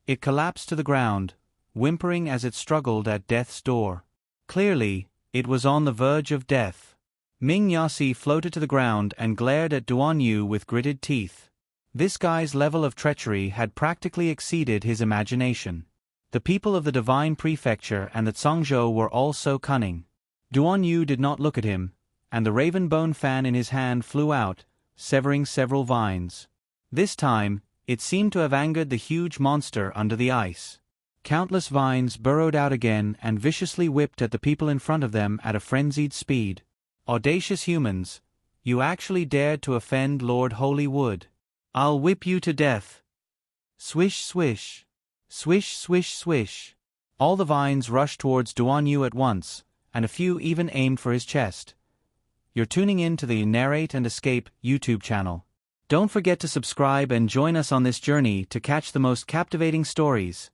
It collapsed to the ground, whimpering as it struggled at death's door. Clearly, it was on the verge of death. Ming Yossi floated to the ground and glared at Duan Yu with gritted teeth. This guy's level of treachery had practically exceeded his imagination. The people of the Divine Prefecture and the Congzhou were all so cunning. Duan Yu did not look at him, and the raven bone fan in his hand flew out, severing several vines. This time, it seemed to have angered the huge monster under the ice. Countless vines burrowed out again and viciously whipped at the people in front of them at a frenzied speed. "Audacious humans, you actually dared to offend Lord Holy Wood. I'll whip you to death." Swish swish. Swish swish swish. All the vines rushed towards Duan Yu at once, and a few even aimed for his chest. You're tuning in to the Narrate and Escape YouTube channel. Don't forget to subscribe and join us on this journey to catch the most captivating stories.